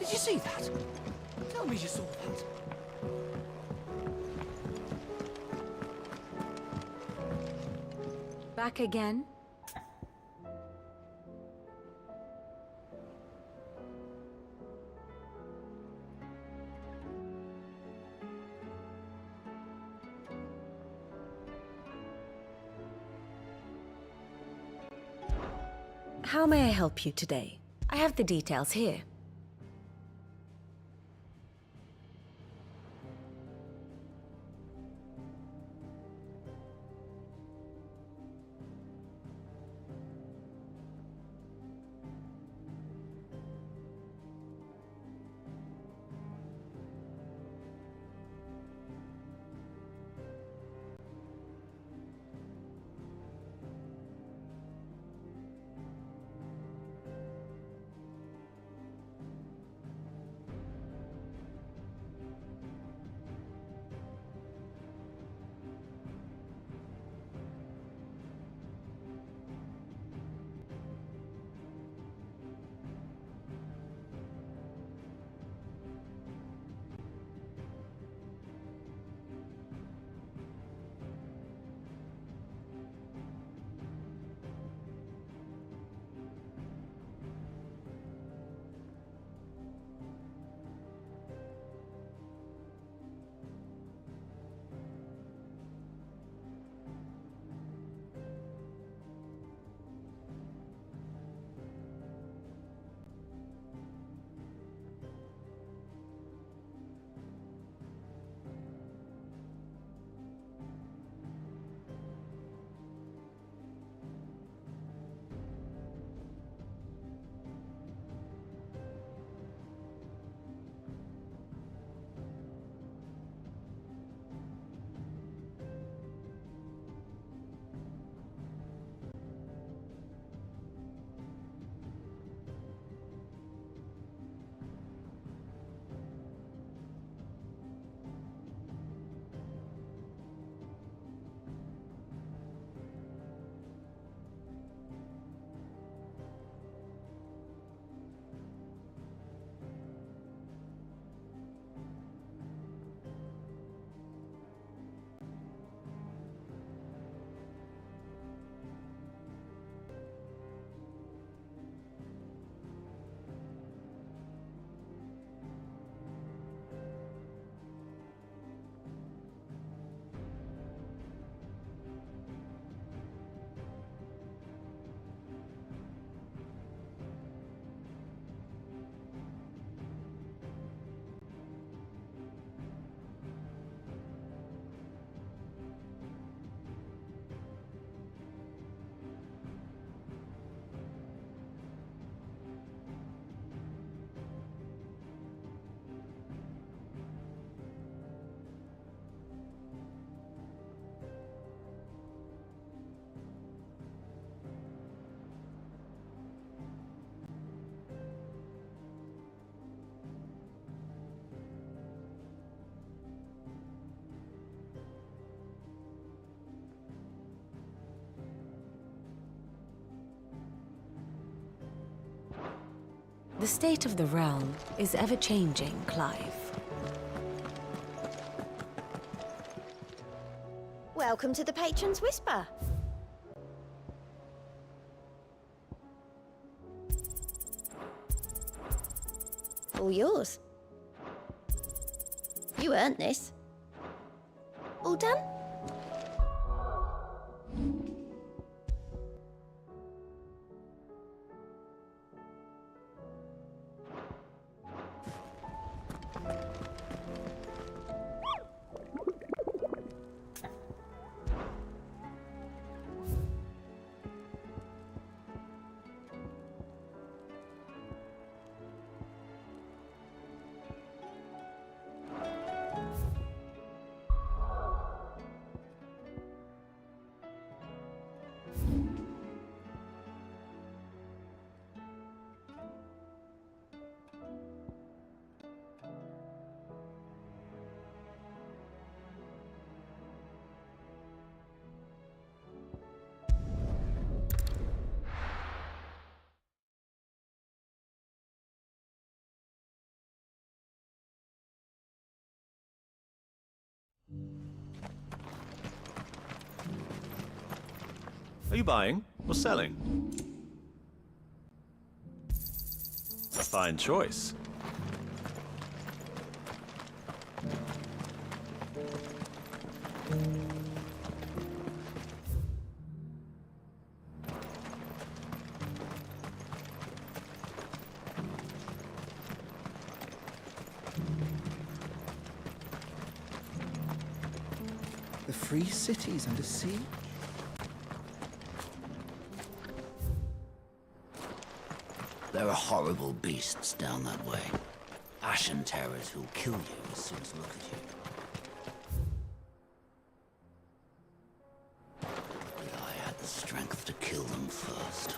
Did you see that? Tell me you saw that. Back again? How may I help you today? I have the details here. The state of the realm is ever-changing, Clive. Welcome to the Patron's Whisper. All yours. You earned this. All done? Are you buying or selling? A fine choice. The free city's under siege? There are horrible beasts down that way. Ashen terrors who'll kill you as soon as look at you. But I had the strength to kill them first.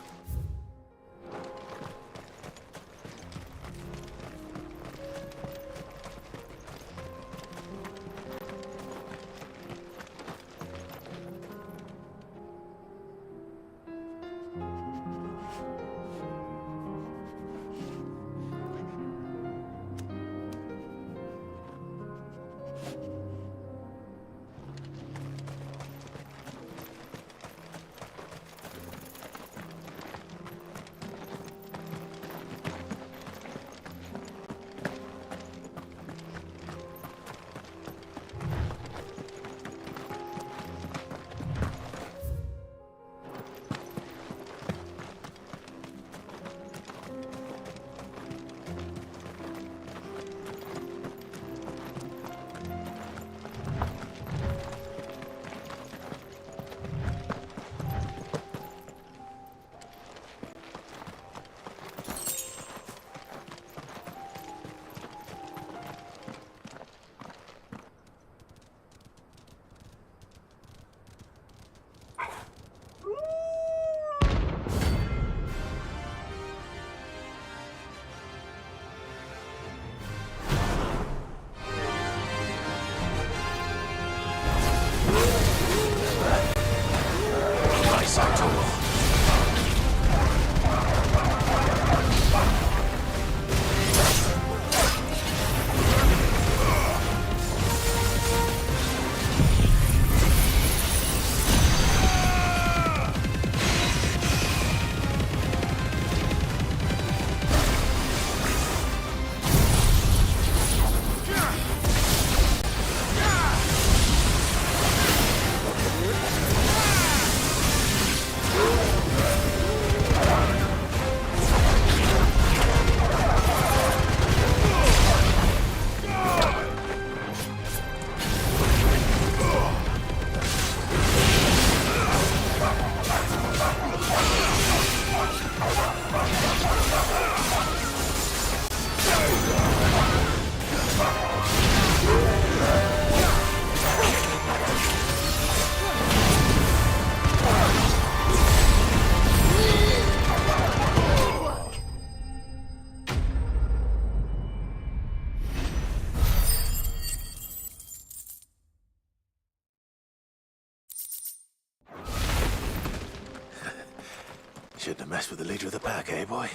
Shouldn't have messed with the leader of the pack, eh, boy?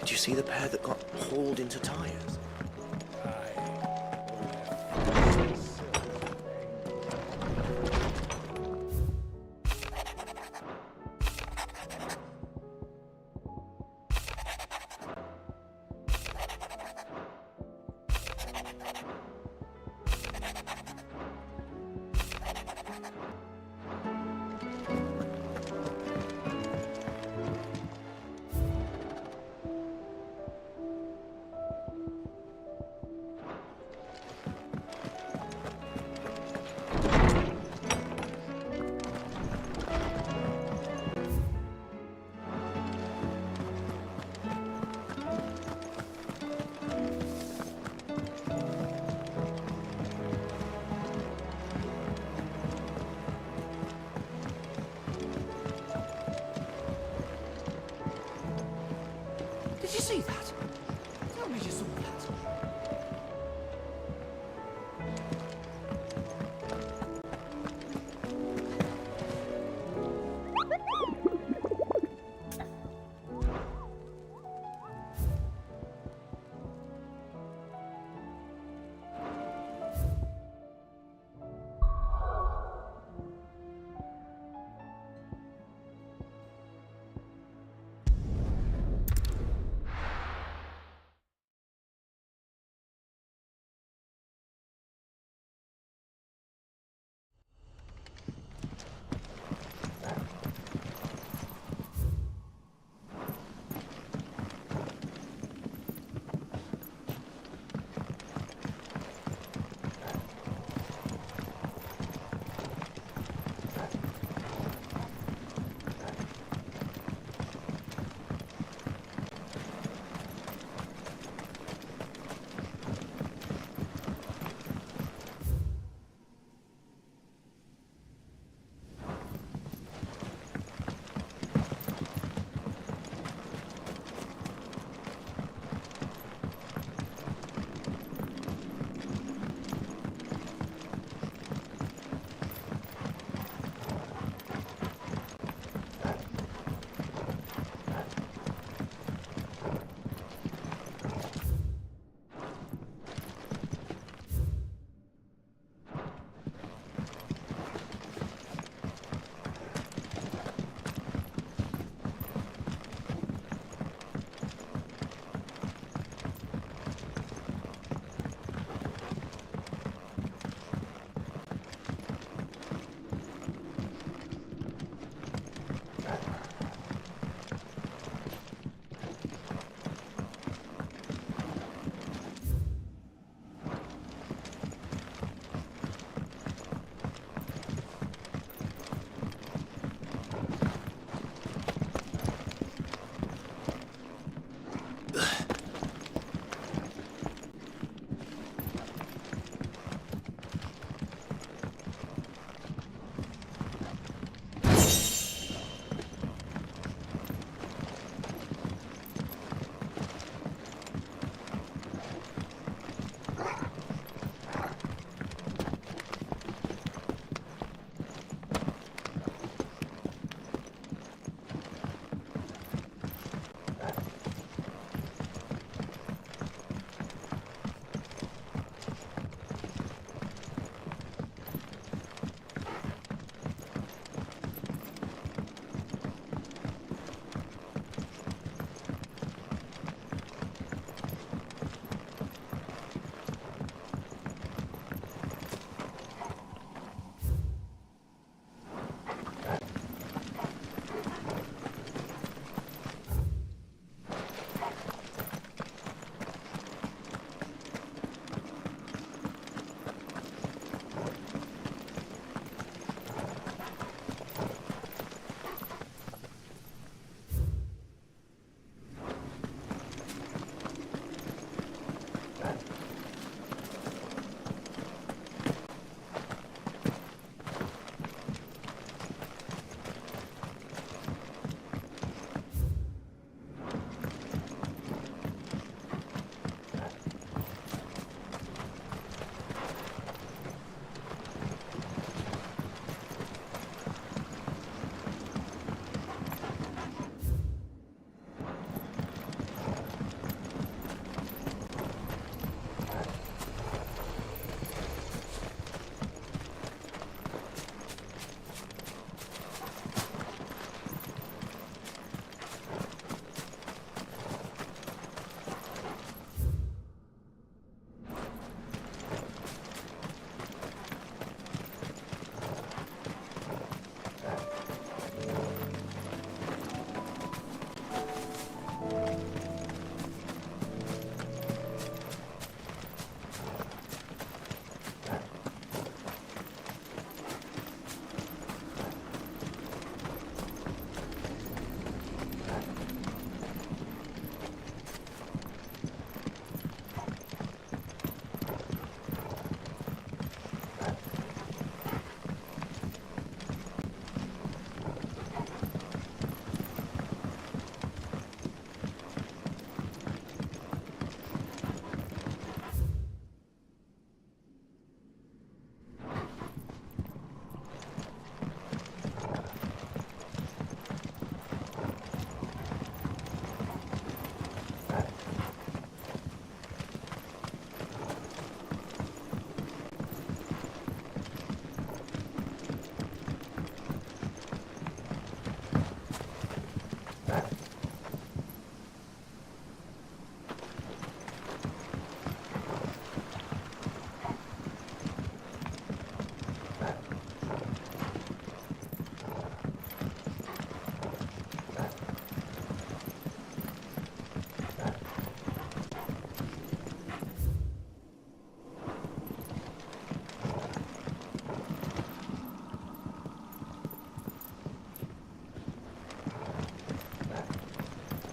Did you see the pair that got hauled into tires? Did you see that? Tell me you saw that.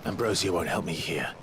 Ambrosia won't help me here.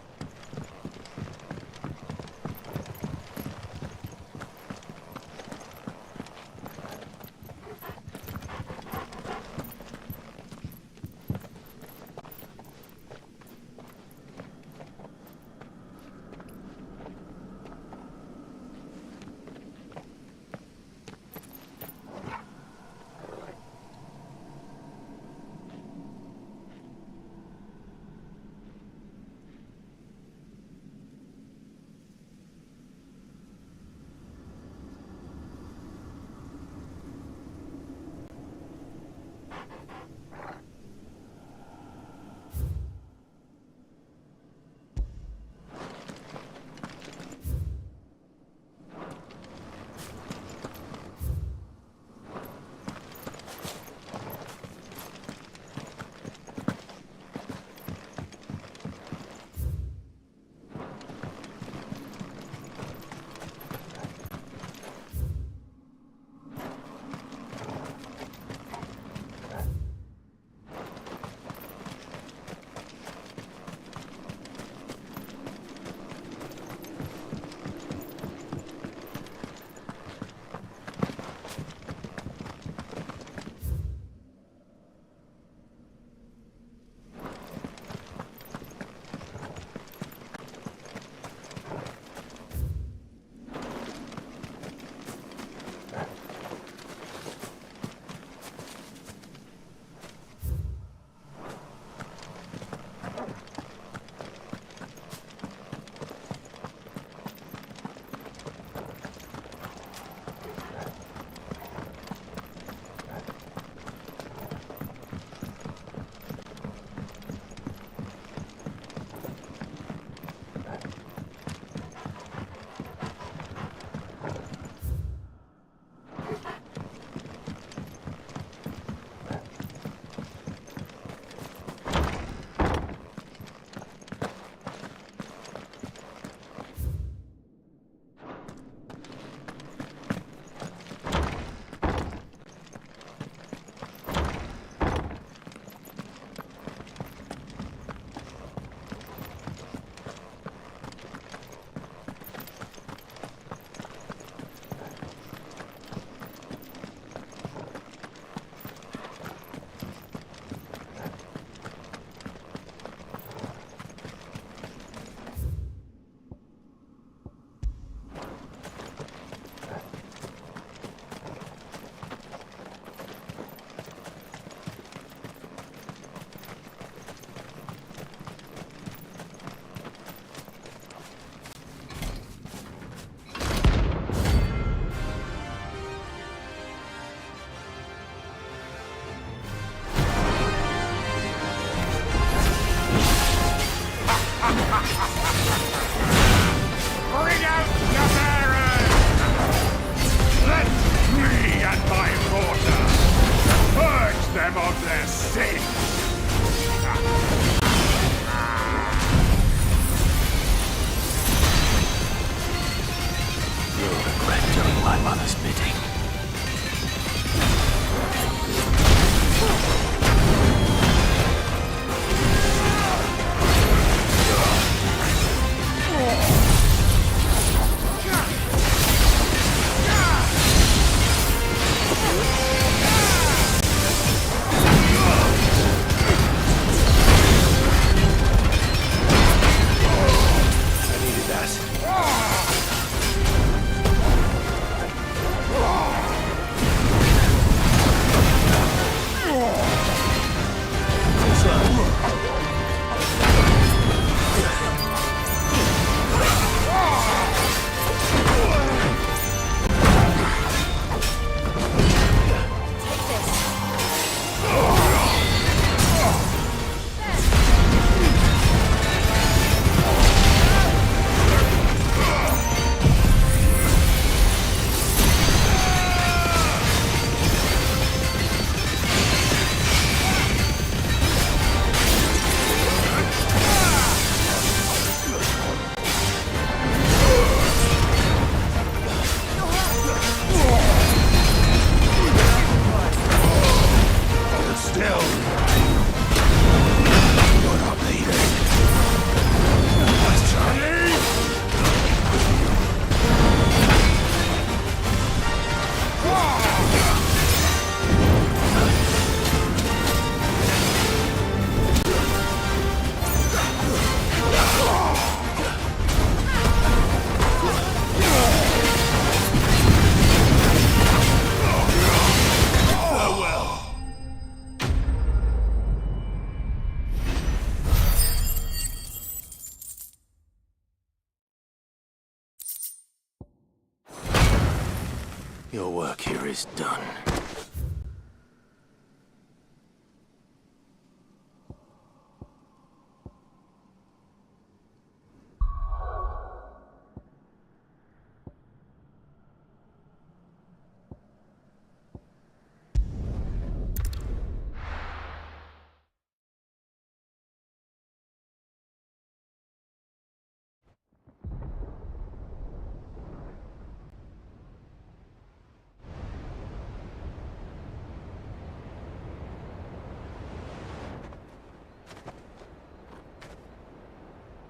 Your work here is done.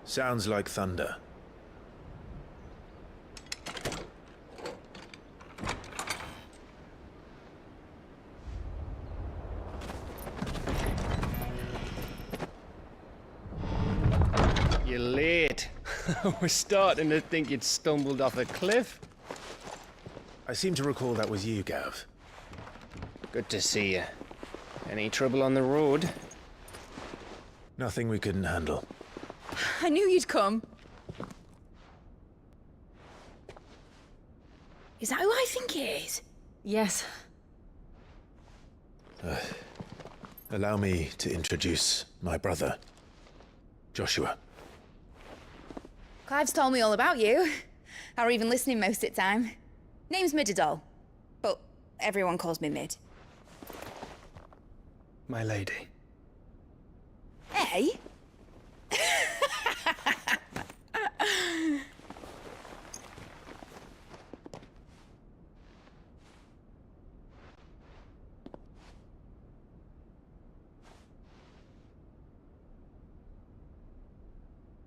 Sounds like thunder. You're late. We're starting to think you'd stumbled off a cliff. I seem to recall that was you, Gav. Good to see you. Any trouble on the road? Nothing we couldn't handle. I knew you'd come. Is that who I think it is? Yes. Allow me to introduce my brother, Joshua. Clive's told me all about you. Or even listening most of the time. Name's Midadol, but everyone calls me Mid. My lady. Hey?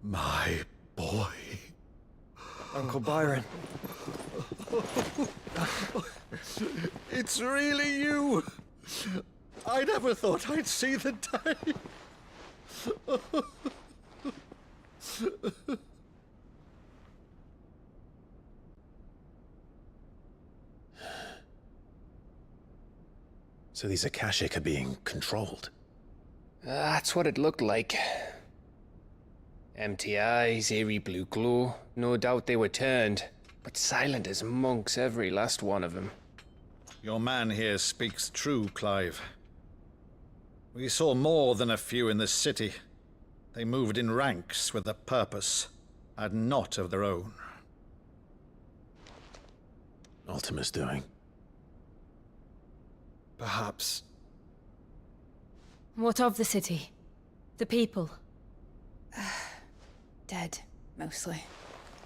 My boy. Uncle Byron. It's really you! I never thought I'd see the day. So these Akashic are being controlled. That's what it looked like. Empty eyes, eerie blue glow. No doubt they were turned, but silent as monks, every last one of them. Your man here speaks true, Clive. We saw more than a few in the city. They moved in ranks with a purpose, and not of their own. Ultima's doing. Perhaps. What of the city? The people? Dead, mostly.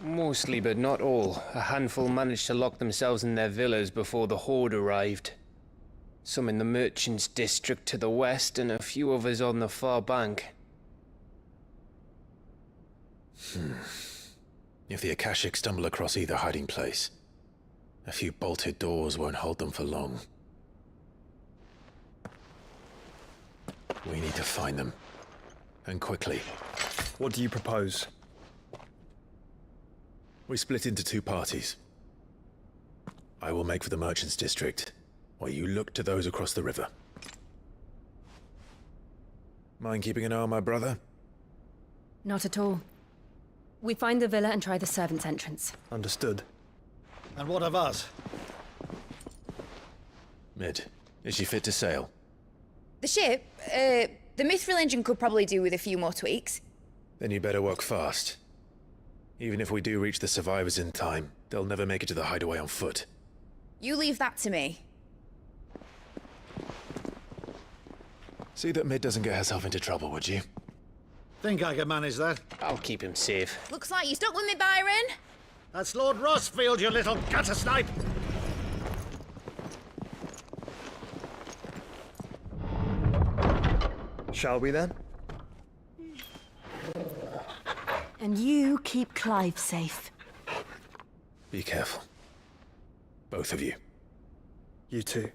Mostly, but not all. A handful managed to lock themselves in their villas before the Horde arrived. Some in the Merchants' District to the west, and a few others on the far bank. If the Akashic stumble across either hiding place, a few bolted doors won't hold them for long. We need to find them. And quickly. What do you propose? We split into two parties. I will make for the Merchants' District, while you look to those across the river. Mind keeping an eye on my brother? Not at all. We find the villa and try the servants' entrance. Understood. And what of us? Mid, is she fit to sail? The ship, the Mithril engine could probably do with a few more tweaks. Then you better work fast. Even if we do reach the survivors in time, they'll never make it to the hideaway on foot. You leave that to me. See that Mid doesn't get herself into trouble, would you? Think I can manage that? I'll keep him safe. Looks like you stuck with me, Byron. That's Lord Rossfield, you little gutter snipe! Shall we then? And you keep Clive safe. Be careful. Both of you. You too.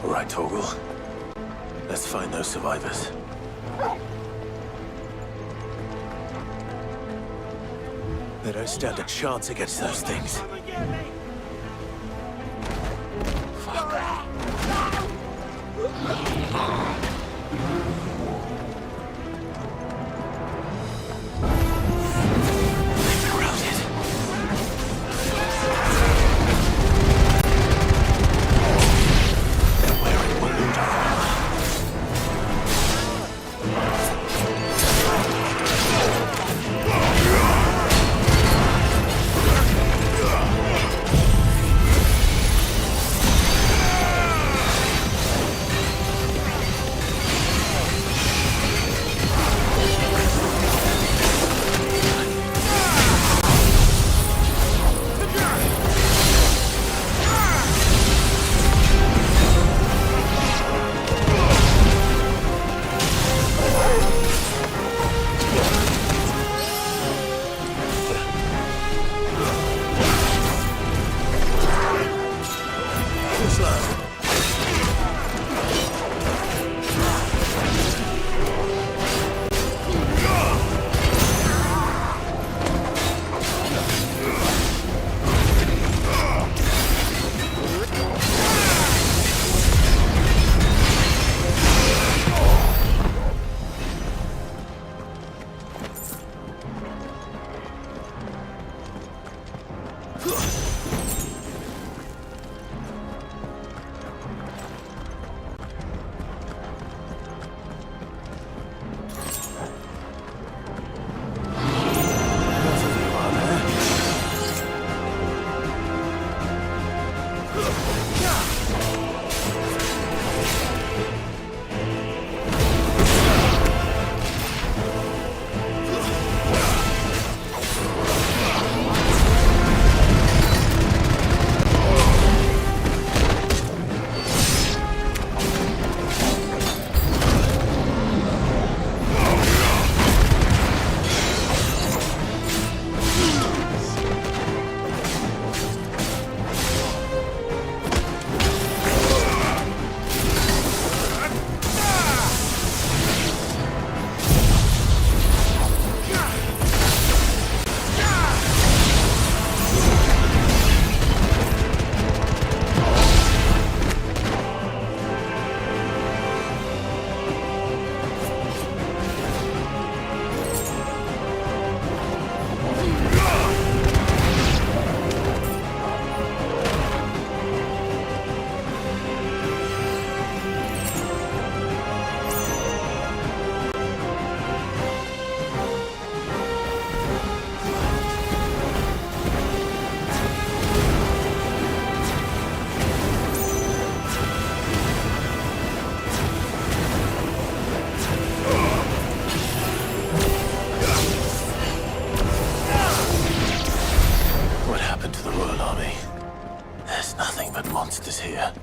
All right, Torgal. Let's find those survivors. They don't stand a chance against those things. is here.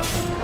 Ugh.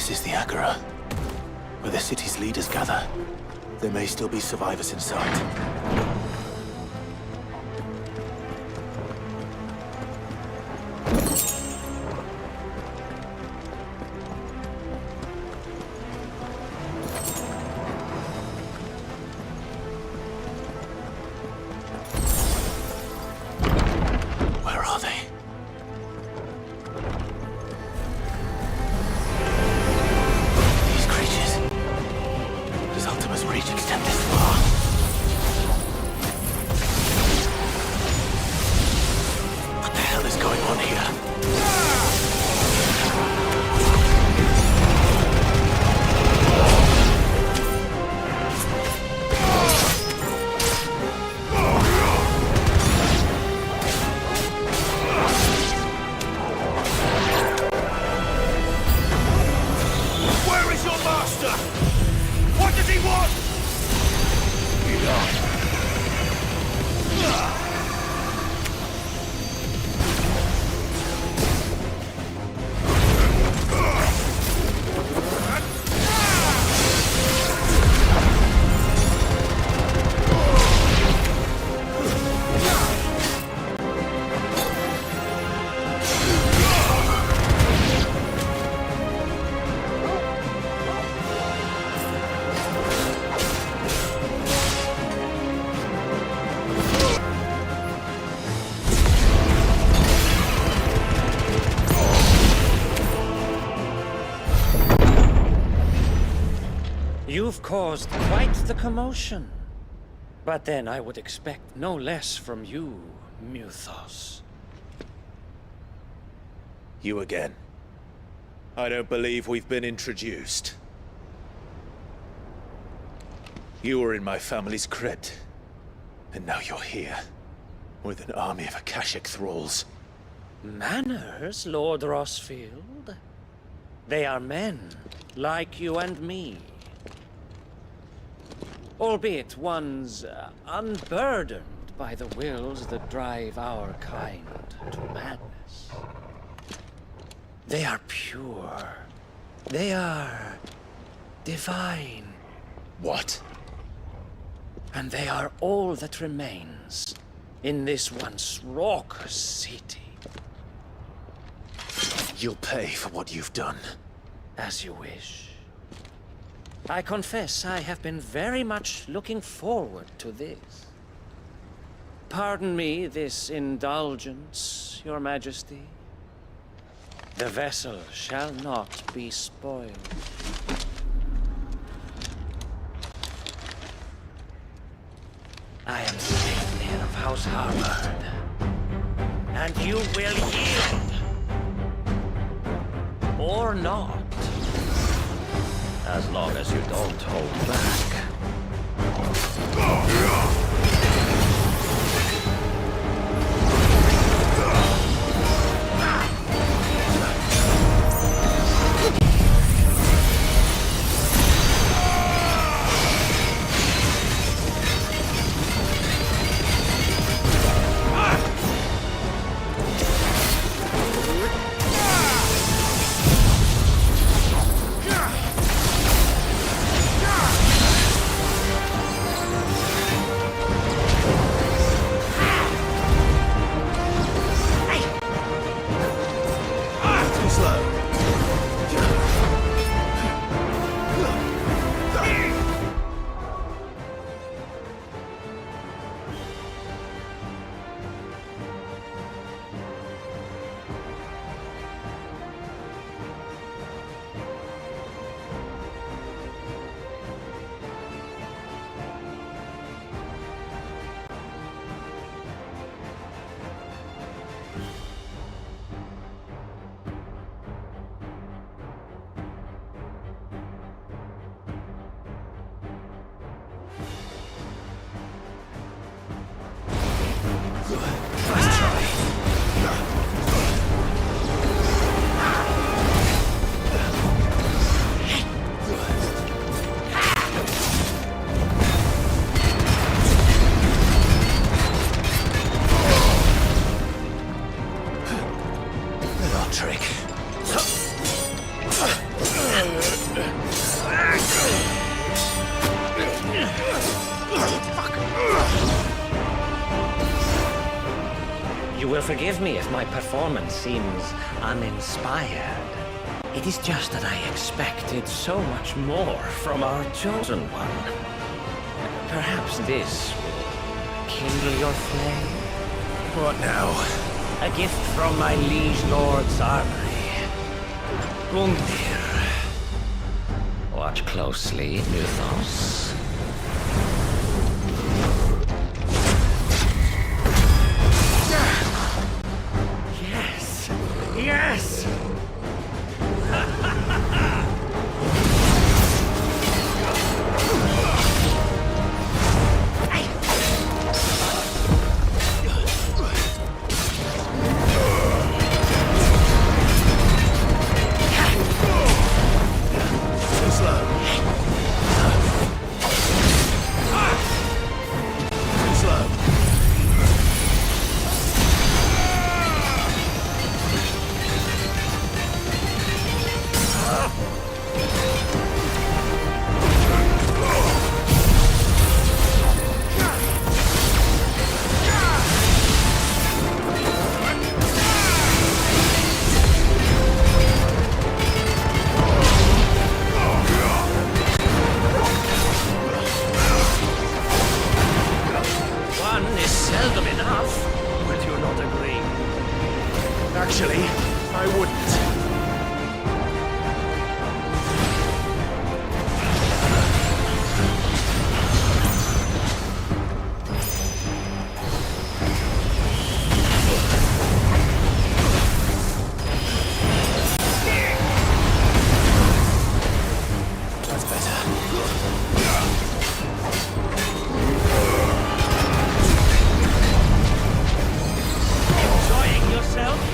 This is the Agora, where the city's leaders gather. There may still be survivors inside. Where are they? These creatures. Does Ultima's reach extend this far? What the hell is going on here? Where is your master? What does he want? You've caused quite the commotion. But then I would expect no less from you, Muthos. You again. I don't believe we've been introduced. You were in my family's crypt. And now you're here. With an army of Akashic thralls. Manners, Lord Rossfield? They are men, like you and me. Albeit ones unburdened by the wills that drive our kind to madness. They are pure. They are divine. What? And they are all that remains in this once raucous city. You'll pay for what you've done. As you wish. I confess I have been very much looking forward to this. Pardon me this indulgence, Your Majesty. The vessel shall not be spoiled. I am Sleipnir of House Harvard, and you will yield. Or not. As long as you don't hold back. forgive me if my performance seems uninspired. It is just that I expected so much more from our chosen one. Perhaps this will kindle your flame? What now? A gift from my liege lord's armory. Gungnir. Watch closely, Nuthos. Yes! Yes! Actually, I wouldn't. That's better. Enjoying yourself?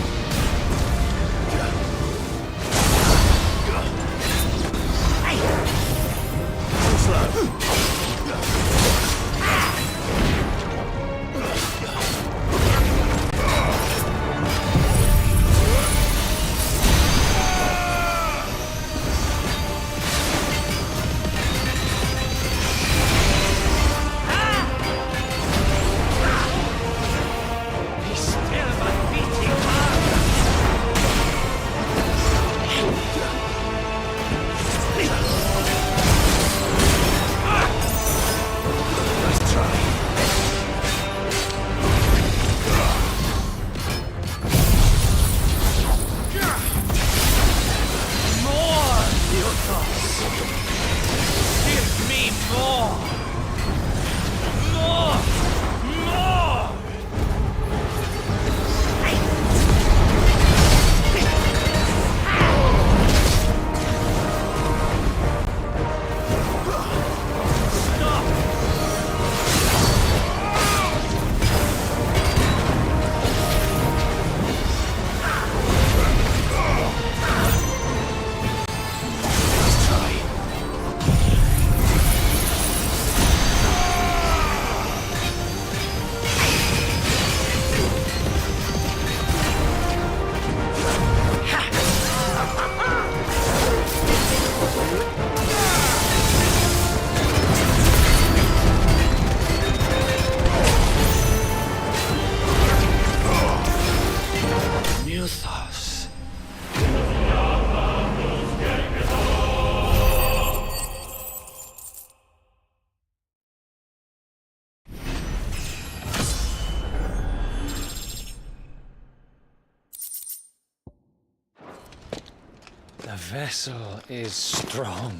The vessel is strong.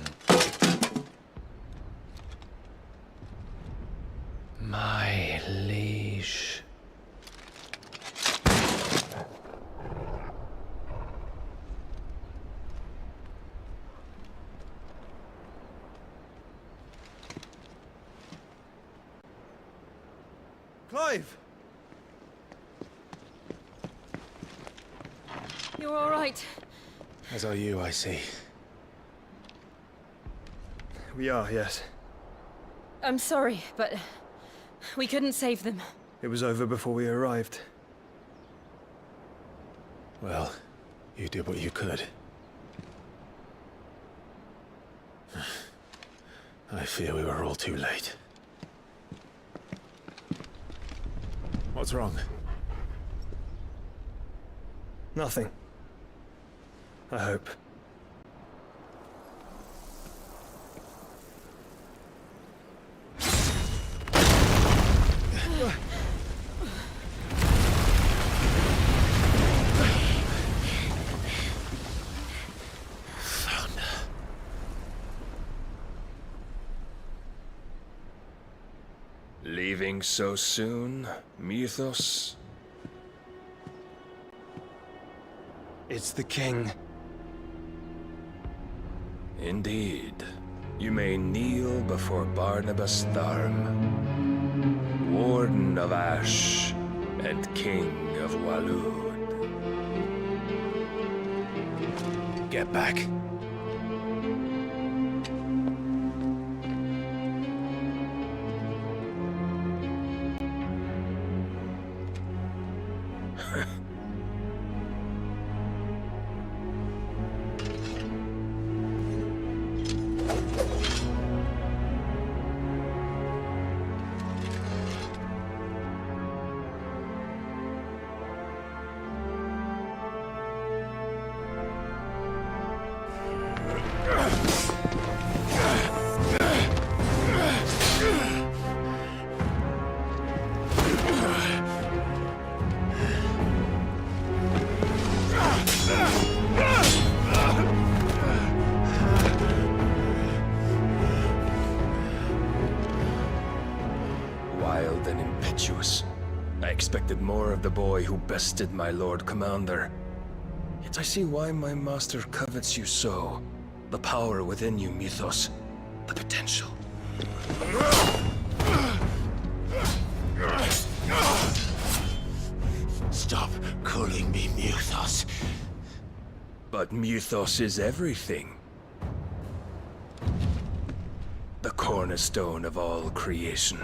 My liege. Clive! You're all right. As are you, I see. We are, yes. I'm sorry, but we couldn't save them. It was over before we arrived. Well, you did what you could. I fear we were all too late. What's wrong? Nothing. I hope. Leaving so soon, Mythos? It's the king. Indeed. You may kneel before Barnabas Tharm, Warden of Ash and King of Waloed. Get back. Wild and impetuous. I expected more of the boy who bested my Lord Commander. Yet I see why my master covets you so. The power within you, Mythos. The potential. Stop calling me Mythos. But Mythos is everything. The cornerstone of all creation.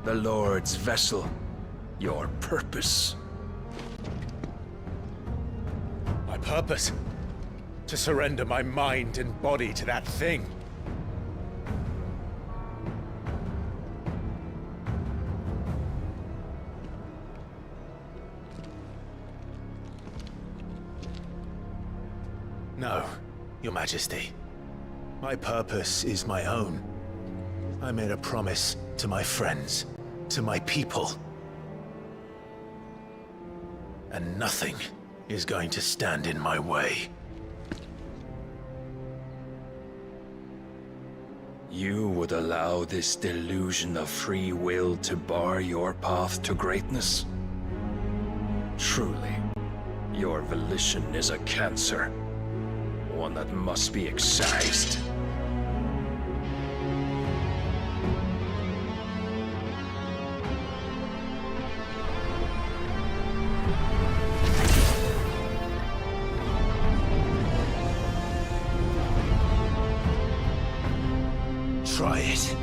The Lord's vessel. Your purpose. My purpose? To surrender my mind and body to that thing. No, Your Majesty. My purpose is my own. I made a promise to my friends, to my people. And nothing is going to stand in my way. You would allow this delusion of free will to bar your path to greatness? Truly, your volition is a cancer. One that must be excised. Try it.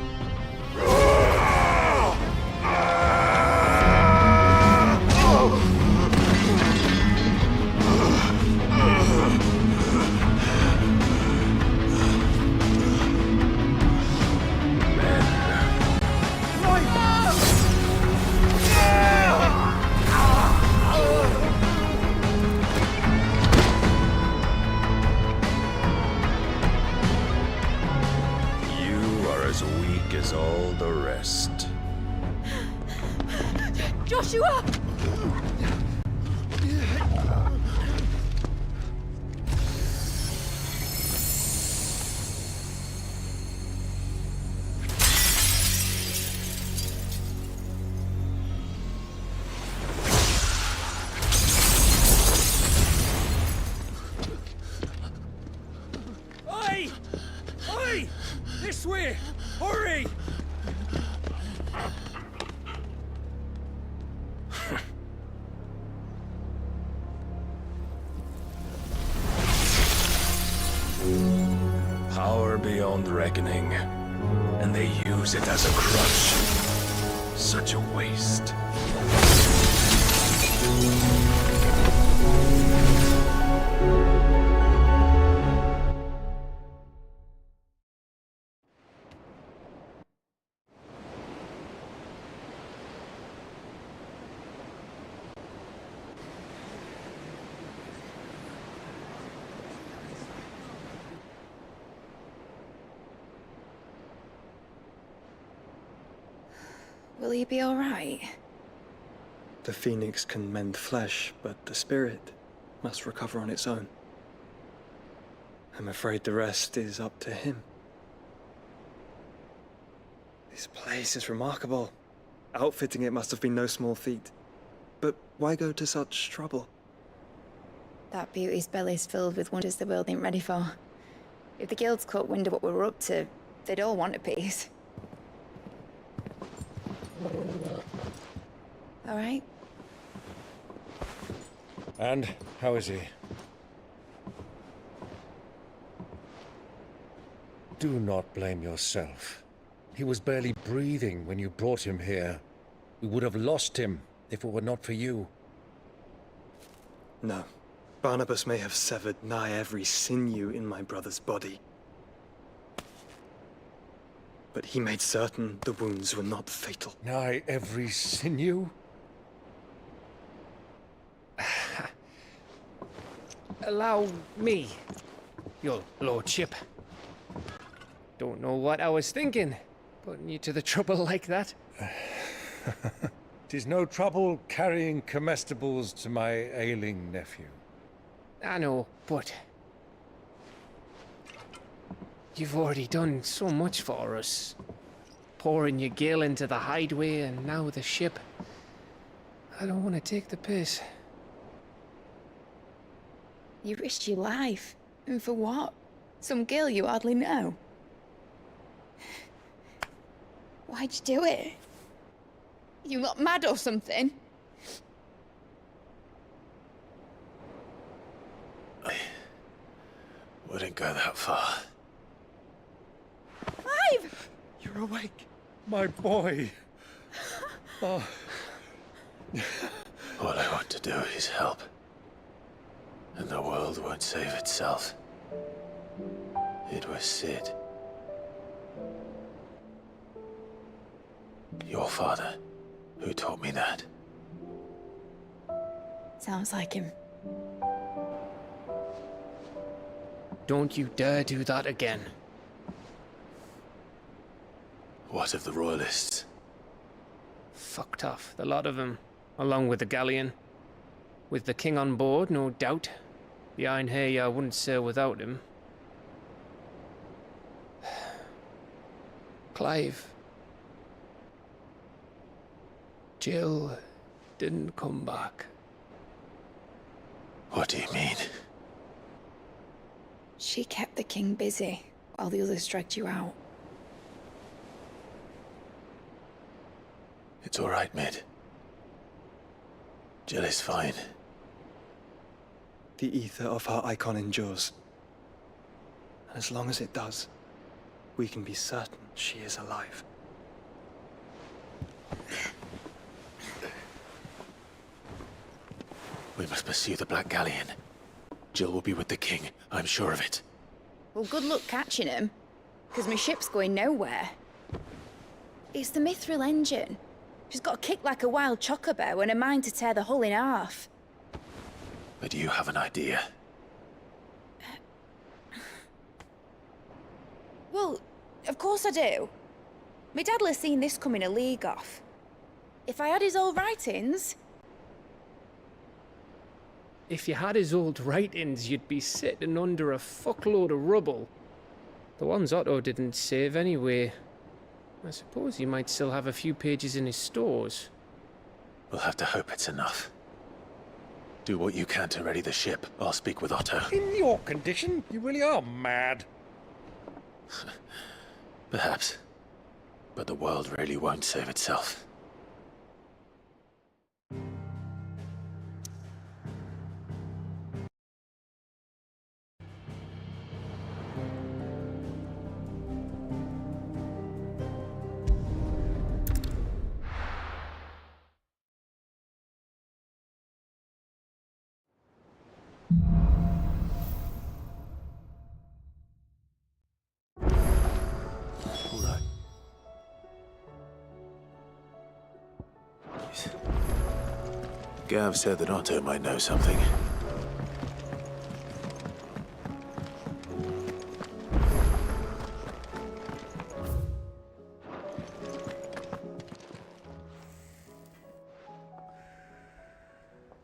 All the rest. Joshua! Oi! Oi! This way! Hurry! Power beyond reckoning, and they use it as a crutch. Such a waste. Will he be all right? The phoenix can mend flesh, but the spirit must recover on its own. I'm afraid the rest is up to him. This place is remarkable. Outfitting it must have been no small feat. But why go to such trouble? That beauty's belly's filled with wonders the world ain't ready for. If the guilds caught wind of what we're up to, they'd all want a piece. All right? And how is he? Do not blame yourself. He was barely breathing when you brought him here. We would have lost him if it were not for you. No. Barnabas may have severed nigh every sinew in my brother's body. But he made certain the wounds were not fatal. Nigh every sinew? Allow me, your lordship. Don't know what I was thinking, putting you to the trouble like that. 'Tis no trouble carrying comestibles to my ailing nephew. I know, but you've already done so much for us. Pouring your gil into the hideaway and now the ship. I don't want to take the piss. You risked your life. And for what? Some girl you hardly know. Why'd you do it? You not mad or something? I wouldn't go that far. Clive! You're awake. My boy! Oh. All I want to do is help. And the world won't save itself. It was Sid. Your father, who taught me that. Sounds like him. Don't you dare do that again. What of the Royalists? Fucked off, the lot of them, along with the galleon. With the king on board, no doubt. Behind here, I wouldn't sail without him. Clive. Jill didn't come back. What do you mean? She kept the king busy while the others dragged you out. It's all right, Mid. Jill is fine. The ether of her icon endures. And as long as it does, we can be certain she is alive. We must pursue the Black Galleon. Jill will be with the king, I'm sure of it. Well, good luck catching him, because my ship's going nowhere. It's the Mithril engine. She's got a kick like a wild chocobo and a mind to tear the hull in half. But you have an idea. Well, of course I do. My dad'll have seen this coming a league off. If I had his old writings... If you had his old writings, you'd be sitting under a fuckload of rubble. The ones Otto didn't save anyway. I suppose he might still have a few pages in his stores. We'll have to hope it's enough. Do what you can to ready the ship. I'll speak with Otto. In your condition, you really are mad. Perhaps. But the world really won't save itself. Gav said that Otto might know something.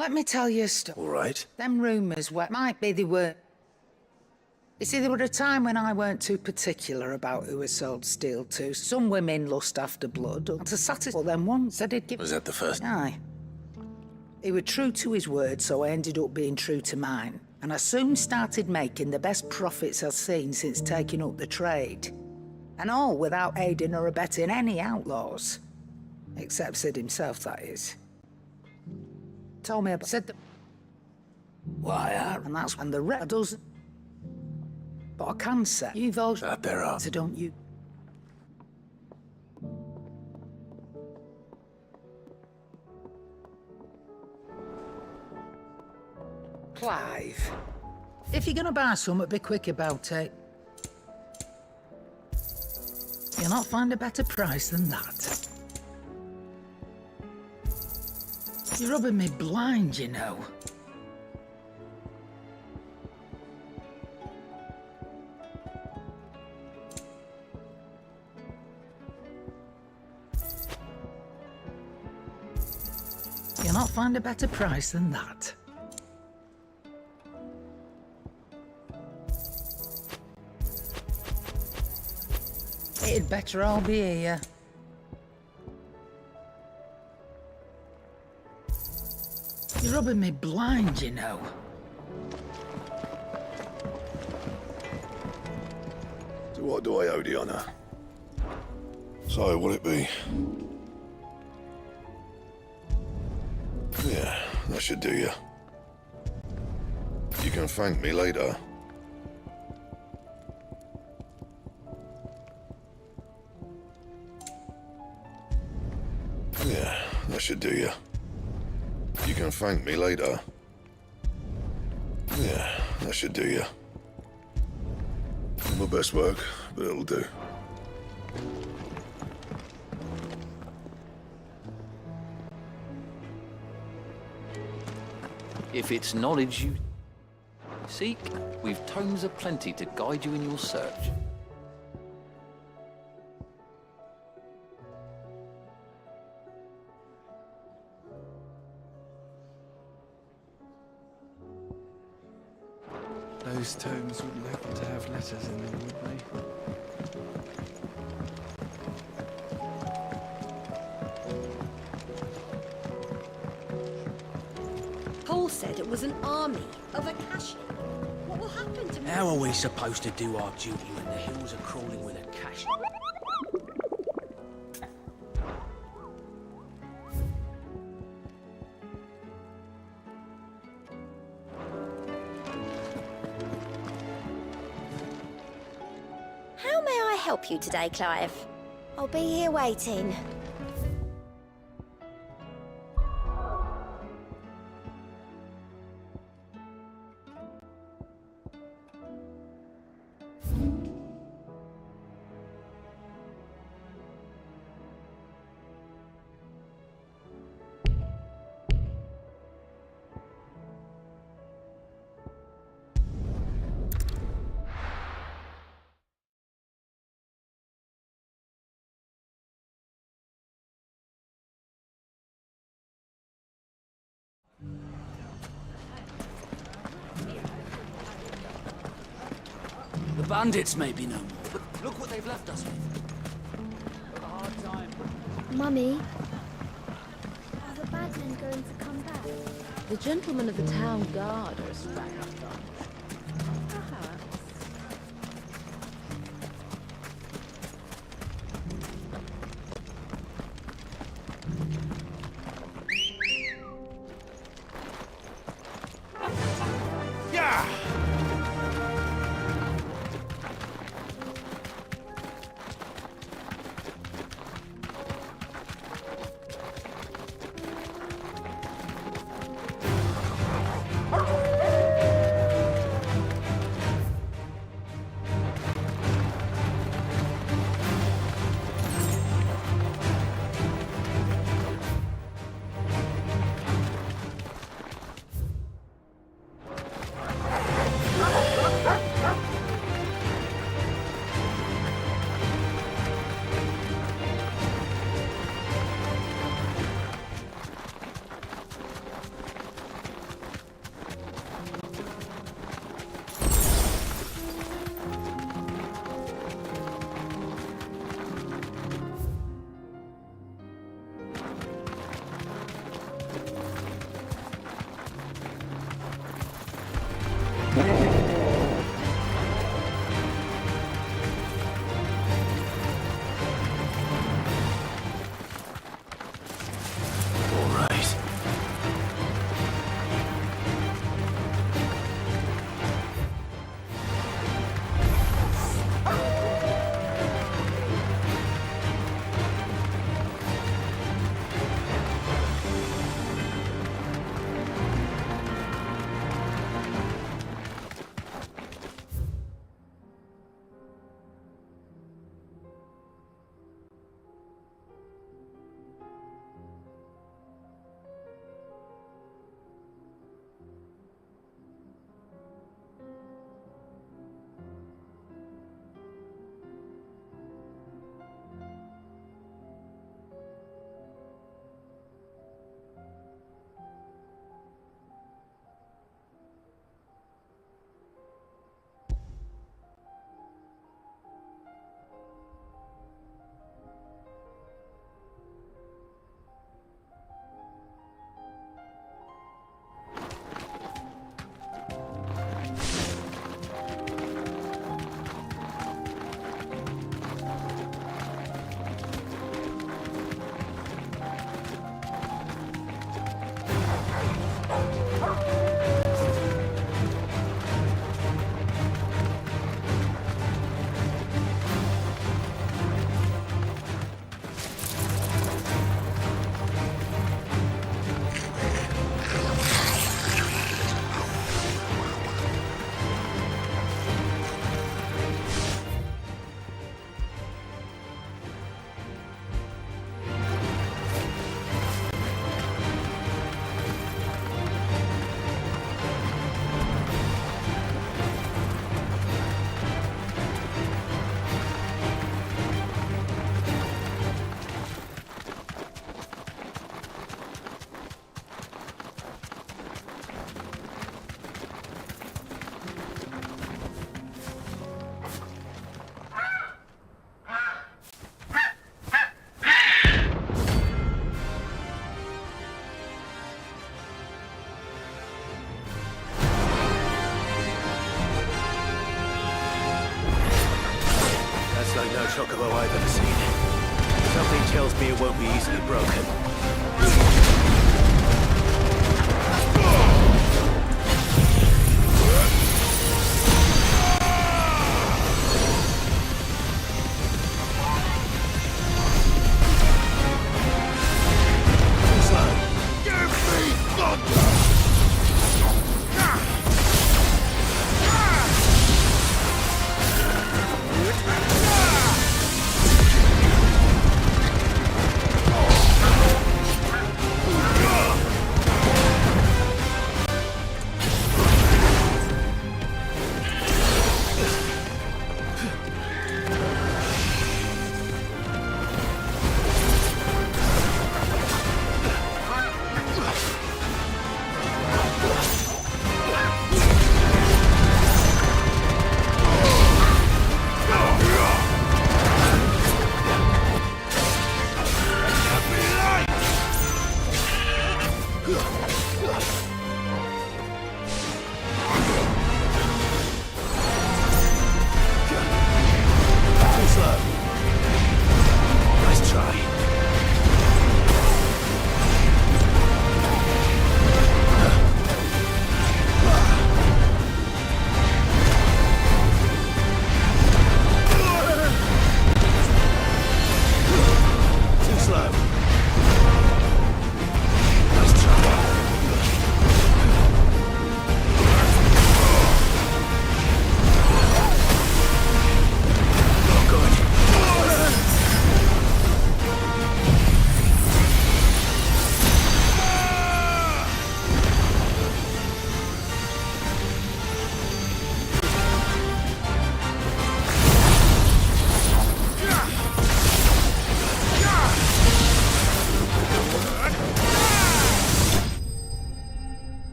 Let me tell you a story. All right. Them rumours, what might be they were. You see, there were a time when I weren't too particular about who I sold steel to. Some women lust after blood, or to satisfy them once, said he'd give... Was that the first? Aye. He was true to his word, so I ended up being true to mine. And I soon started making the best profits I've seen since taking up the trade. And all without aiding or abetting any outlaws. Except Sid himself, that is. Told me about... Said the... Why, And that's when the red doesn't... But I can say, you've all... That there are. So don't you... Clive, if you're gonna buy something, be quick about it. You'll not find a better price than that. You're rubbing me blind, you know. You'll not find a better price than that. It'd better all be here. You're rubbing me blind, you know. So what do I owe the honour? So, will it be? Yeah, that should do you. You can thank me later. Yeah, that should do you. You can thank me later. Yeah, that should do you. My best work, but it'll do. If it's knowledge you seek, we've tomes aplenty to guide you in your search. Those tomes wouldn't happen to have letters in them, would they? Paul said it was an army of Akashi. What will happen to me? How are we supposed to do our duty when the hills are crawling with a cash? How may I help you today, Clive? I'll be here waiting. The bandits may be no more, but look what they've left us with. Mummy, are the bad men going to come back? The gentlemen of the town guard are a straggling bunch. Perhaps. chocobo I've ever seen. Something tells me it won't be easily broken.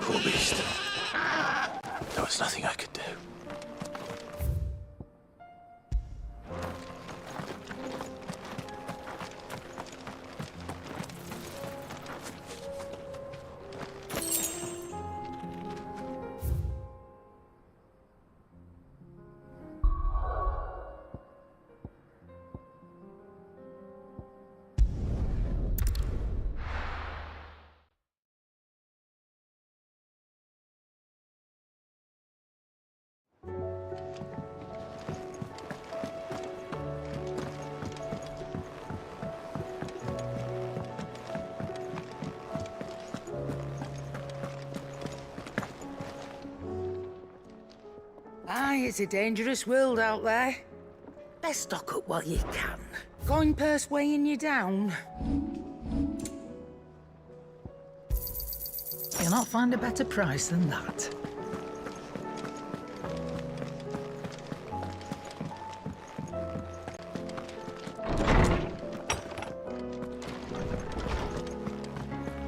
Poor beast. There was nothing I could do. Aye, it's a dangerous world out there. Best stock up while you can. Coin purse weighing you down. You'll not find a better price than that.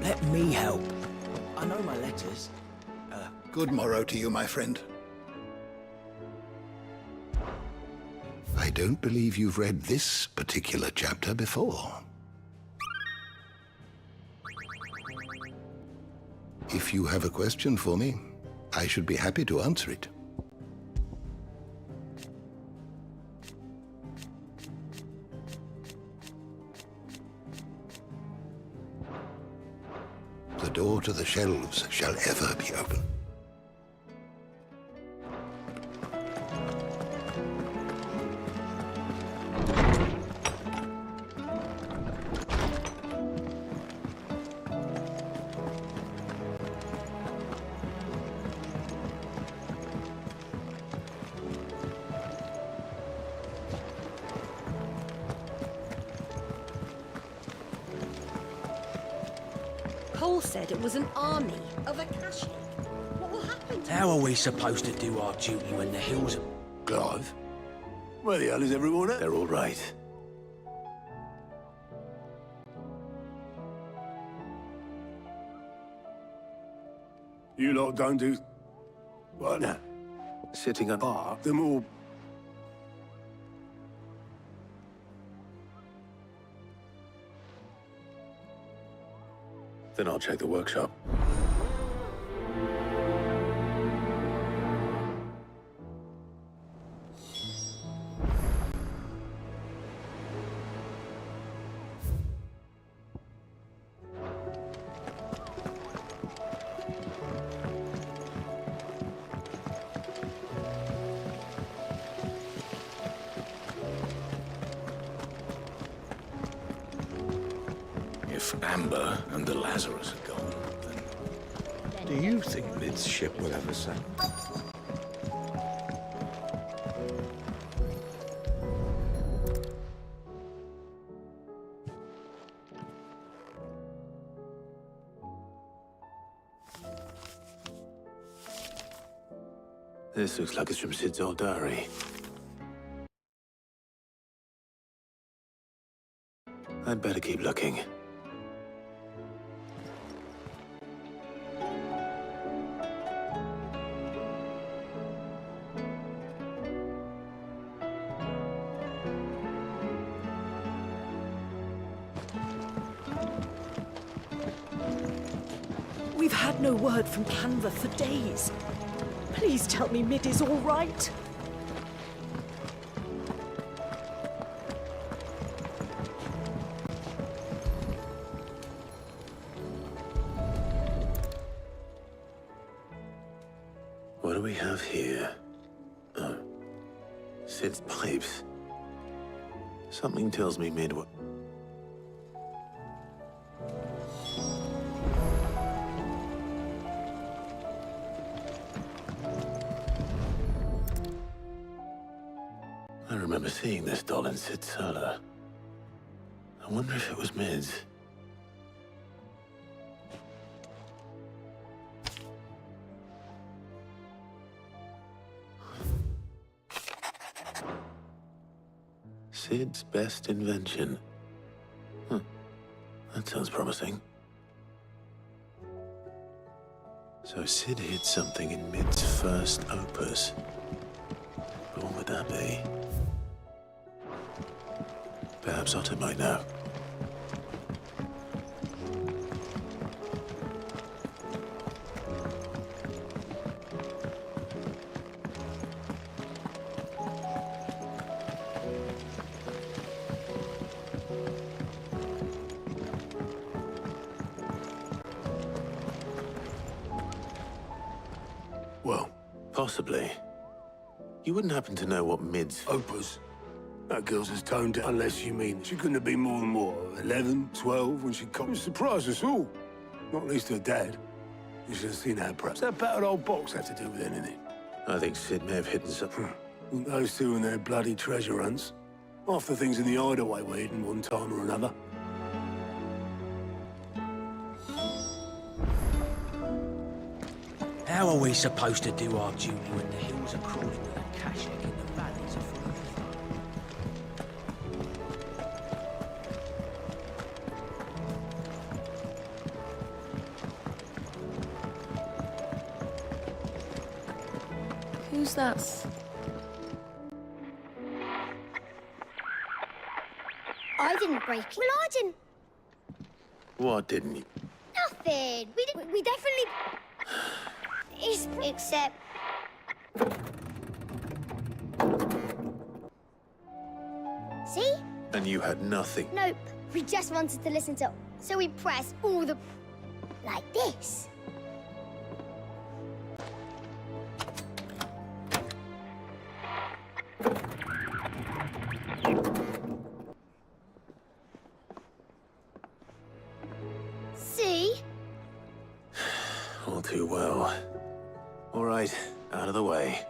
Let me help. I know my letters. Good morrow to you, my friend. I don't believe you've read this particular chapter before. If you have a question for me, I should be happy to answer it. The door to the shelves shall ever be open. Cole said it was an army of Akashi. What will happen to How are we supposed to do our duty when the hills... Clive? Where the hell is everyone at? They're all right. You lot going to... What? No. Sitting at bar. Them all... Then I'll check the workshop. If Amber and the Lazarus are gone, then... Do you think Mid's ship will ever sail? This looks like it's from Sid's old diary. I'd better keep looking. We've had no word from Canva for days. Please tell me Mid is all right. What do we have here? Oh. Sid's pipes. Something tells me Mid wa- I remember seeing this doll in Sid's cellar. I wonder if it was Mid's. Sid's best invention. That sounds promising. So Sid hid something in Mid's first opus. But what would that be? Perhaps Otto might know. Well, possibly. You wouldn't happen to know what Mid's... Opus. That girl's as toned down, unless you mean she couldn't have been more than, what, 11, 12 when she come. Surprised us all. Not least her dad. You should have seen how perhaps that battered old box had to do with anything. I think Sid may have hidden something. Those two and their bloody treasure hunts. Half the things in the hideaway were hidden one time or another. How are we supposed to do our duty when the hills are crawling with a cash egg and the valleys are full of Who's that? I didn't break it. Well, I didn't. What didn't you? Nothing. We didn't. We definitely. Except. See? And you had nothing. Nope. We just wanted to listen to. So we pressed all the. Like this. See? All too well. All right, out of the way.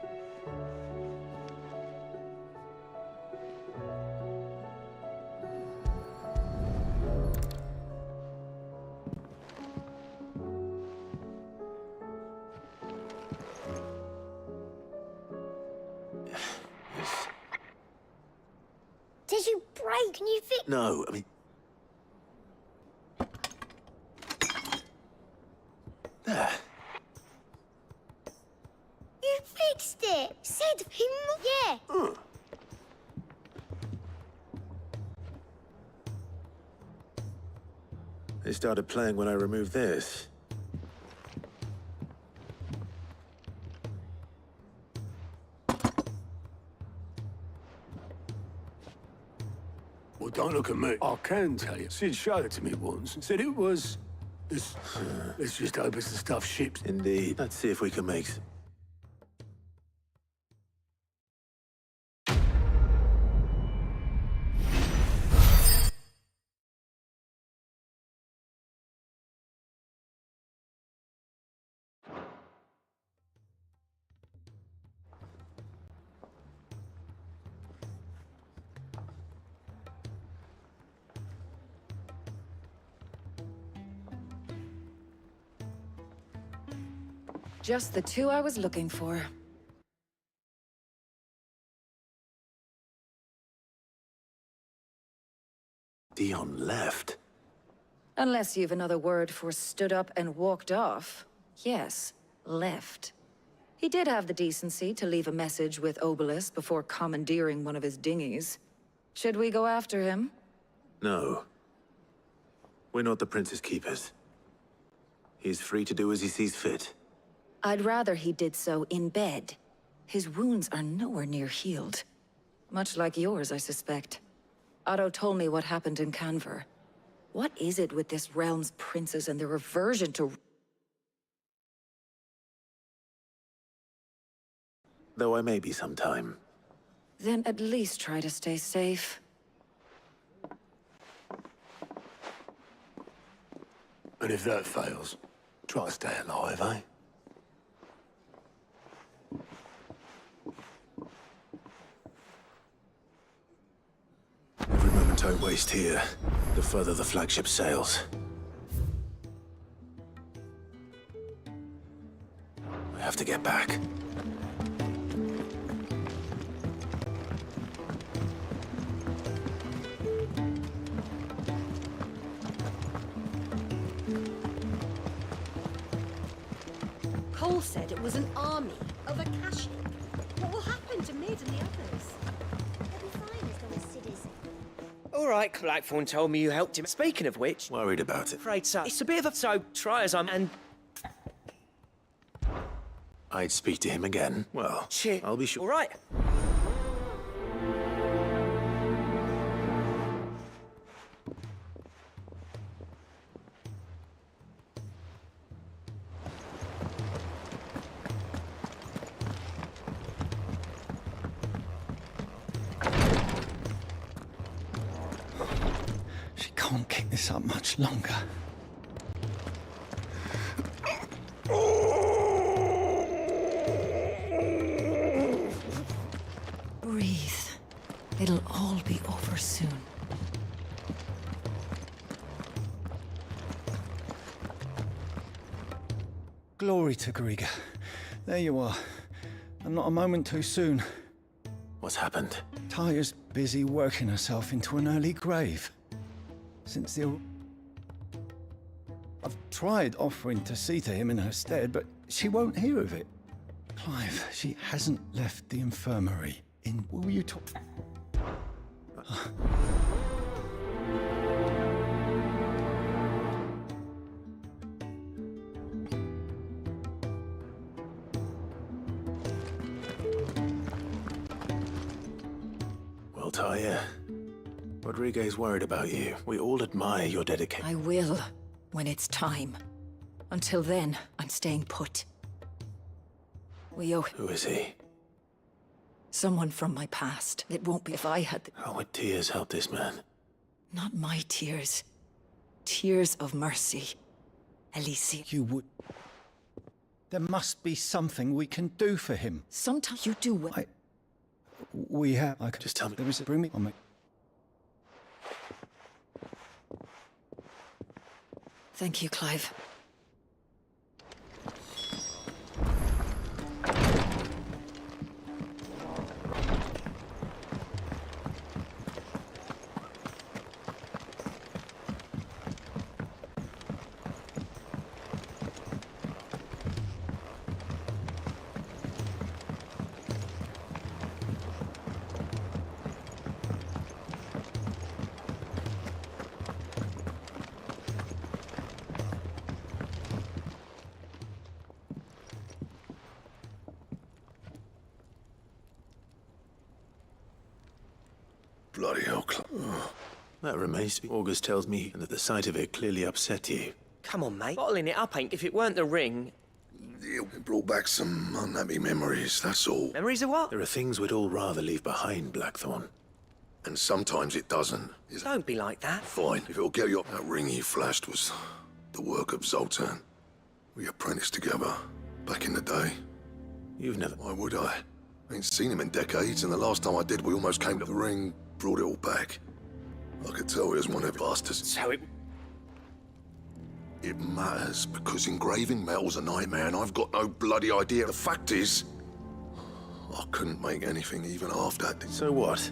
Did you break? Can you fix? No, I mean... There. You fixed it. Sid, yeah. They started playing when I removed this. Well, don't look at me. I can tell you. Sid showed it to me once and said it was... Let's just hope it's the stuff ships. Indeed. Let's see if we can make... Just the two I was looking for. Dion left. Unless you've another word for stood up and walked off. Yes, left. He did have the decency to leave a message with Obelus before commandeering one of his dinghies. Should we go after him? No. We're not the Prince's keepers. He's free to do as he sees fit. I'd rather he did so in bed. His wounds are nowhere near healed. Much like yours, I suspect. Otto told me what happened in Canver. What is it with this realm's princes and their aversion to... Though I may be sometime. Then at least try to stay safe. And if that fails, try to stay alive, eh? Every moment I waste here, the further the flagship sails. I have to get back. Cole said it was an army of Akashic. What will happen to Mid and the others? They'll be fine as long as Sid is. All right, Blackthorn told me you helped him. Speaking of which... Worried about it. Afraid so. It's a bit of a... So, try as I'm... And... I'd speak to him again. Well, Shit. I'll be sure. All right. She can't keep this up much longer. Breathe. It'll all be over soon. Glory to Griga. There you are. And not a moment too soon. What's happened? Taya's busy working herself into an early grave. Since the... I've tried offering to see to him in her stead, but she won't hear of it. Clive, she hasn't left the infirmary. Will you talk... Well, Taya, Rodriguez worried about you. We all admire your dedication. I will, when it's time. Until then, I'm staying put. We owe... Who is he? Someone from my past. It won't be if I had the... How would tears help this man? Not my tears. Tears of mercy. Elise. You would... There must be something we can do for him. Sometimes you do well. We have... I could... Just tell me. There is a... Bring me... I'll make... Thank you, Clive. Bloody hell, That remains to be. August tells me that the sight of it clearly upset you. Come on, mate. Bottling it up ain't. If it weren't the ring. It brought back some unhappy memories, that's all. Memories of what? There are things we'd all rather leave behind, Blackthorn. And sometimes it doesn't. Don't be like that. Fine, if it'll get you up. That ring he flashed was the work of Zoltan. We apprenticed together back in the day. You've never... Why would I? I ain't seen him in decades, and the last time I did, we almost came to the ring, brought it all back. I could tell he was one of the bastards. So It matters, because engraving metal's a nightmare, and I've got no bloody idea. The fact is, I couldn't make anything even half that. So what?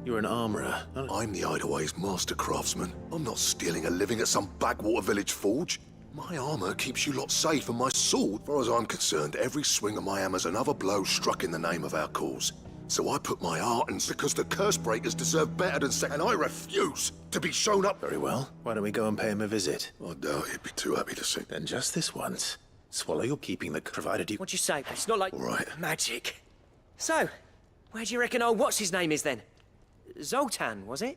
You're an armorer. I'm the Idaway's master craftsman. I'm not stealing a living at some backwater village forge. My armor keeps you lot safe, and my sword, as far as I'm concerned, every swing of my hammer's another blow struck in the name of our cause. So I put my heart in, because the curse breakers deserve better than second. And I refuse to be shown up. Very well. Why don't we go and pay him a visit? I doubt he'd be too happy to see. Then just this once. Swallow your keeping the provided you... What'd you say? It's not like... All right. Magic. So, where do you reckon old what's-his-name is then? Zoltan, was it?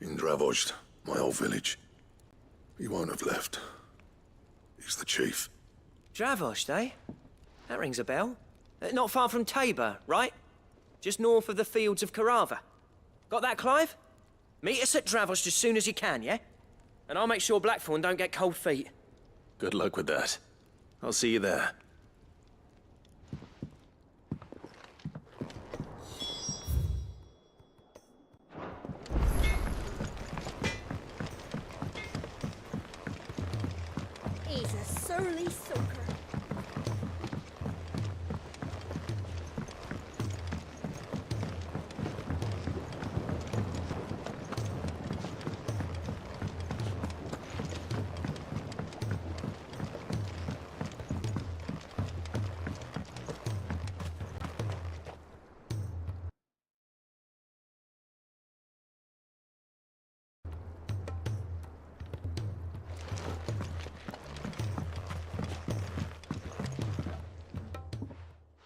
In Dravozd, my old village. He won't have left. He's the chief. Dravozd, eh? That rings a bell. Not far from Tabor, right? Just north of the fields of Carava. Got that, Clive? Meet us at Dravozd as soon as you can, yeah? And I'll make sure Blackthorn don't get cold feet. Good luck with that. I'll see you there. He's a surly soaker.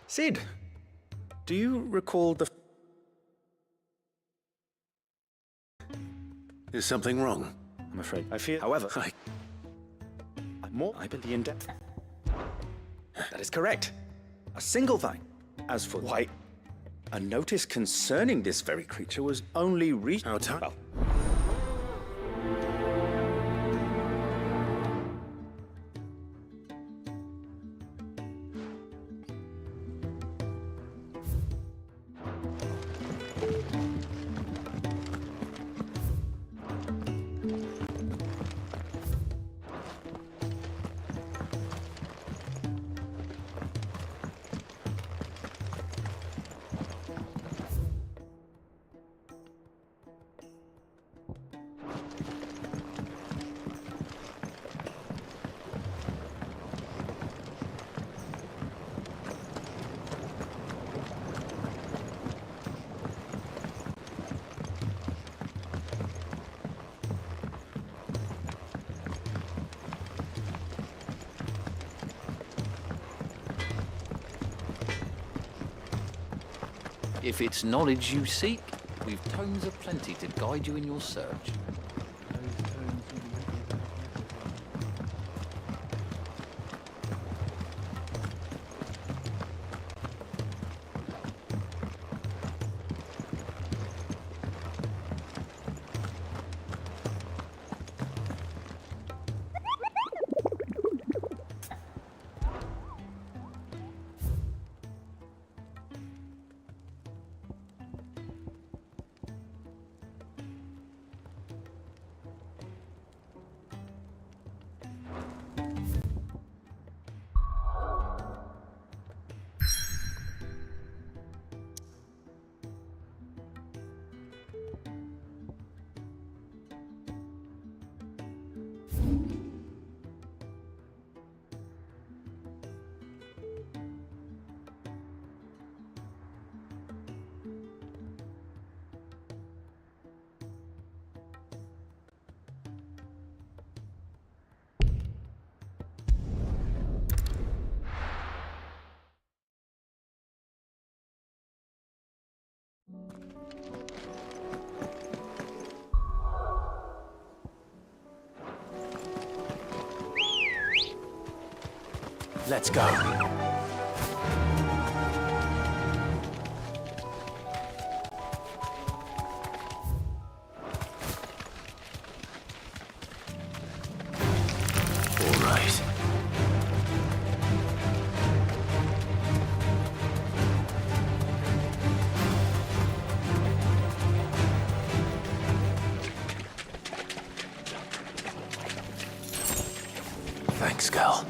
Sid, do you recall the... Is something wrong? I'm afraid I fear, however, I'm more hyperly in depth. That is correct. A single thing. As for why, a notice concerning this very creature was only reached... Well, If it's knowledge you seek, we've tomes aplenty to guide you in your search. Let's go. All right. Thanks, girl.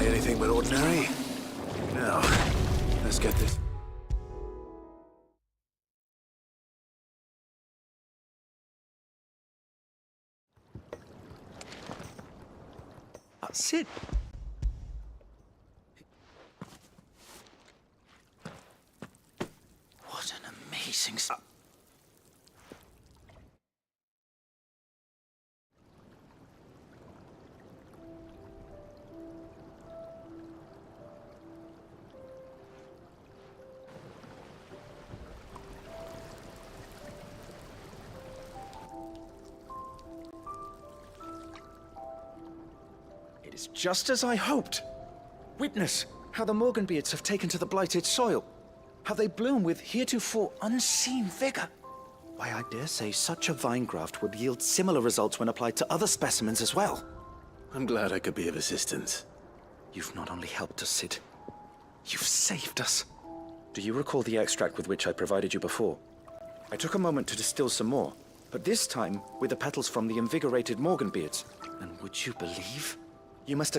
Anything but ordinary. Now, let's get this. Sid. What an amazing... It's just as I hoped. Witness how the Morganbeards have taken to the blighted soil. How they bloom with heretofore unseen vigor. Why, I dare say such a vine graft would yield similar results when applied to other specimens as well. I'm glad I could be of assistance. You've not only helped us, Sid, you've saved us. Do you recall the extract with which I provided you before? I took a moment to distill some more, but this time with the petals from the invigorated Morganbeards. And would you believe? You must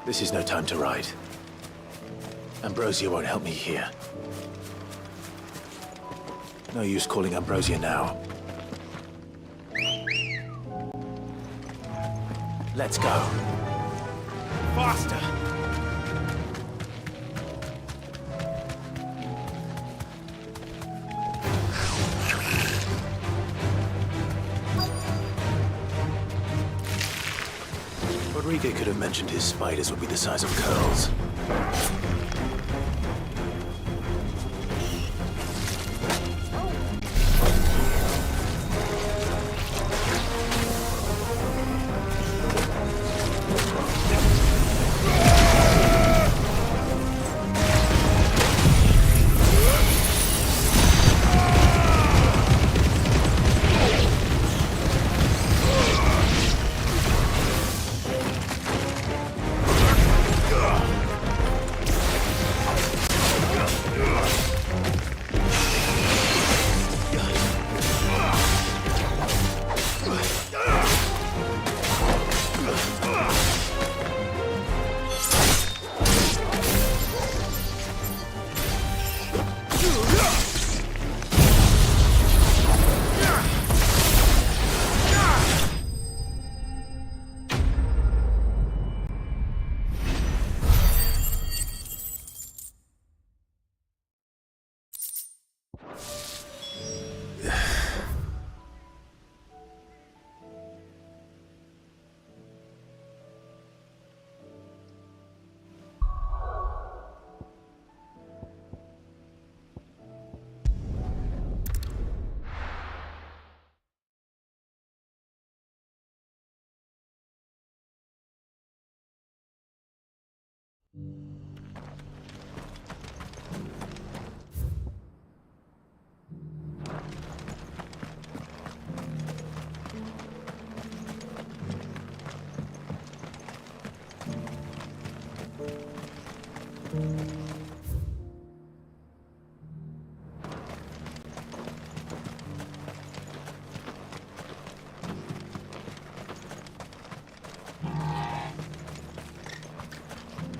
This is no time to ride. Ambrosia won't help me here. No use calling Ambrosia now. Let's go. Faster! Rodrigo could have mentioned his spiders would be the size of curls.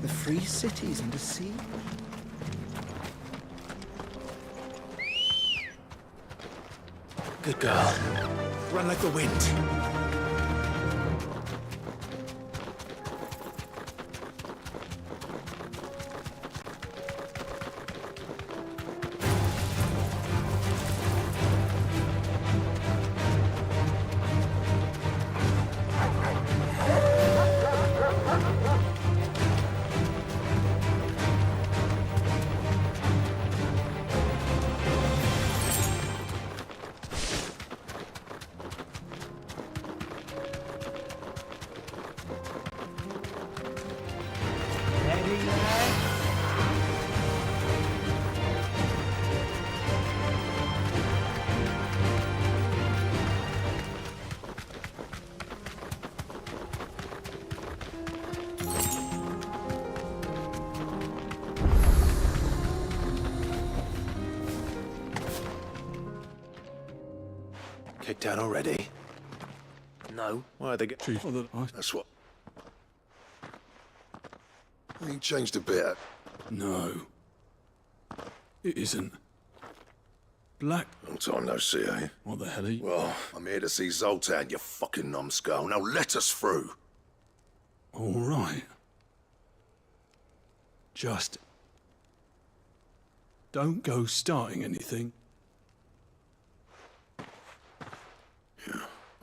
The free cities under siege. Good girl. Run like the wind. Kicked out already? No. Why are they Chief, that's what... Ain't changed a bit. No. It isn't. Black... Long time no see, eh? What the hell are you... Well, I'm here to see Zoltan, you fucking numbskull. Now let us through. All right. Just... don't go starting anything.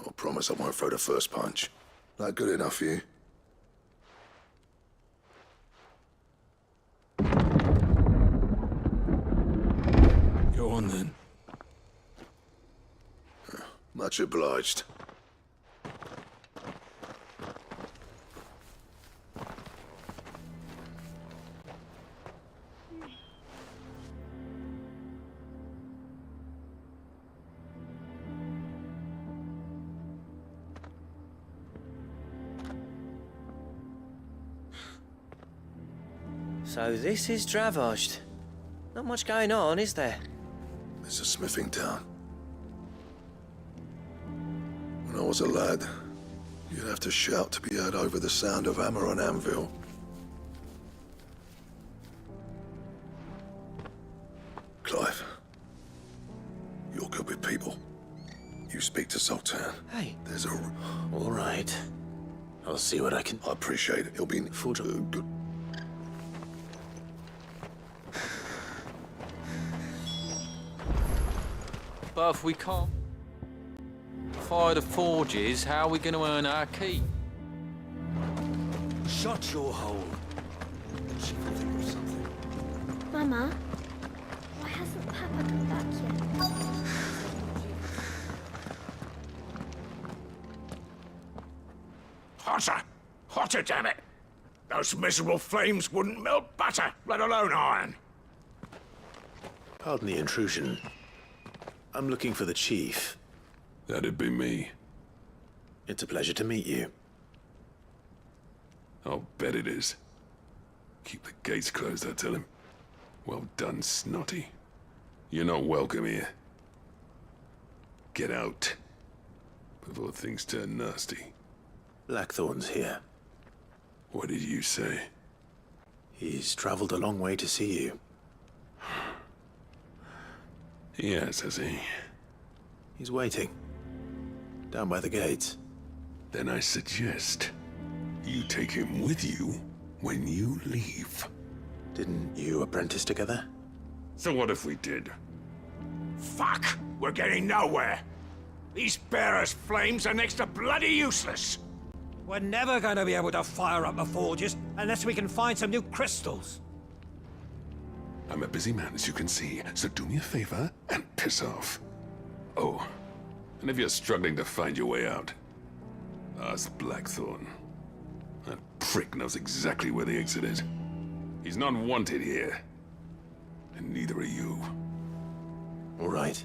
I promise I won't throw the first punch. That good enough for you? Go on then. Much obliged. So this is Dravozd. Not much going on, is there? It's a smithing town. When I was a lad, you'd have to shout to be heard over the sound of hammer on anvil. Zoltan. Hey. There's a... All right. I'll see what I can... I appreciate it. He'll be... good. But if we can't fire the forges, how are we going to earn our keep? Shut your hole. She can think of something. Mama, why hasn't Papa come back yet? Hotter! Hotter, damn it! Those miserable flames wouldn't melt butter, let alone iron. Pardon the intrusion. I'm looking for the chief. That'd be me. It's a pleasure to meet you. I'll bet it is. Keep the gates closed, I tell him. Well done, Snotty. You're not welcome here. Get out. Before things turn nasty. Blackthorn's here. What did you say? He's traveled a long way to see you. Yes, has he? He's waiting. Down by the gates. Then I suggest you take him with you when you leave. Didn't you apprentice together? So what if we did? Fuck! We're getting nowhere! These bearers' flames are next to bloody useless! We're never going to be able to fire up the forges unless we can find some new crystals. I'm a busy man, as you can see, so do me a favor and piss off. Oh, and if you're struggling to find your way out, ask Blackthorn. That prick knows exactly where the exit is. He's not wanted here. And neither are you. All right.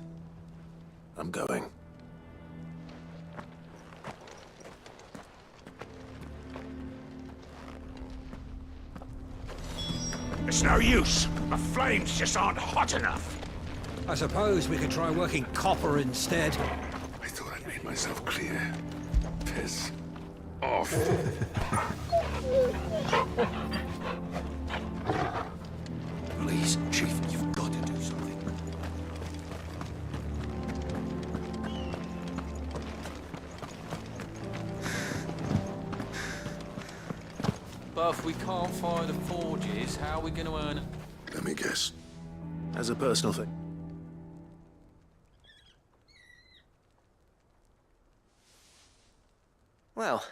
I'm going. It's no use. The flames just aren't hot enough. I suppose we could try working copper instead. I thought I made myself clear. Piss off. Please, Chief, you've got to do something. But if we can't fire the forges, how are we going to earn... Let me guess. As a personal thing. Well,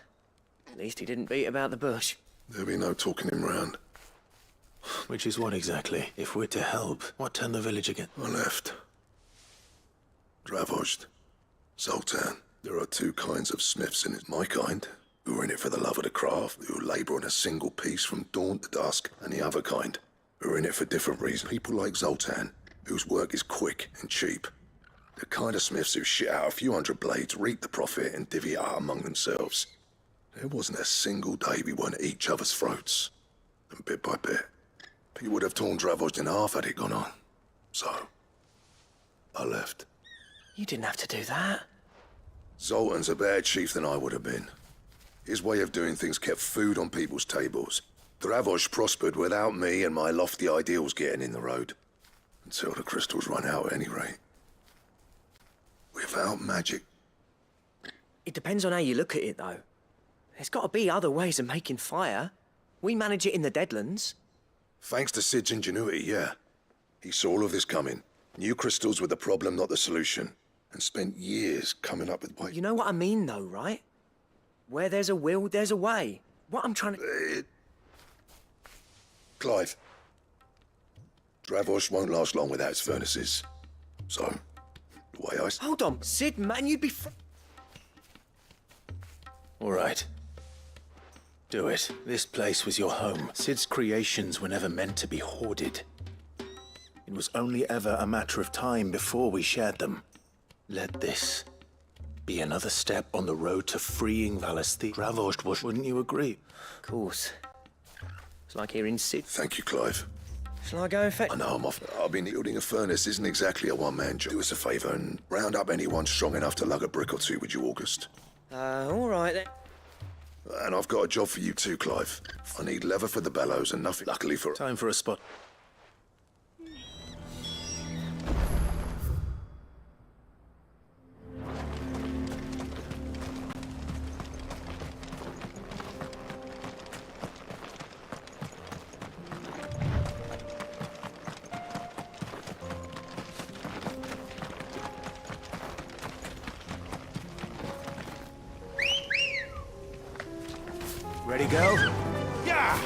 at least he didn't beat about the bush. There'll be no talking him round. Which is what exactly? If we're to help, what turned the village again? I left. Dravozd. Zoltan. There are two kinds of smiths in it. My kind, who are in it for the love of the craft, who labour on a single piece from dawn to dusk, and the other kind, who are in it for different reasons. People like Zoltan, whose work is quick and cheap. The kind of smiths who shit out a few hundred blades, reap the profit, and divvy it out among themselves. There wasn't a single day we weren't at each other's throats. And bit by bit, he would have torn Dravozd in half had it gone on. So, I left. You didn't have to do that. Zoltan's a better chief than I would have been. His way of doing things kept food on people's tables. Dravozd prospered without me and my lofty ideals getting in the road. Until the crystals run out at any rate. Without magic. It depends on how you look at it, though. There's got to be other ways of making fire. We manage it in the Deadlands. Thanks to Sid's ingenuity, yeah. He saw all of this coming. Knew crystals were the problem, not the solution. And spent years coming up with ways. You know what I mean, though, right? Where there's a will, there's a way. What I'm trying to... Clive. Dravozd won't last long without its furnaces. So, the way I... Hold on, Sid, man, you'd be... All right. Do it. This place was your home. Sid's creations were never meant to be hoarded. It was only ever a matter of time before we shared them. Let this be another step on the road to freeing Valesthi. Dravozd was, wouldn't you agree? Of course. It's like hearing Sid. Thank you, Clive. Shall I go and fetch... I know I'm off. I've been building a furnace isn't exactly a one-man job. Do us a favour and round up anyone strong enough to lug a brick or two, would you, August? All right, then. And I've got a job for you too, Clive. I need leather for the bellows and nothing. Luckily for... Time for a spot. Ready, girl? Yeah!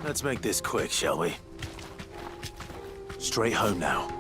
Let's make this quick, shall we? Straight home now.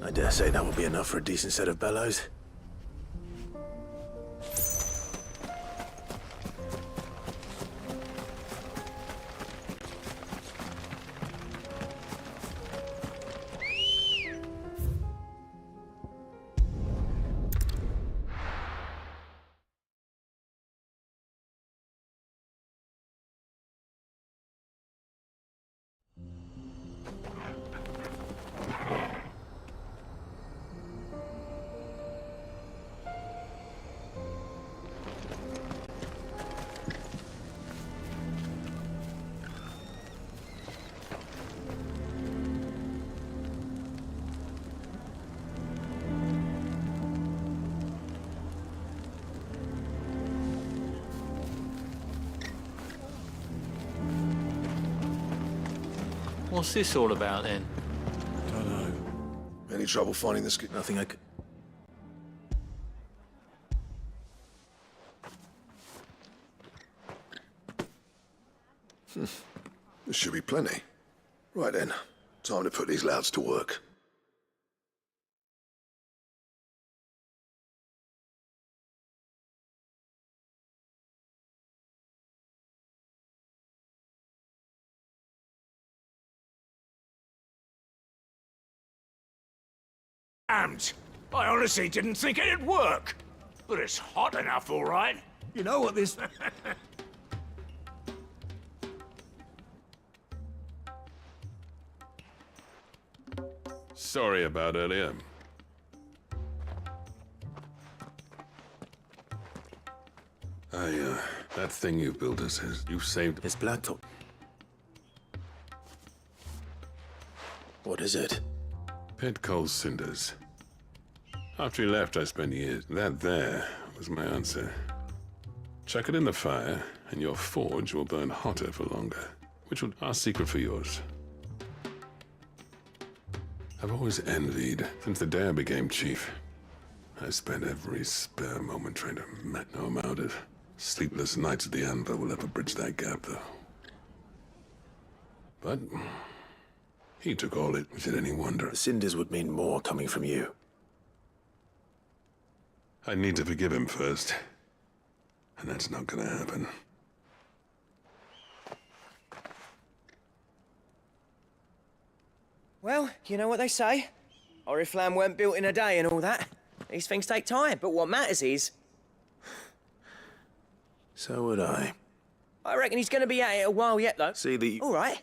I dare say that will be enough for a decent set of bellows. What's this all about then? Don't know. Any trouble finding this? Nothing I could... There should be plenty. Right then, time to put these louds to work. Damned! I honestly didn't think it'd work. But it's hot enough, all right. You know what this... Sorry about earlier. That thing you built us is... You've saved... It's Blacktop. What is it? Pit coal cinders. After he left, I spent years. That there was my answer. Chuck it in the fire, and your forge will burn hotter for longer. Which will... Our secret for yours. I've always envied, since the day I became chief. I spent every spare moment trying to know amount of sleepless nights at the anvil will ever bridge that gap, though. But he took all it. Is it any wonder? The cinders would mean more coming from you. I need to forgive him first. And that's not gonna happen. Well, you know what they say. Oriflamme weren't built in a day and all that. These things take time, but what matters is... So would I. I reckon he's gonna be at it a while yet, though. See the... All right.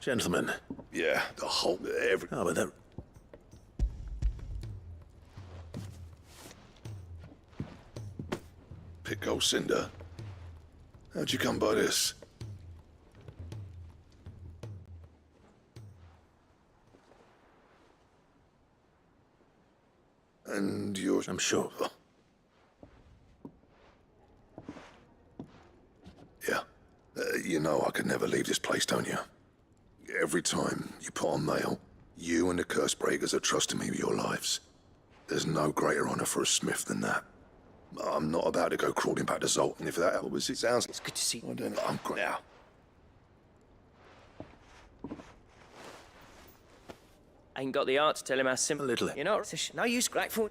Gentlemen. Yeah, the whole... every... Oh, but that... Pick old Cinder. How'd you come by this? And you're... I'm sure. Yeah. You know I could never leave this place, don't you? Every time you put on mail, you and the Cursebreakers are trusting me with your lives. There's no greater honor for a smith than that. I'm not about to go crawling back to Zoltan if that was it. Sounds... It's good to see you. I don't know. I'm great now. I ain't got the art to tell him how simple. A little. You know, it's no use grateful.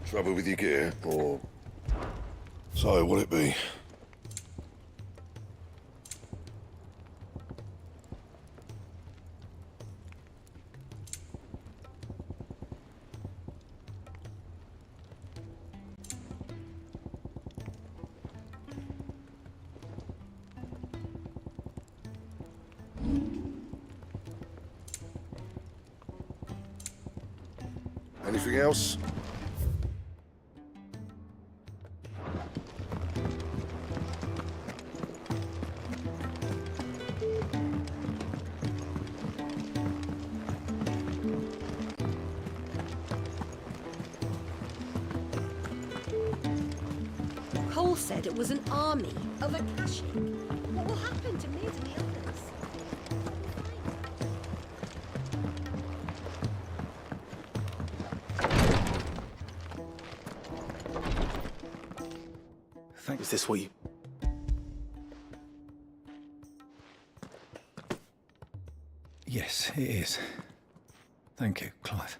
Trouble with your gear, or... So, what'll it be? Anything else? Cole said it was an army of Akashi. What will happen to Mid and the others? Thank... Is this what you... Yes, it is. Thank you, Clive.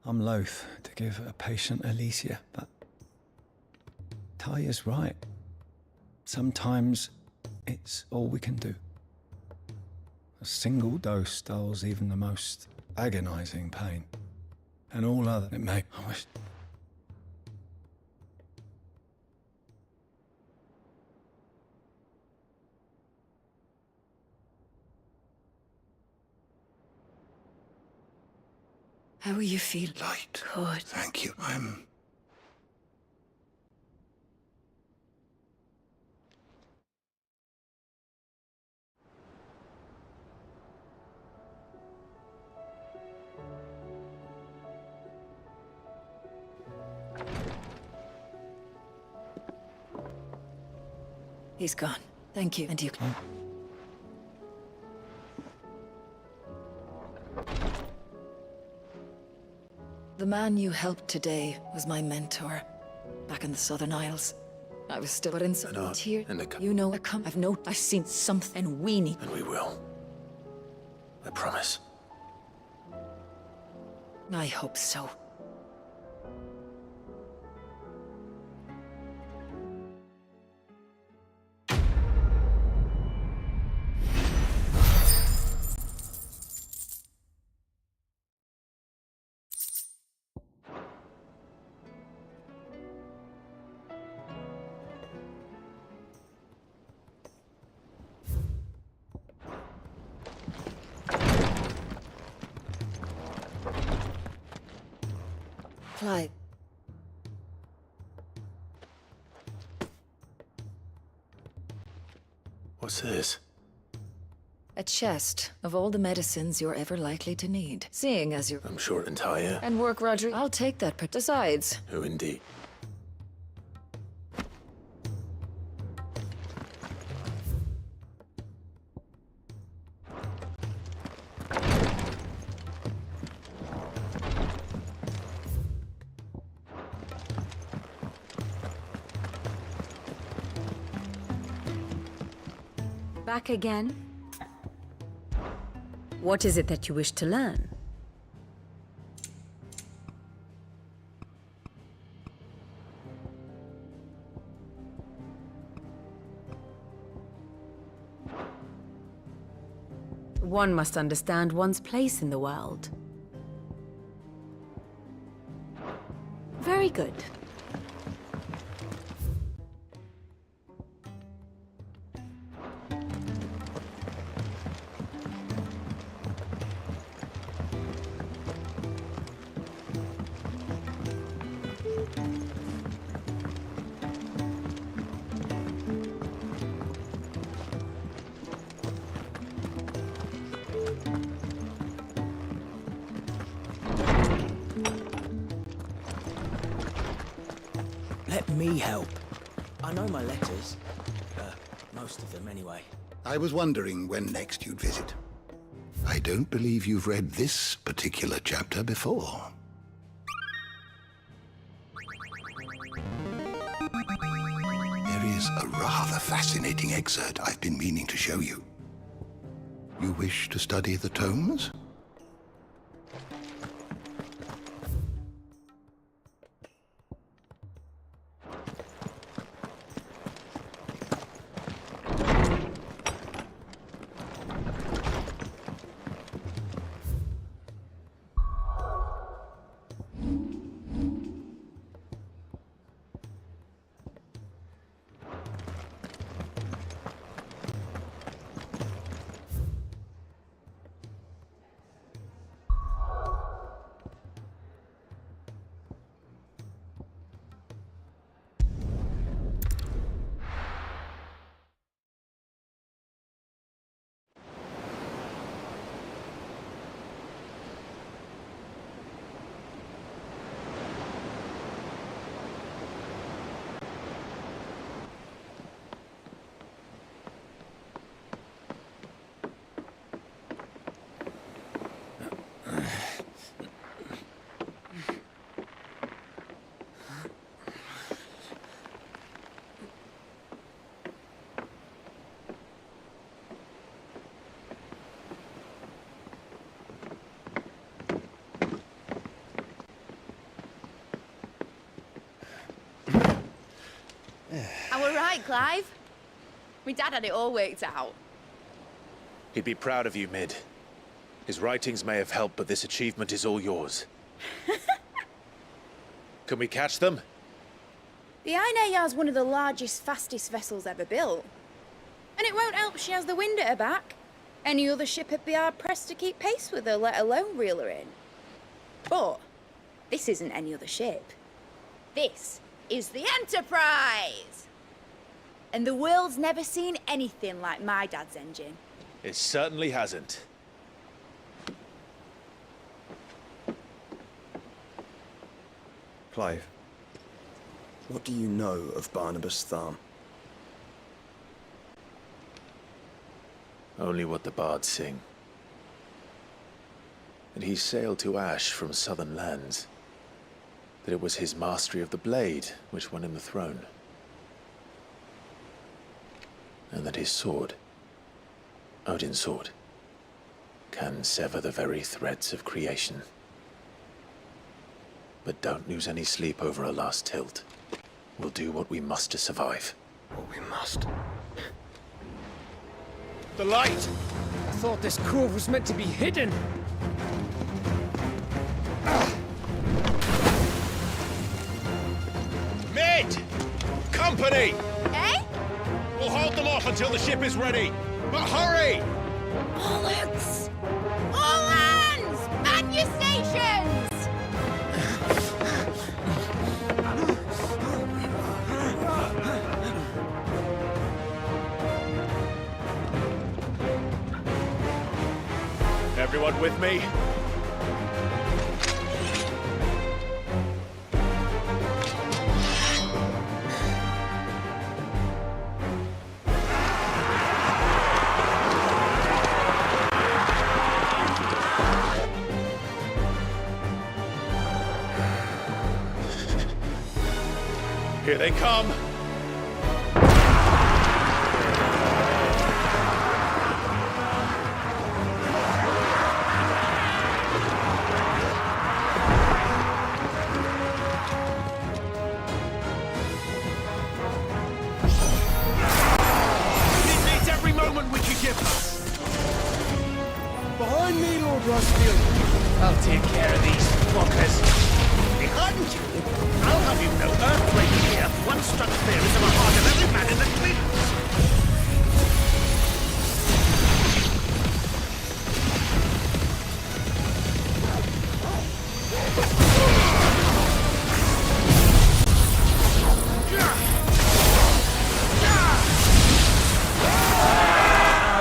I'm loath to give a patient Alicia, but Talia's right. Sometimes it's all we can do. A single dose dulls even the most agonizing pain. And all other it may... I wish... How are you feeling? Light. Good. Thank you. I'm... He's gone. Thank you. And you. The man you helped today was my mentor, back in the Southern Isles. I was still in some tears. You know, I've seen something, and we need. And we will. I promise. I hope so. Clive. What's this? A chest of all the medicines you're ever likely to need. Seeing as you're... I'm short and tired. And work, Rodri. I'll take that, but besides... Who indeed? Back again? What is it that you wish to learn? One must understand one's place in the world. Very good. Let me help. I know my letters. Most of them, anyway. I was wondering when next you'd visit. I don't believe you've read this particular chapter before. There is a rather fascinating excerpt I've been meaning to show you. You wish to study the tomes? I were right, Clive. My dad had it all worked out. He'd be proud of you, Mid. His writings may have helped, but this achievement is all yours. Can we catch them? The Ainayar's one of the largest, fastest vessels ever built. And it won't help she has the wind at her back. Any other ship would be hard-pressed to keep pace with her, let alone reel her in. But this isn't any other ship. This is the Enterprise! And the world's never seen anything like my dad's engine. It certainly hasn't. Clive, what do you know of Barnabas Tharm? Only what the bards sing. That he sailed to Ash from southern lands. That it was his mastery of the blade which won him the throne. And that his sword, Odin's sword, can sever the very threads of creation. But don't lose any sleep over a last tilt. We'll do what we must to survive. What we must. The light! I thought this cove was meant to be hidden. Mid! Company! Eh? We'll hold them off until the ship is ready. But hurry! Bollocks! All hands! Man your stations! Everyone with me? Here they come! It needs every moment we can give us! Rosfield. I'll take care of these fuckers. Behind you! I'll have you know earthquake here. One struck fear into the heart of every man in the Cleans.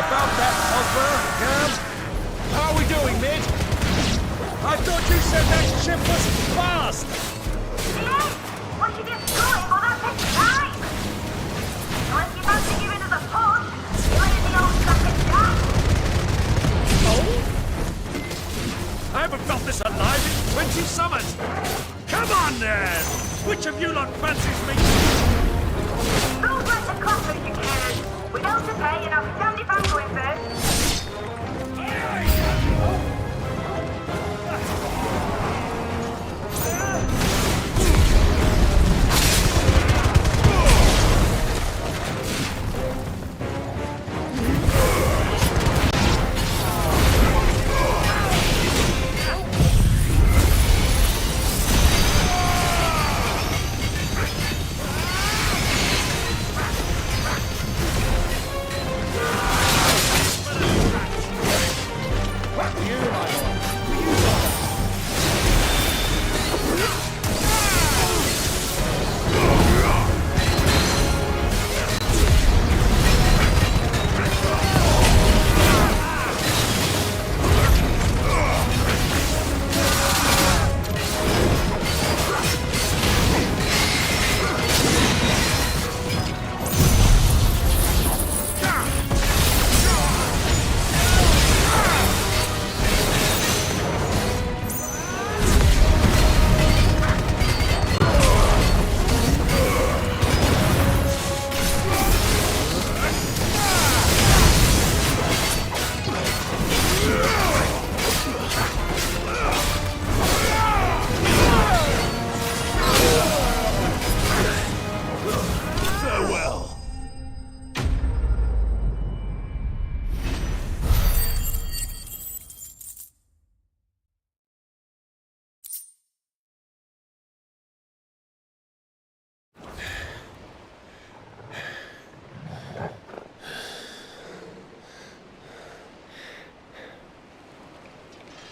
About that, Osborne, Cam. How are we doing, Mid? I thought you said that ship was fast! What you just doing for that next time? Unless you fancy giving us a push, you ain't the old second guy. Oh? I haven't felt this alive in 20 summers! Come on, then! Which of you lot fancies me? Those like the cockroach you carry. We don't pay and I'll stand if I'm going first.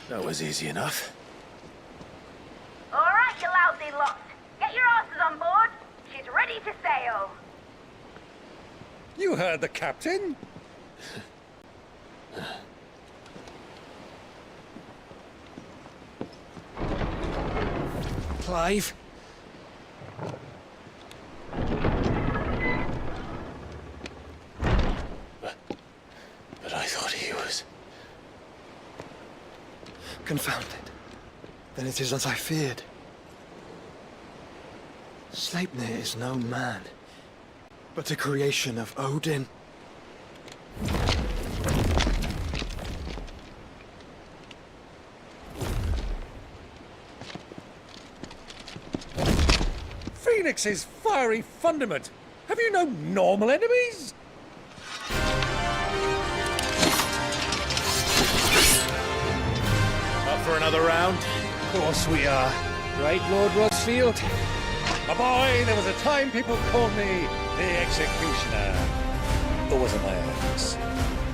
That was easy enough. All right, you lousy lot. Get your asses on board. She's ready to sail. You heard the captain? Clive? But I thought he was... Confounded. Then it is as I feared. Sleipnir is no man, but a creation of Odin. Phoenix's fiery fundament. Have you no normal enemies? Up for another round? Of course we are. Right, Lord Rosfield? My boy, there was a time people called me the Executioner. Or was it my ex?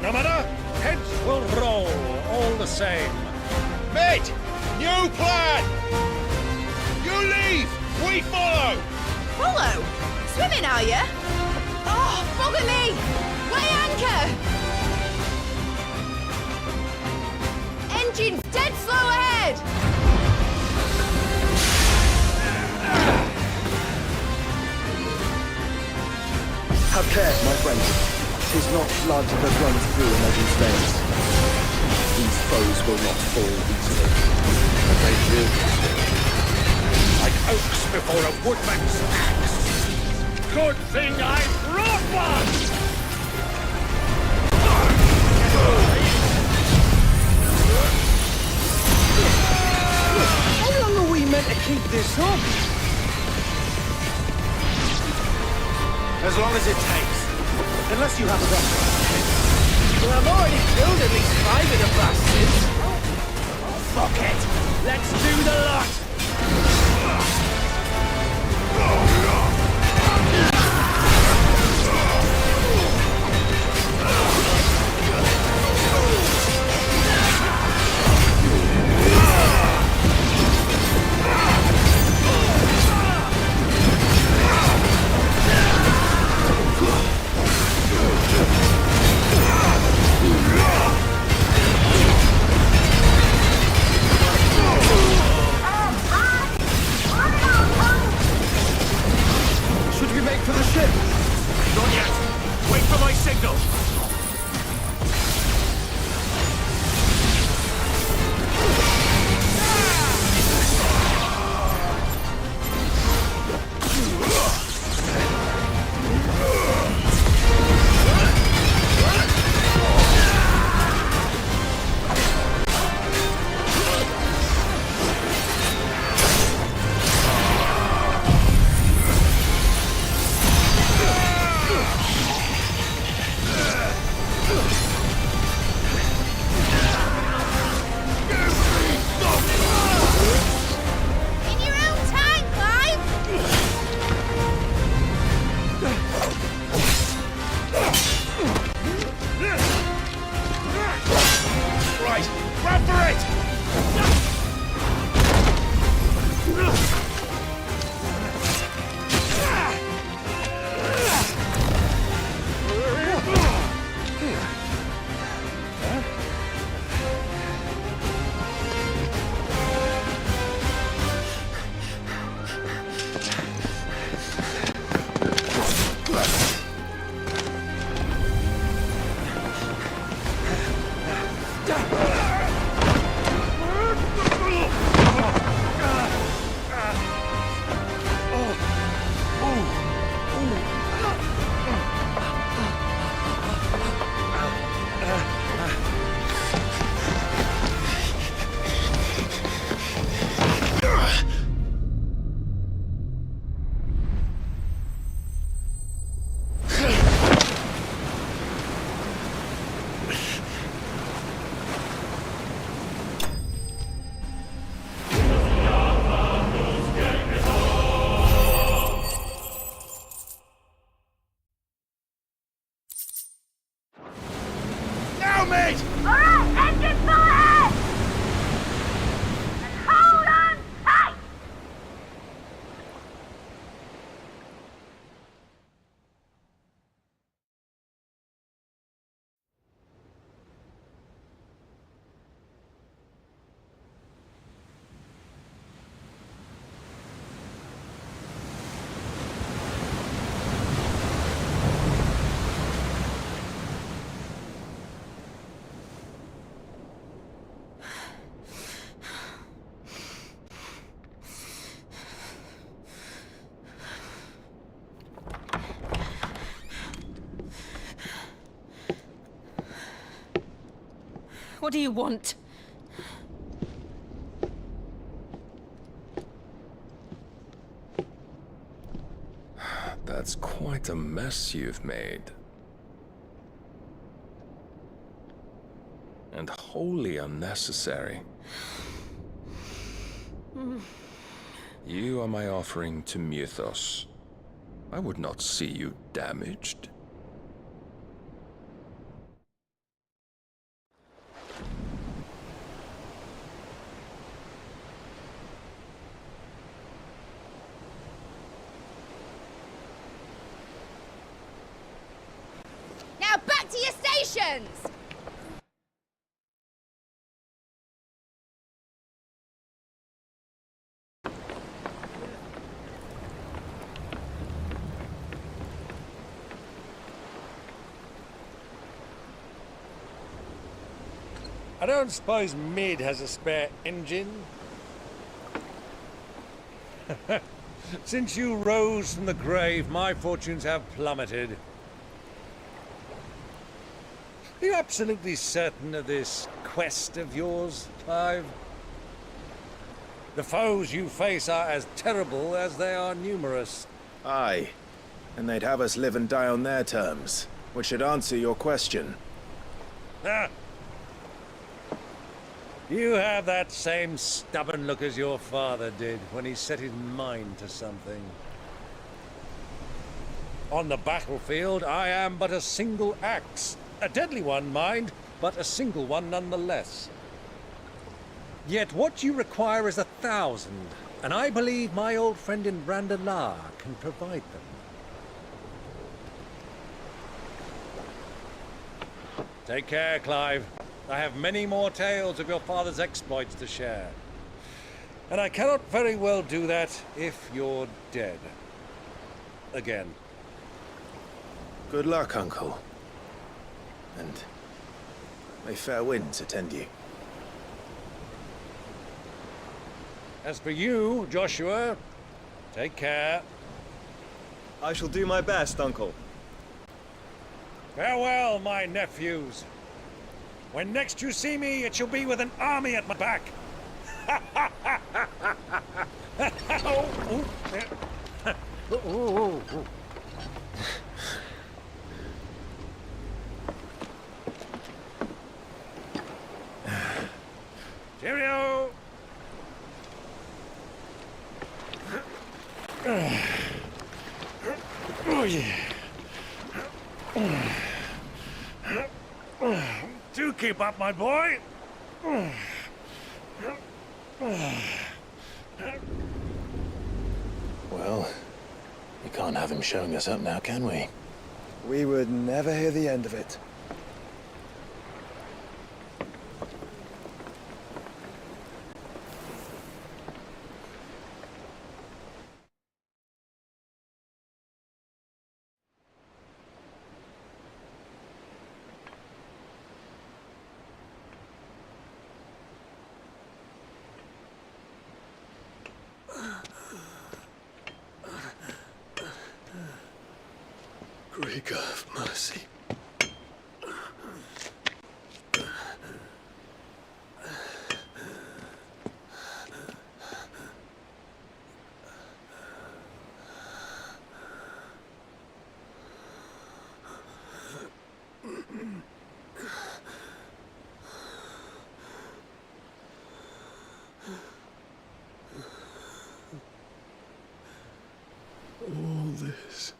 No matter, heads will roll all the same. Mate, new plan! You leave, we follow! Follow? Swimming, are you? Oh, bugger me! Weigh anchor! Engine's dead slow ahead! Have care, my friends. 'Tis not blood that runs through a legend's veins. These foes will not fall easily. But they will be still. Like oaks before a woodman's axe. Good thing I brought one! How long are we meant to keep this up? As long as it takes. Unless you have a better. Well, I've already killed at least 5 of the bastards. Fuck it! Let's do the lot! Should we make for the ship? Not yet. Wait for my signal. In your own time, Clive! Right, grab for it! Now, mate! Alright, engine full ahead! And hold on tight! What do you want? That's quite a mess you've made. And wholly unnecessary. You are my offering to Mythos. I would not see you damaged. Now back to your stations! I don't suppose Mid has a spare engine? Since you rose from the grave, my fortunes have plummeted. Are you absolutely certain of this quest of yours, Clive? The foes you face are as terrible as they are numerous. Aye. And they'd have us live and die on their terms, which should answer your question. Ah. You have that same stubborn look as your father did when he set his mind to something. On the battlefield, I am but a single axe. A deadly one, mind, but a single one nonetheless. Yet what you require is 1,000, and I believe my old friend in Brandalar can provide them. Take care, Clive. I have many more tales of your father's exploits to share. And I cannot very well do that if you're dead. Again. Good luck, Uncle. And may fair winds attend you. As for you, Joshua, take care. I shall do my best, Uncle. Farewell, my nephews. When next you see me, it shall be with an army at my back. Cheerio! Oh, yeah. Do keep up, my boy. Well, we can't have him showing us up now, can we? We would never hear the end of it. Greek of mercy. All this.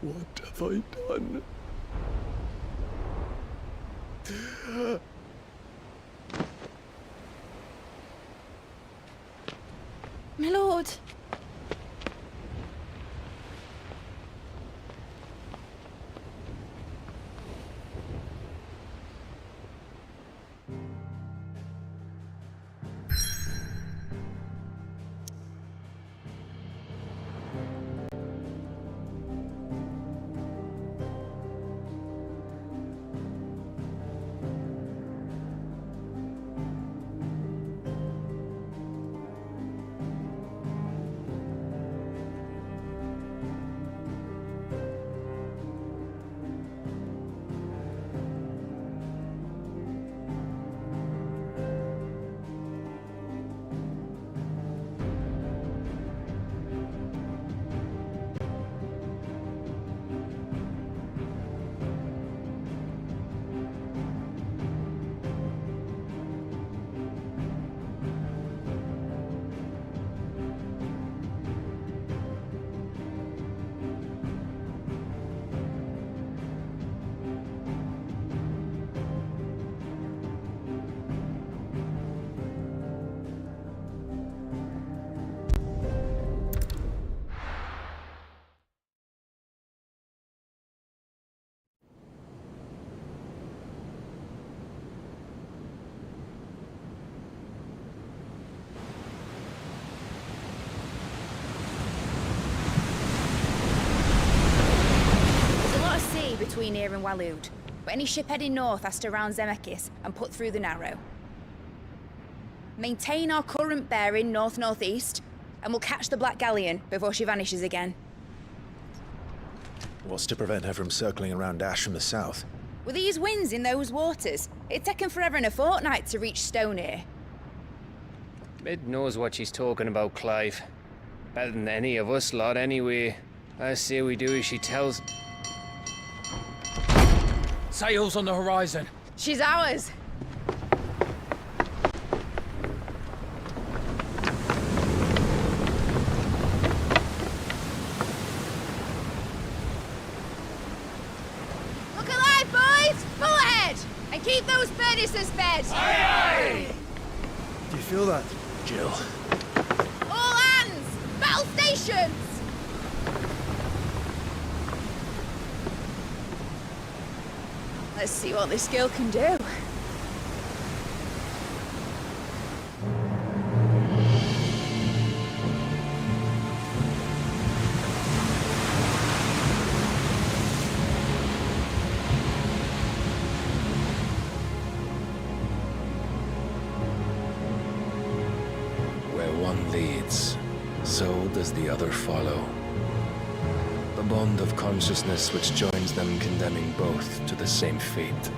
What have I done? My lord. here in Waloed, but any ship heading north has to round Zemeckis and put through the Narrow. Maintain our current bearing north-northeast, and we'll catch the Black Galleon before she vanishes again. What's to prevent her from circling around Ash from the south? With these winds in those waters, it'd taken forever and a fortnight to reach Stonehere. Mid knows what she's talking about, Clive. Better than any of us lot, anyway. I say we do as she tells. Sails on the horizon. She's ours. Look alive, boys! Full ahead! And keep those furnaces fed! Aye, aye! Do you feel that? Jill. All hands! Battle stations! Let's see what this girl can do. Where one leads, so does the other follow. The bond of consciousness which joins them condemning both to the same fate.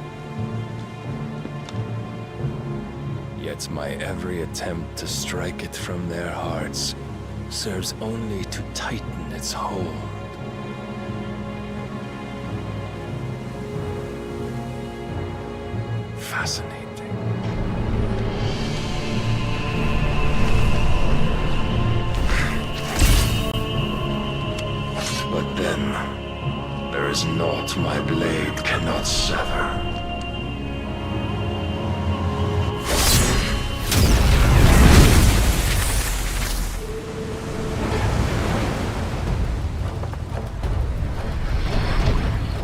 Yet my every attempt to strike it from their hearts serves only to tighten its hold. Fascinating. But then, there is naught my blade cannot sever.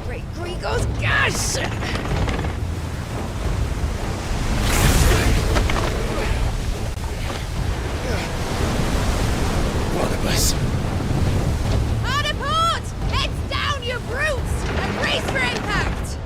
Great Grigos gas! Barnabas. Harder port! Heads down, you brutes! And brace for impact!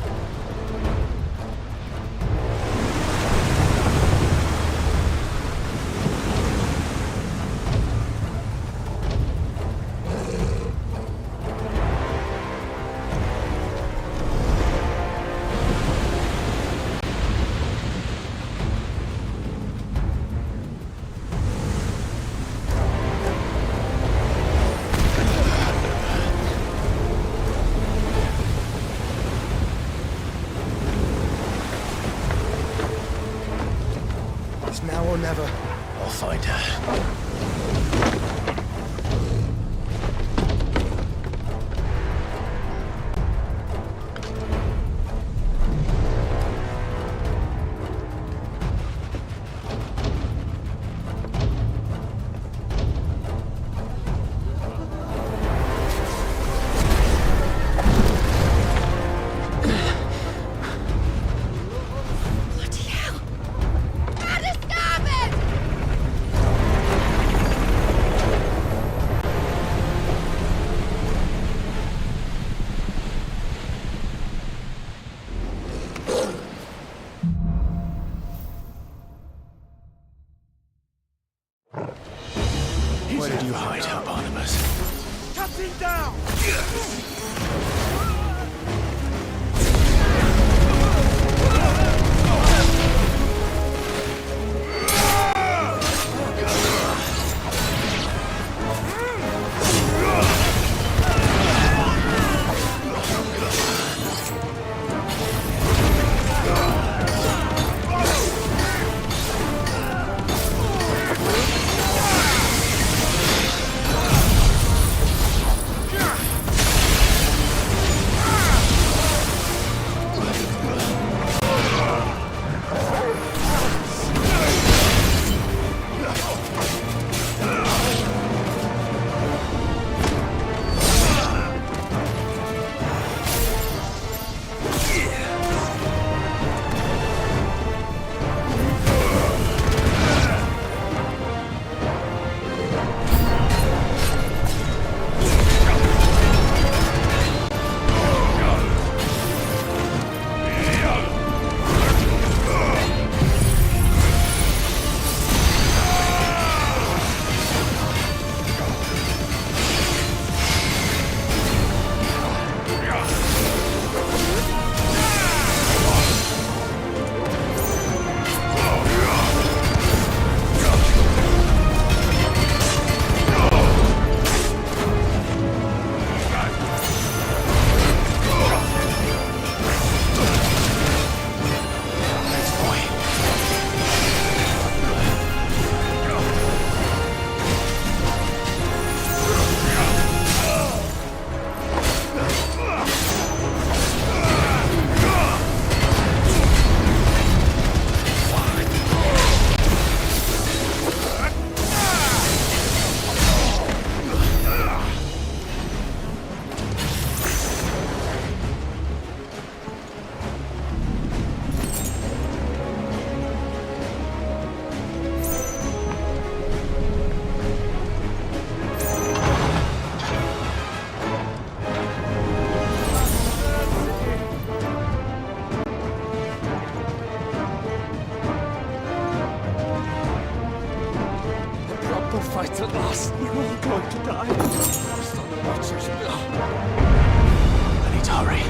It's now or never. I'll find her. Bloody hell! At starboard! Where did you hide her, Barnabas? Captain down! We'll fight to last. We're all going to die. Stop the Watchers. I need to hurry.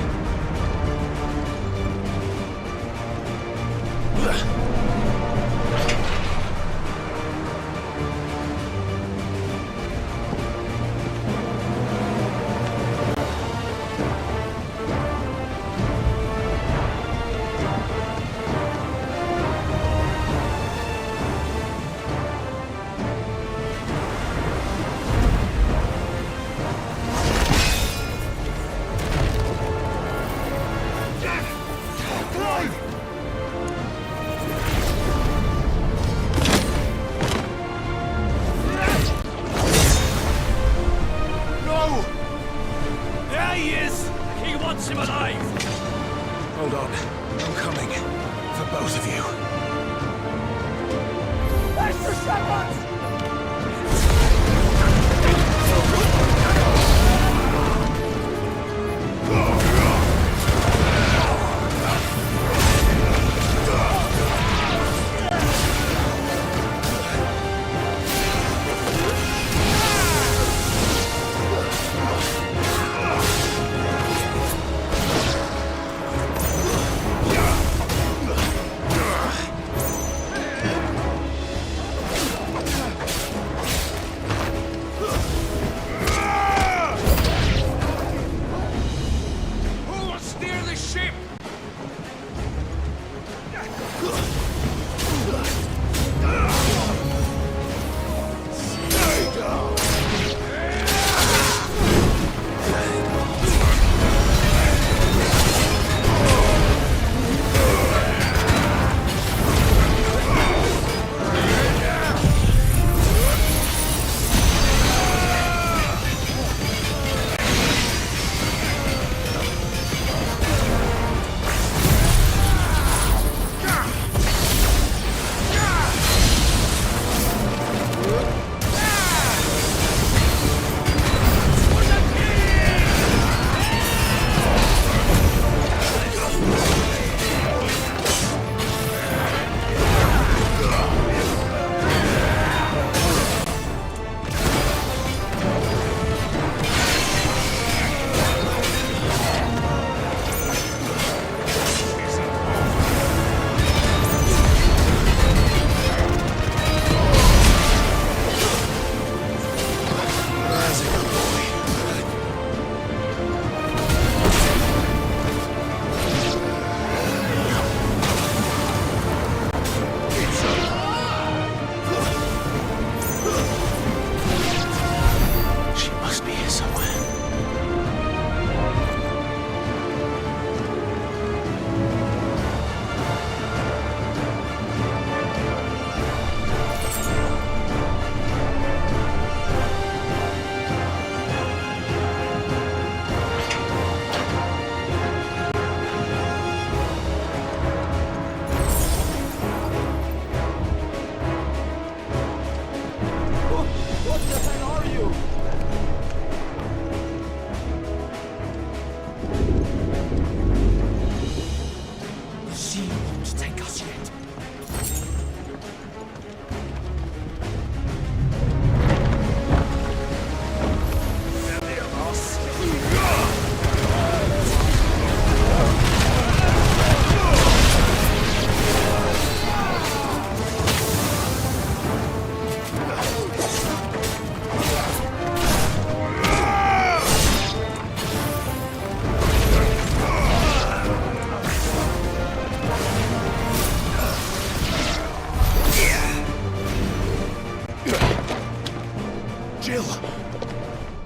Hold on. I'm coming. For both of you. Master Shepard!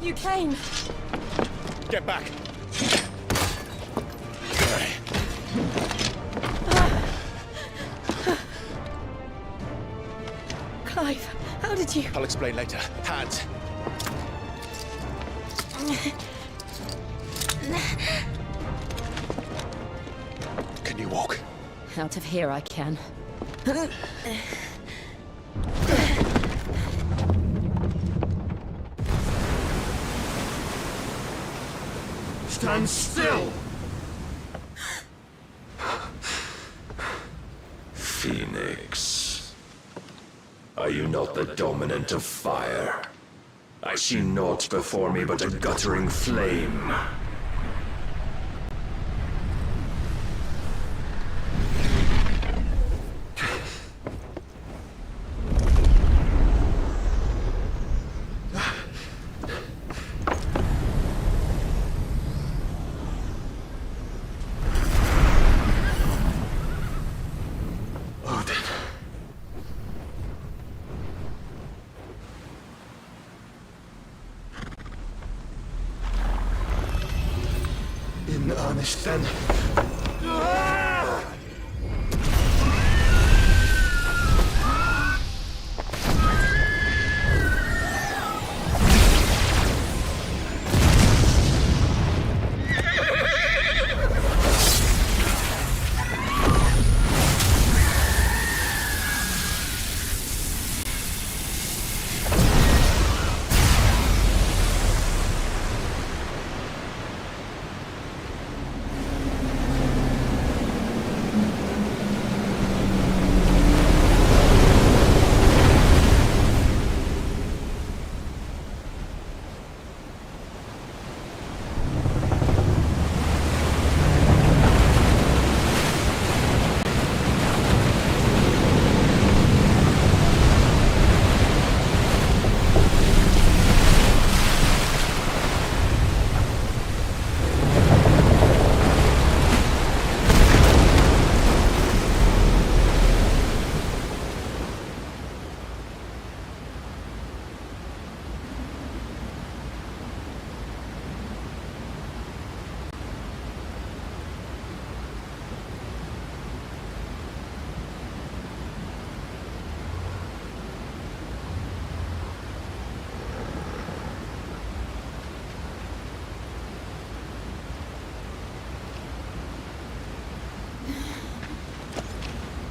You came. Get back. Clive, how did you... I'll explain later. Hands. Can you walk? Out of here I can. Stand still! Phoenix. Are you not the dominant of fire? I see naught before me but a guttering flame. In earnest, then.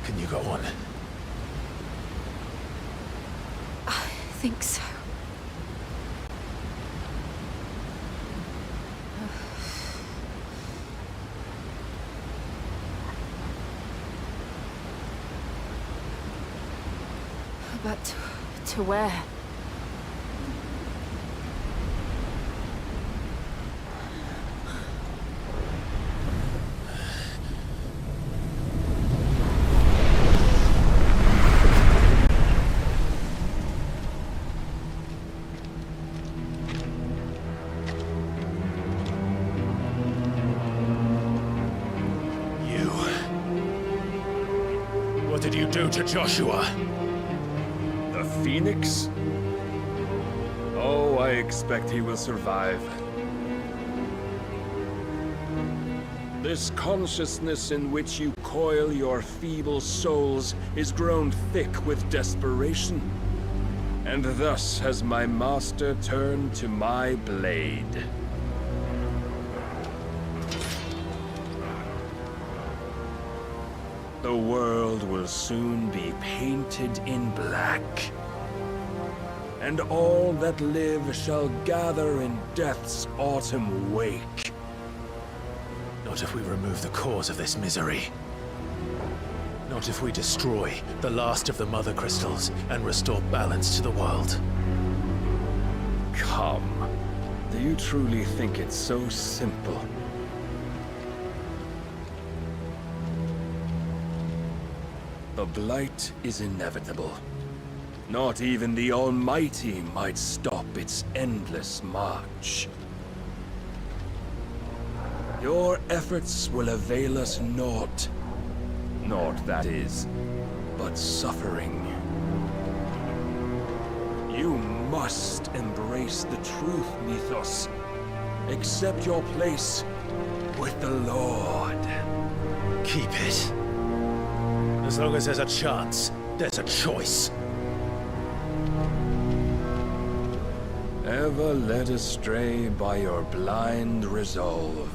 Can you go on? I think so. But to where? What did you do to Joshua? The Phoenix? Oh, I expect he will survive. This consciousness in which you coil your feeble souls is grown thick with desperation. And thus has my master turned to my blade. The world will soon be painted in black. And all that live shall gather in death's autumn wake. Not if we remove the cause of this misery. Not if we destroy the last of the Mother Crystals and restore balance to the world. Come. Do you truly think it's so simple? The Blight is inevitable. Not even the Almighty might stop its endless march. Your efforts will avail us naught. Naught, that is, but suffering. You must embrace the truth, Mythos. Accept your place with the Lord. Keep it. As long as there's a chance, there's a choice. Ever led astray by your blind resolve.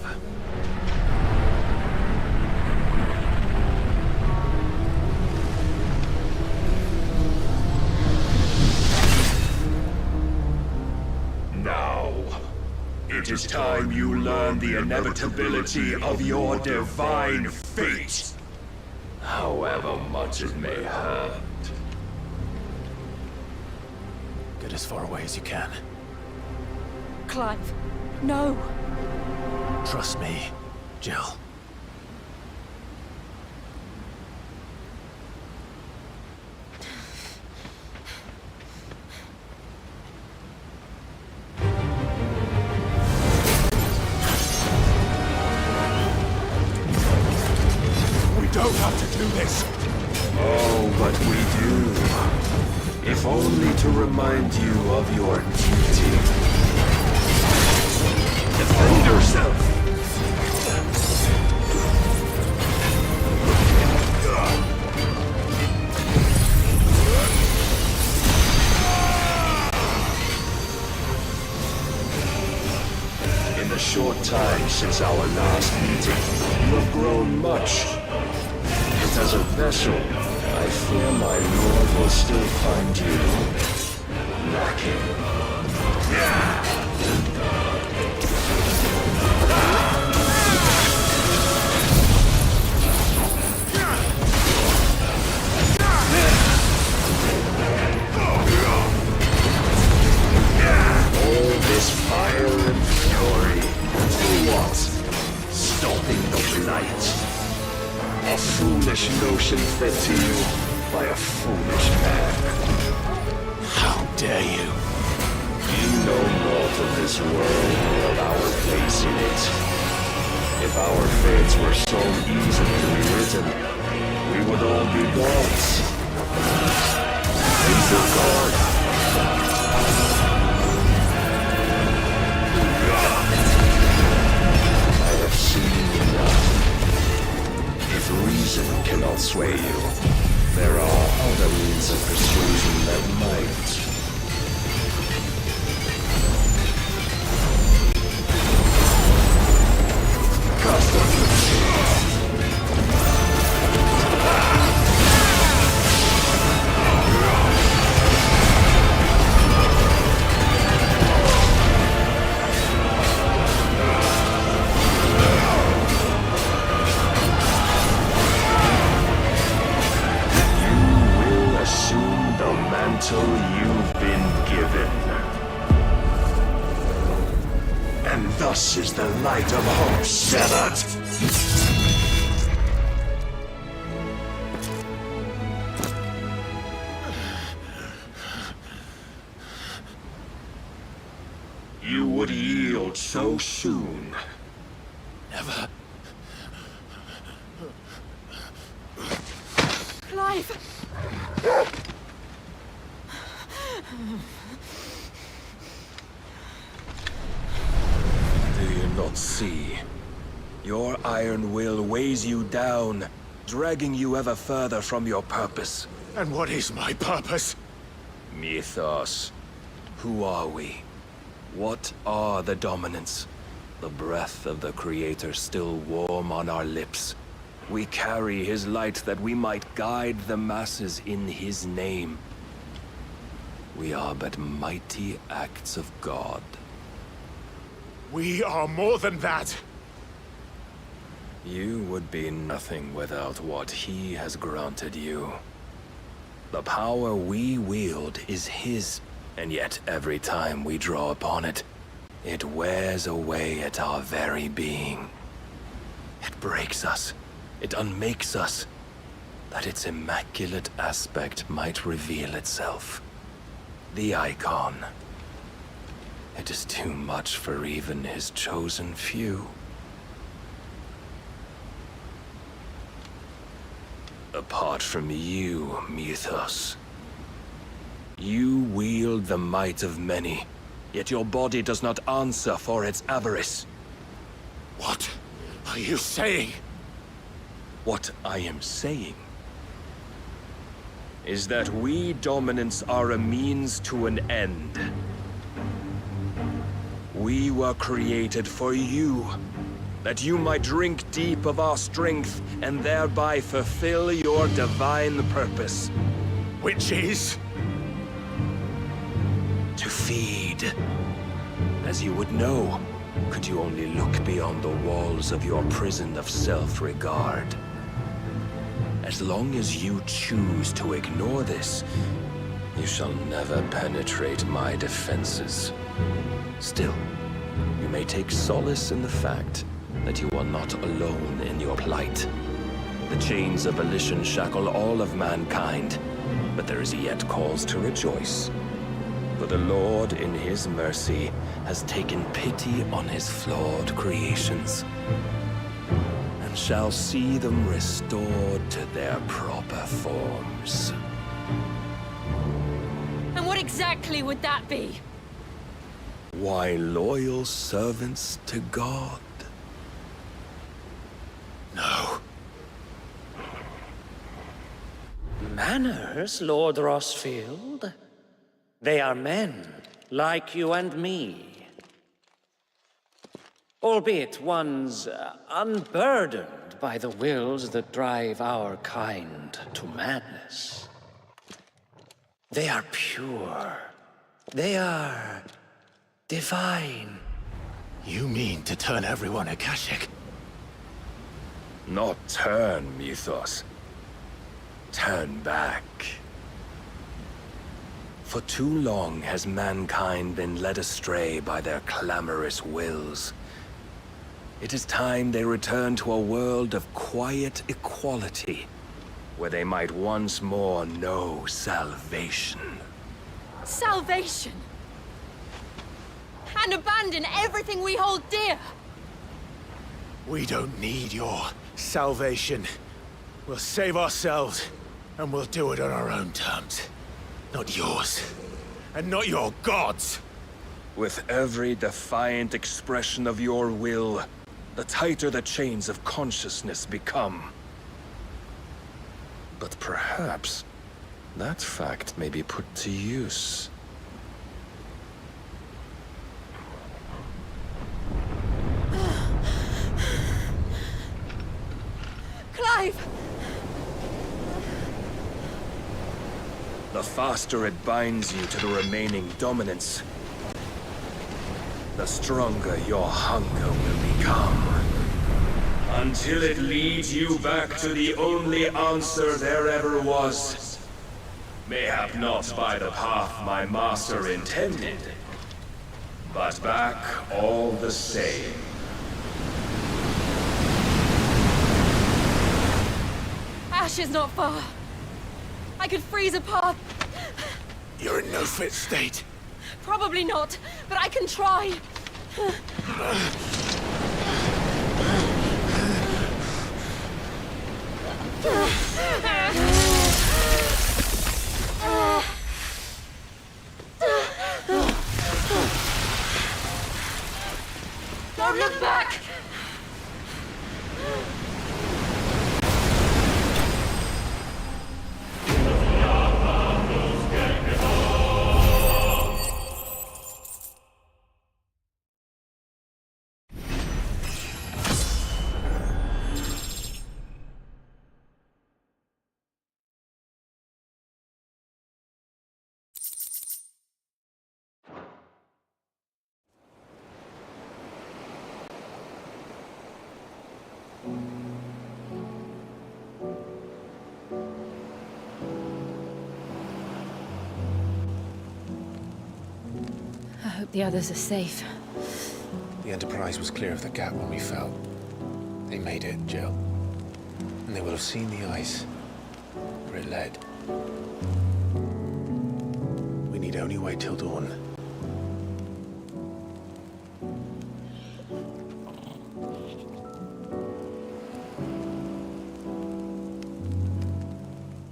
Now, it is time you learn the inevitability of your divine fate. However much it may hurt. Get as far away as you can. Clive, no! Trust me, Jill. We don't have to do this. Oh, but we do. If only to remind you of your duty. Defend yourself! In the short time since our last meeting, you have grown much. Yet as a vessel, I fear my lord will still find you lacking. All this fire and fury, for what? Stopping the blight. A foolish notion fed to you by a foolish man. How dare you? You know naught of this world or of our place in it. If our fates were so easily rewritten, we would all be gods. Praise the God. I have seen enough. If reason cannot sway you, there are other means of persuasion that might. You've been given. And thus is the light of hope severed. You would yield so soon. Never. Clive! Do you not see? Your iron will weighs you down, dragging you ever further from your purpose. And what is my purpose? Mythos. Who are we? What are the dominants? The breath of the Creator still warm on our lips. We carry his light that we might guide the masses in his name. We are but mighty acts of God. We are more than that. You would be nothing without what he has granted you. The power we wield is his, and yet every time we draw upon it, it wears away at our very being. It breaks us. It unmakes us, that its immaculate aspect might reveal itself. The icon. It is too much for even his chosen few. Apart from you, Mythos, you wield the might of many, yet your body does not answer for its avarice. What are you saying? What I am saying is that we dominants are a means to an end. We were created for you, that you might drink deep of our strength and thereby fulfill your divine purpose. Which is? To feed. As you would know, could you only look beyond the walls of your prison of self-regard. As long as you choose to ignore this, You shall never penetrate my defenses. Still, you may take solace in the fact that you are not alone in your plight. The chains of volition shackle all of mankind, but there is yet cause to rejoice. For the Lord, in his mercy, has taken pity on his flawed creations, and shall see them restored to their proper forms. And what exactly would that be? Why, loyal servants to God. No. Manners, Lord Rossfield? They are men, like you and me. Albeit ones unburdened by the wills that drive our kind to madness. They are pure. They are divine. You mean to turn everyone Akashic? Not turn, Mythos. Turn back. For too long has mankind been led astray by their clamorous wills. It is time they return to a world of quiet equality, where they might once more know salvation. Salvation! And abandon everything we hold dear! We don't need your salvation. We'll save ourselves, and we'll do it on our own terms. Not yours. And not your gods! With every defiant expression of your will, the tighter the chains of consciousness become. But perhaps that fact may be put to use. Clive! The faster it binds you to the remaining dominance, the stronger your hunger will become. Until it leads you back to the only answer there ever was. Mayhap not by the path my master intended, but back all the same. Ash is not far. I could freeze a path. You're in no fit state. Probably not, but I can try. Don't look back! I hope the others are safe. The Enterprise was clear of the gap when we fell. They made it, Jill. And they will have seen the ice where it led. We need only wait till dawn.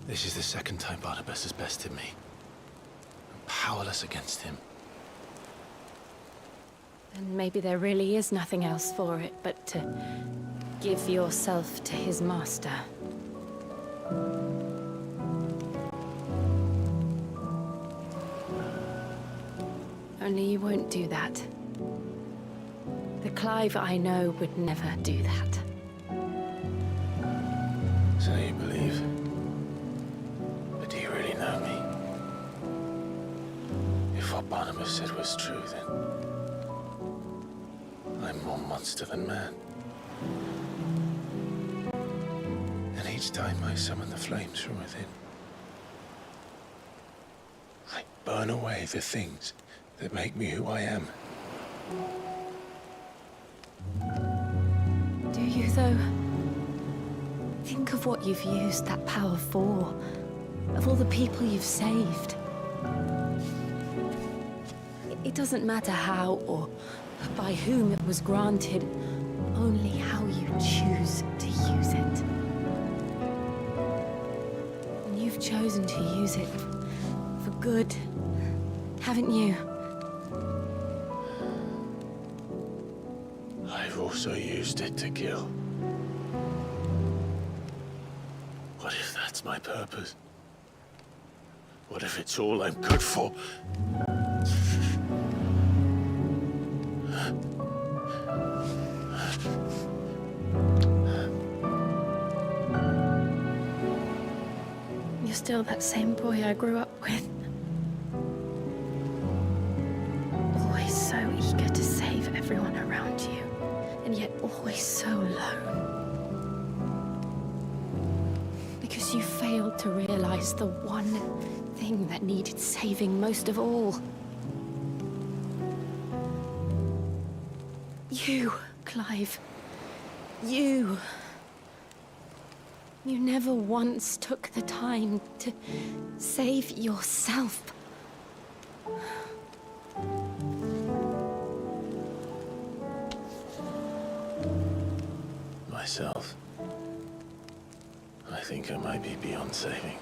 This is the second time Barnabas has bested me. I'm powerless against him. And maybe there really is nothing else for it but to give yourself to his master. Only you won't do that. The Clive I know would never do that. So you believe? But do you really know me? If what Barnabas said was true, then I'm more monster than man. And each time I summon the flames from within, burn away the things that make me who I am. Do you, though? Think of what you've used that power for. Of all the people you've saved. It doesn't matter how or by whom it was granted, only how you choose to use it. And you've chosen to use it for good, haven't you? I've also used it to kill. What if that's my purpose? What if it's all I'm good for? You're still that same boy I grew up with. Always so eager to save everyone around you, and yet always so alone. Because you failed to realize the one thing that needed saving most of all. You, Clive. You. You never once took the time to save yourself. Myself. I think I might be beyond saving.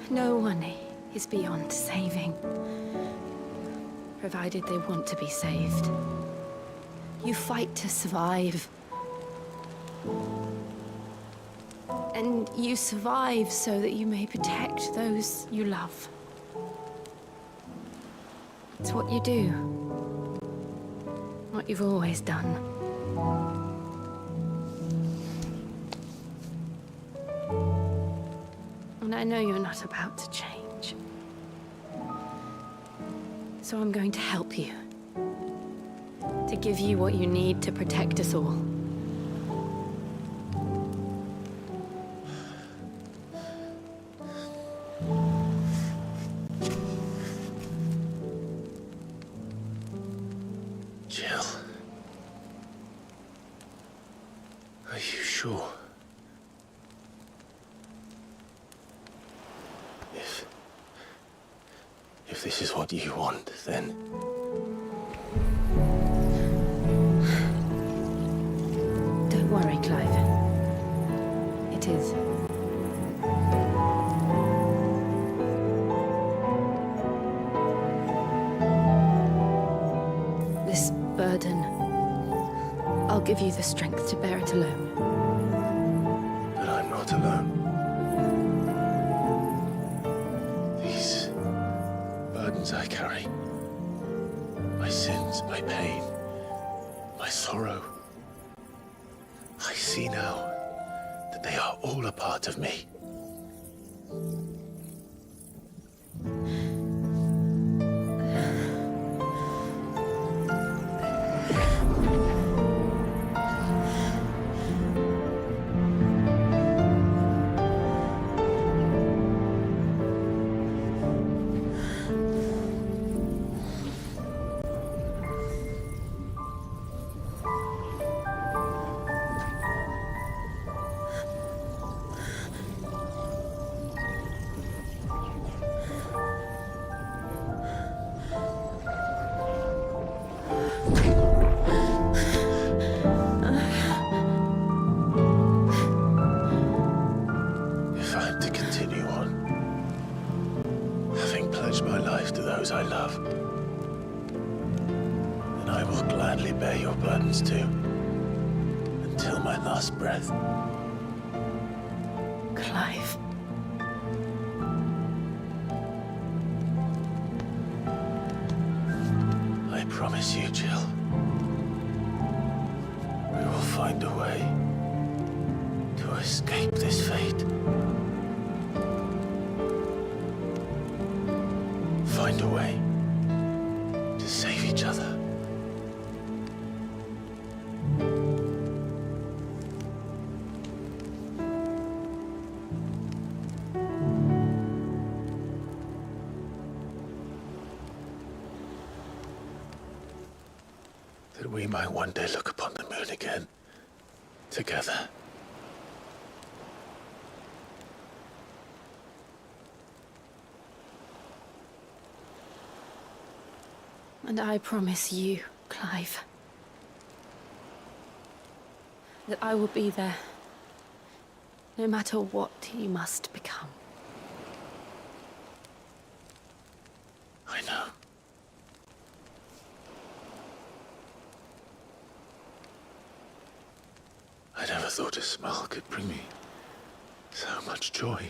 No one is beyond saving, provided they want to be saved. You fight to survive. And you survive so that you may protect those you love. It's what you do. What you've always done. And I know you're not about to change. So I'm going to help you. To give you what you need to protect us all. Jill. Are you sure? If this is what you want, then... Don't worry, Clive. It is. This burden, I'll give you the strength to bear it alone. But I'm not alone. These burdens I carry, my sins, my pain, my sorrow, I see now that they are all a part of me. I love. And I will gladly bear your burdens too, until my last breath. Clive. I promise you, Jill, we will find a way to escape this fate. Find a way to save each other. that we might one day look upon the moon again, together. And I promise you, Clive, that I will be there, no matter what you must become. I know. I never thought a smile could bring me so much joy.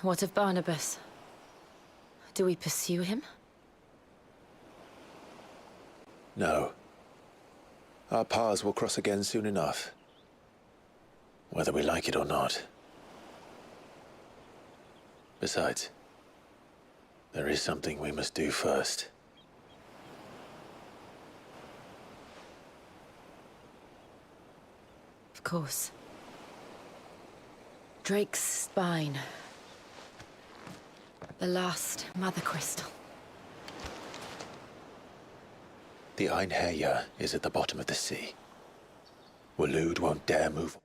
What of Barnabas? Do we pursue him? No. Our paths will cross again soon enough. Whether we like it or not. Besides, there is something we must do first. Of course. Drake's spine. The last Mother Crystal. The Einherjar is at the bottom of the sea. Waloed won't dare move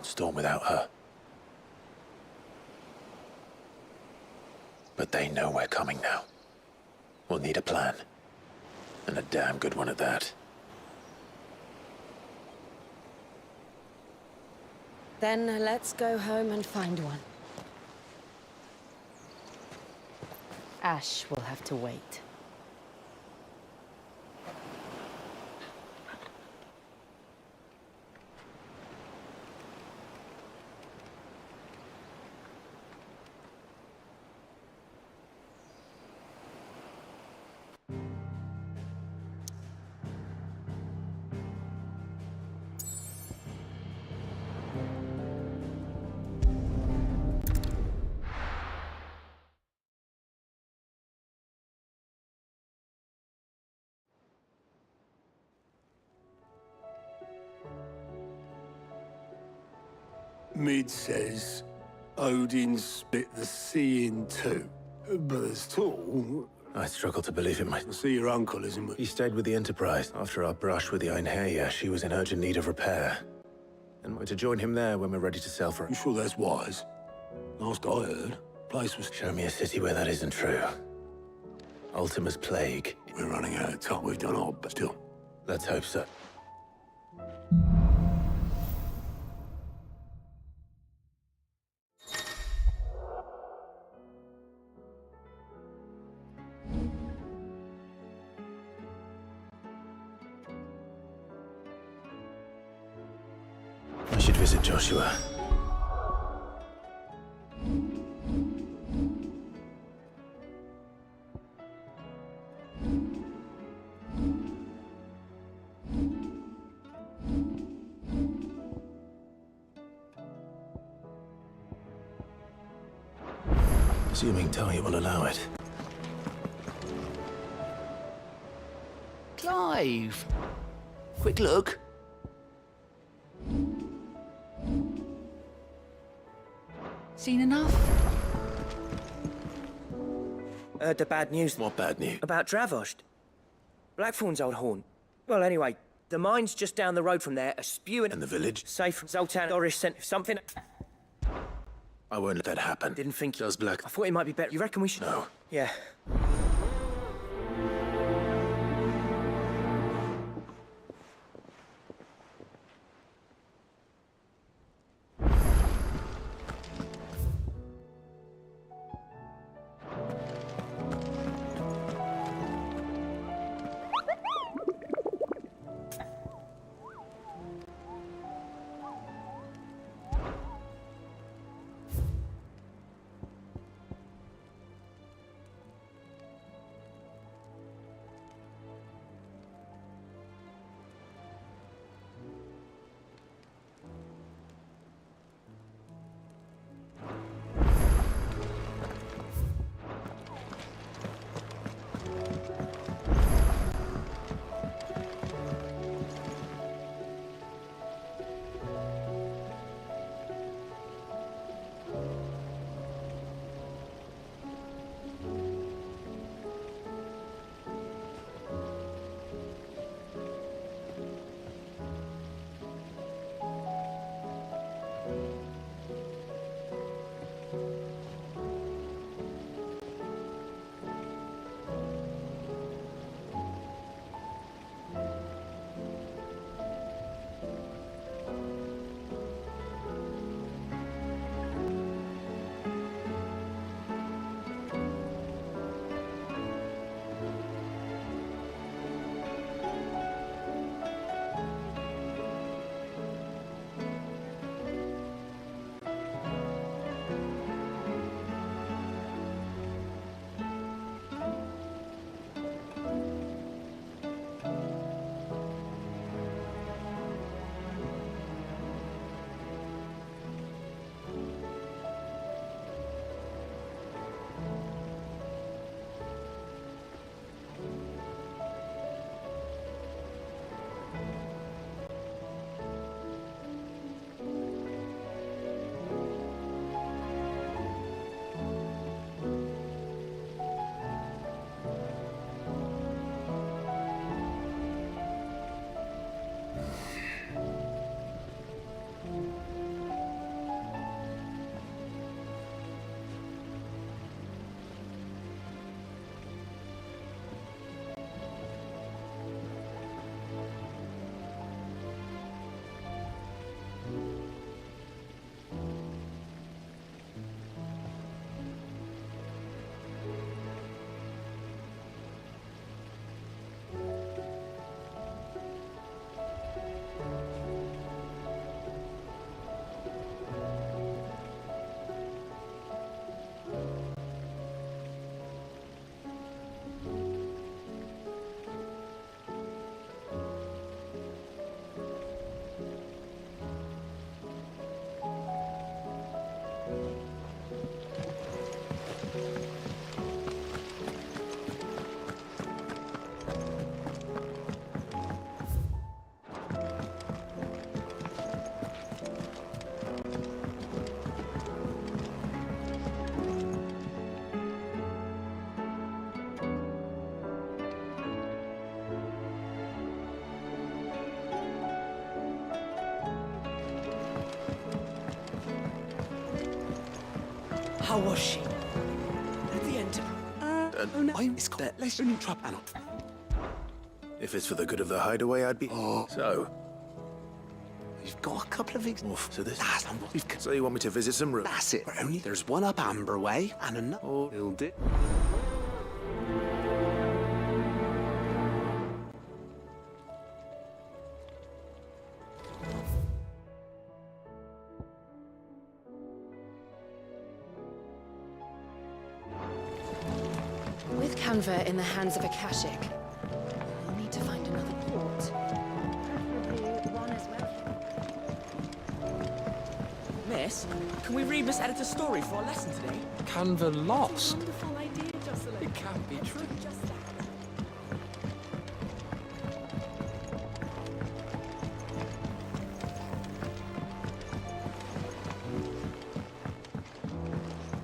storm without her. But they know we're coming now. We'll need a plan. And a damn good one at that. Then let's go home and find one. Ash will have to wait. Mid says Odin split the sea in two, but there's tall. I struggle to believe it, I see your uncle isn't. He stayed with the Enterprise. After our brush with the Einherja, she was in urgent need of repair. And we're to join him there when we're ready to sail for it. You sure that's wise? Last I heard, place was... Show me a city where that isn't true. Ultima's plague. We're running out of time. We've done our but still. Let's hope so. I should visit Joshua. Assuming Talia will allow it. Clive! Quick look. Seen enough? Heard the bad news. What bad news? About Dravost. Blackthorn's old horn. Well, anyway, the mines just down the road from there are spewing... And the village? Safe from Zoltan Doris sent something... I won't let that happen. Didn't think... Does Black... I thought it might be better. You reckon we should... No. Yeah. How was she? At the end. Oh no. It's got let's trap Anna. If it's for the good of the hideaway, I'd be... So? We've got a couple of weeks. So this... We've... So you want me to visit some rooms? That's it. But only there's one up Amber Way and another. He'll do. With Canva in the hands of Akashic, we'll need to find another port. Preferably one as well. Miss, can we read Miss Editor's story for our lesson today? Canva lost. Wonderful idea, Jocelyn. It can't be true.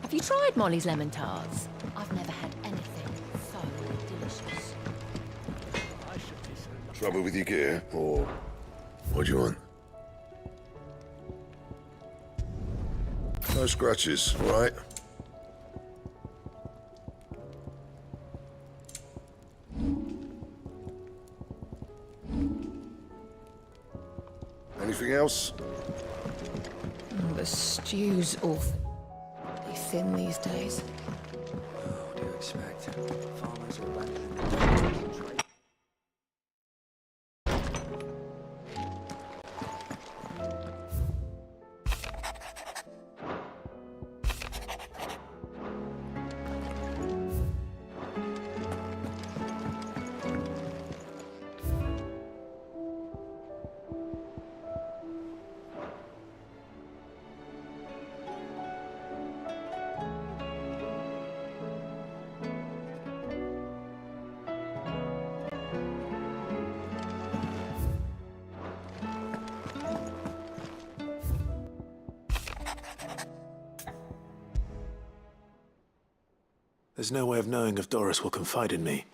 Have you tried Molly's lemon tarts? I've never had anything so delicious. Trouble with your gear, or what do you want? No scratches, all right? Anything else? The stew's awfully thin these days. What do you expect? Farmers are back. There's no way of knowing if Doris will confide in me.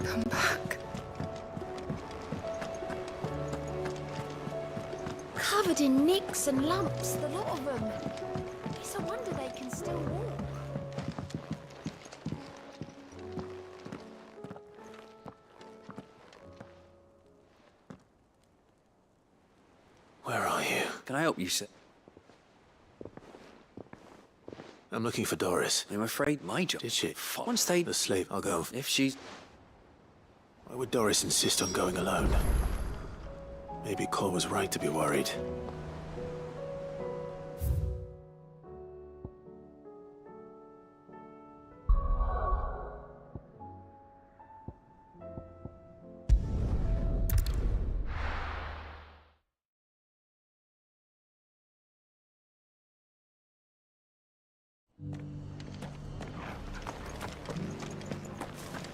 Come back. Covered in nicks and lumps, the lot of them. It's a wonder they can still walk. Where are you? Can I help you, sir? I'm looking for Doris. I'm afraid my job. Did she? Once they... The slave. I'll go. If she's... Why would Doris insist on going alone? Maybe Cole was right to be worried.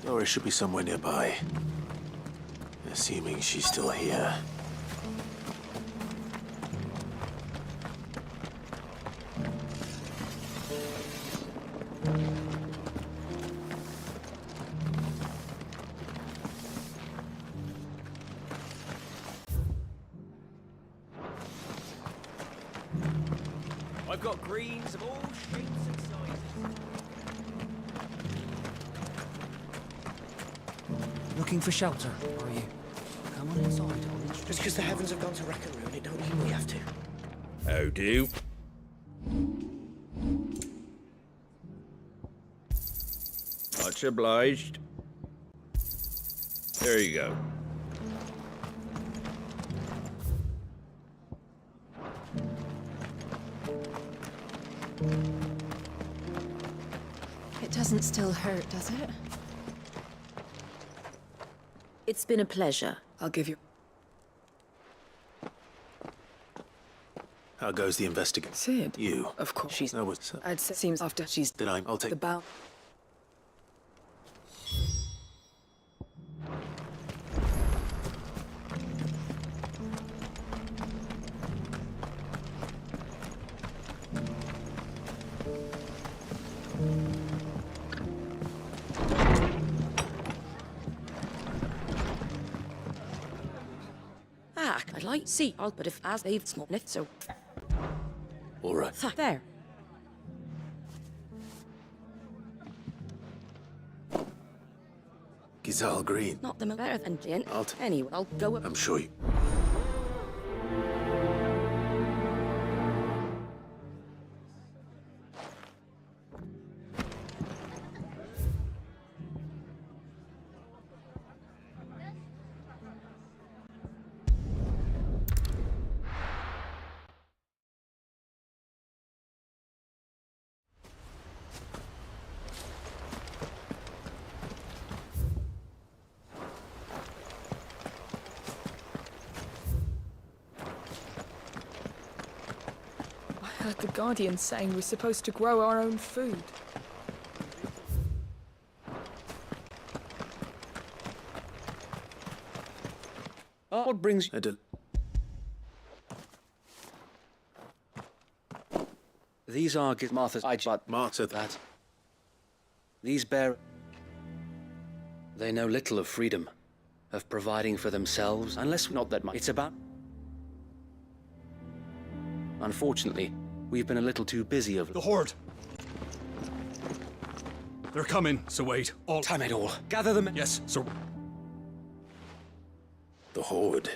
Doris should be somewhere nearby. Assuming she's still here. I've got greens of all shapes and sizes. Looking for shelter, are you? Come on inside, I'll introduce. Just because the heavens have gone to rack and ruin, it don't mean we have to. How do? Much obliged. There you go. It doesn't still hurt, does it? It's been a pleasure. I'll give you... How goes the investigation? Sid. You. Of course. She's... No, what's... I'd say seems after she's... Then I'll take... The bow... I'd like to see all, but if as they've smoked it, so... All right. There. Gizal Green. Not them better than Jin. I'll Anyway, I'll go... I'm sure you... I heard the Guardian saying we're supposed to grow our own food. What brings you... These are Martha's... But Martha... That... These bear... They know little of freedom, of providing for themselves, unless not that much. It's about... Unfortunately, we've been a little too busy of... The Horde! They're coming, so wait. All... Time it all. Gather them... Yes, sir. The Horde.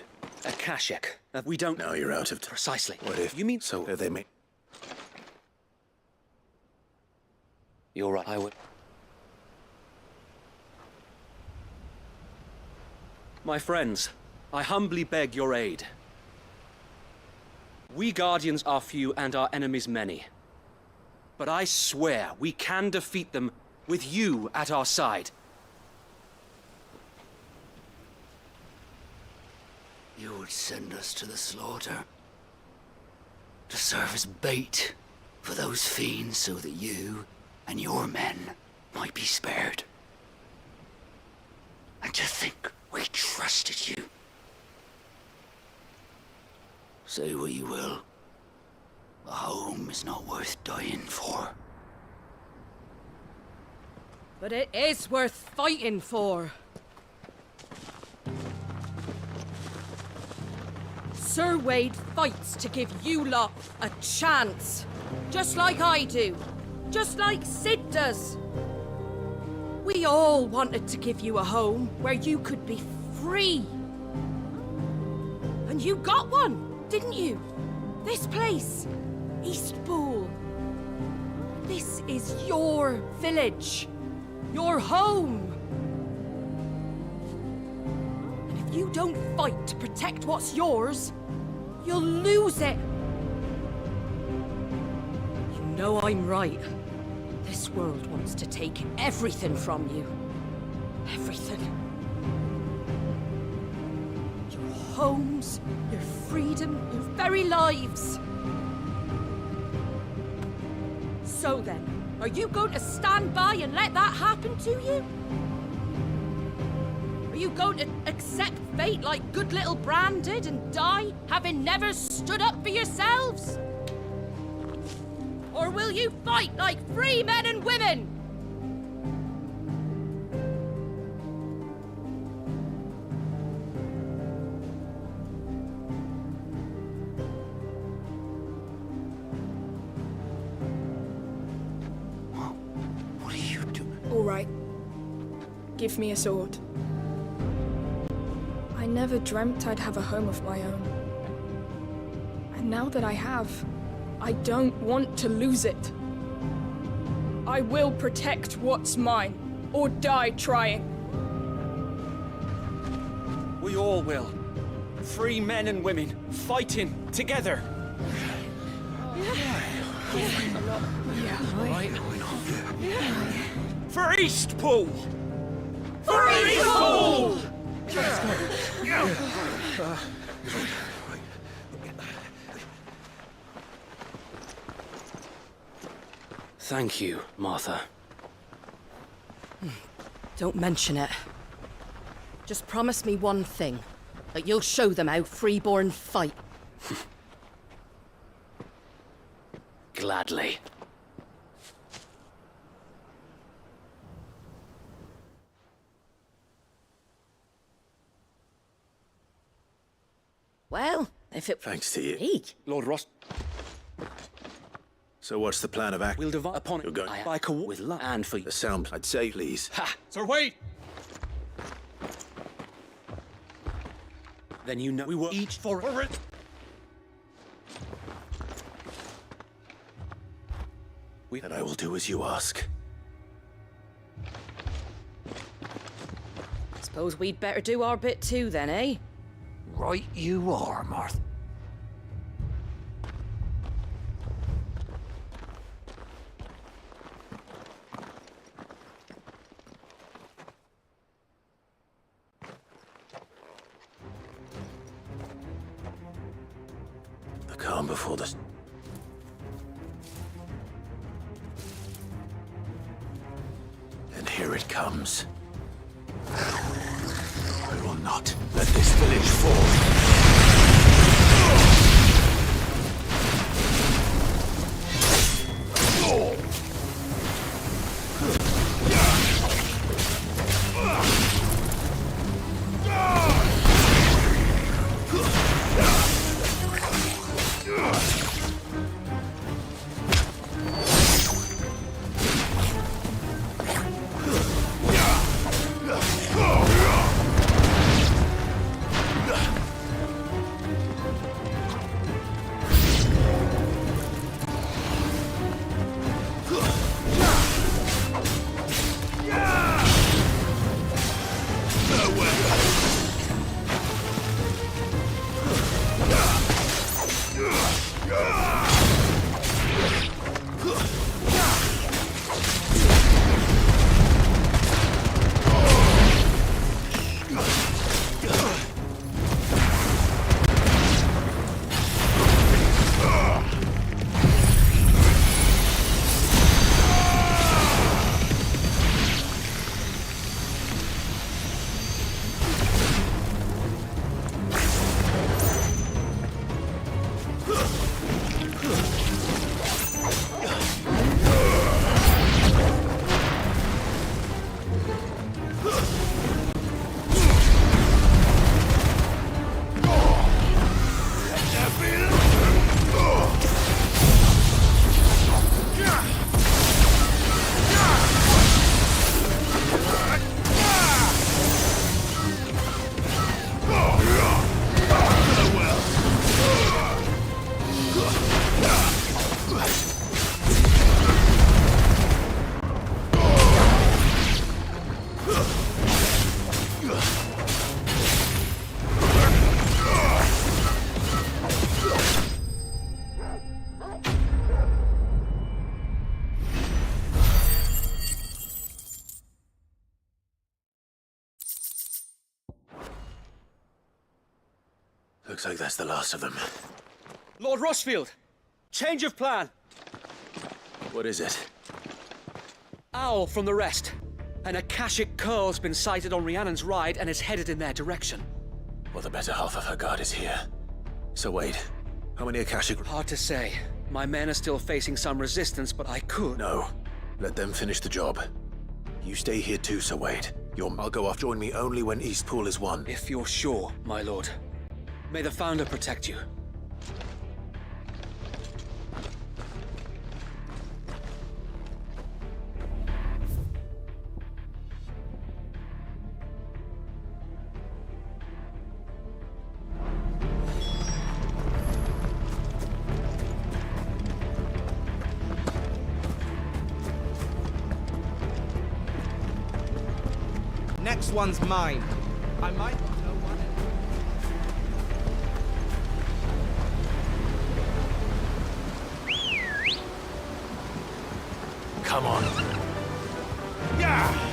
Akashic. We don't... Now you're out of... Precisely. What if... You mean... So they may... You're right, I would... My friends, I humbly beg your aid. We Guardians are few and our enemies many. But I swear we can defeat them with you at our side. You would send us to the slaughter. To serve as bait for those fiends so that you and your men might be spared. And to think we trusted you. Say what you will. A home is not worth dying for. But it is worth fighting for. Sir Wade fights to give you lot a chance. Just like I do. Just like Sid does. We all wanted to give you a home where you could be free. And you got one, didn't you? This place, Eastpool. This is your village. Your home. And if you don't fight to protect what's yours, you'll lose it. You know I'm right. This world wants to take everything from you. Everything. Your homes, your freedom, your very lives. So then, are you going to stand by and let that happen to you? Are you going to accept fate like good little Bran did and die, having never stood up for yourselves? Or will you fight like free men and women? What are you doing? All right. Give me a sword. I never dreamt I'd have a home of my own. I Now that I have, I don't want to lose it. I will protect what's mine, or die trying. We all will. Free men and women, fighting together. Right? For Eastpool! For Eastpool! Thank you, Martha. Don't mention it. Just promise me one thing. That you'll show them how freeborn fight. Gladly. Well, if it... Thanks to you. Me? Lord Ross... So what's the plan of action? We'll divide upon it. You're going by with luck and for the sound, I'd say, please. Ha! Sir, wait! Then you know we were each for it. And I will do as you ask. Suppose we'd better do our bit too then, eh? Right you are, Martha. The calm before the... And here it comes. I will not let this village fall. Looks like that's the last of them. Lord Rossfield! Change of plan! What is it? Owl from the rest. An Akashic curl's been sighted on Rhiannon's ride and is headed in their direction. Well, the better half of her guard is here. So wait, how many Akashic... Hard to say. My men are still facing some resistance, but I could... No. Let them finish the job. You stay here too, Sir Wade. I'll go off. Join me only when Eastpool is won. If you're sure, my lord. May the Founder protect you. next one's mine. I might know one. Come on. Yeah!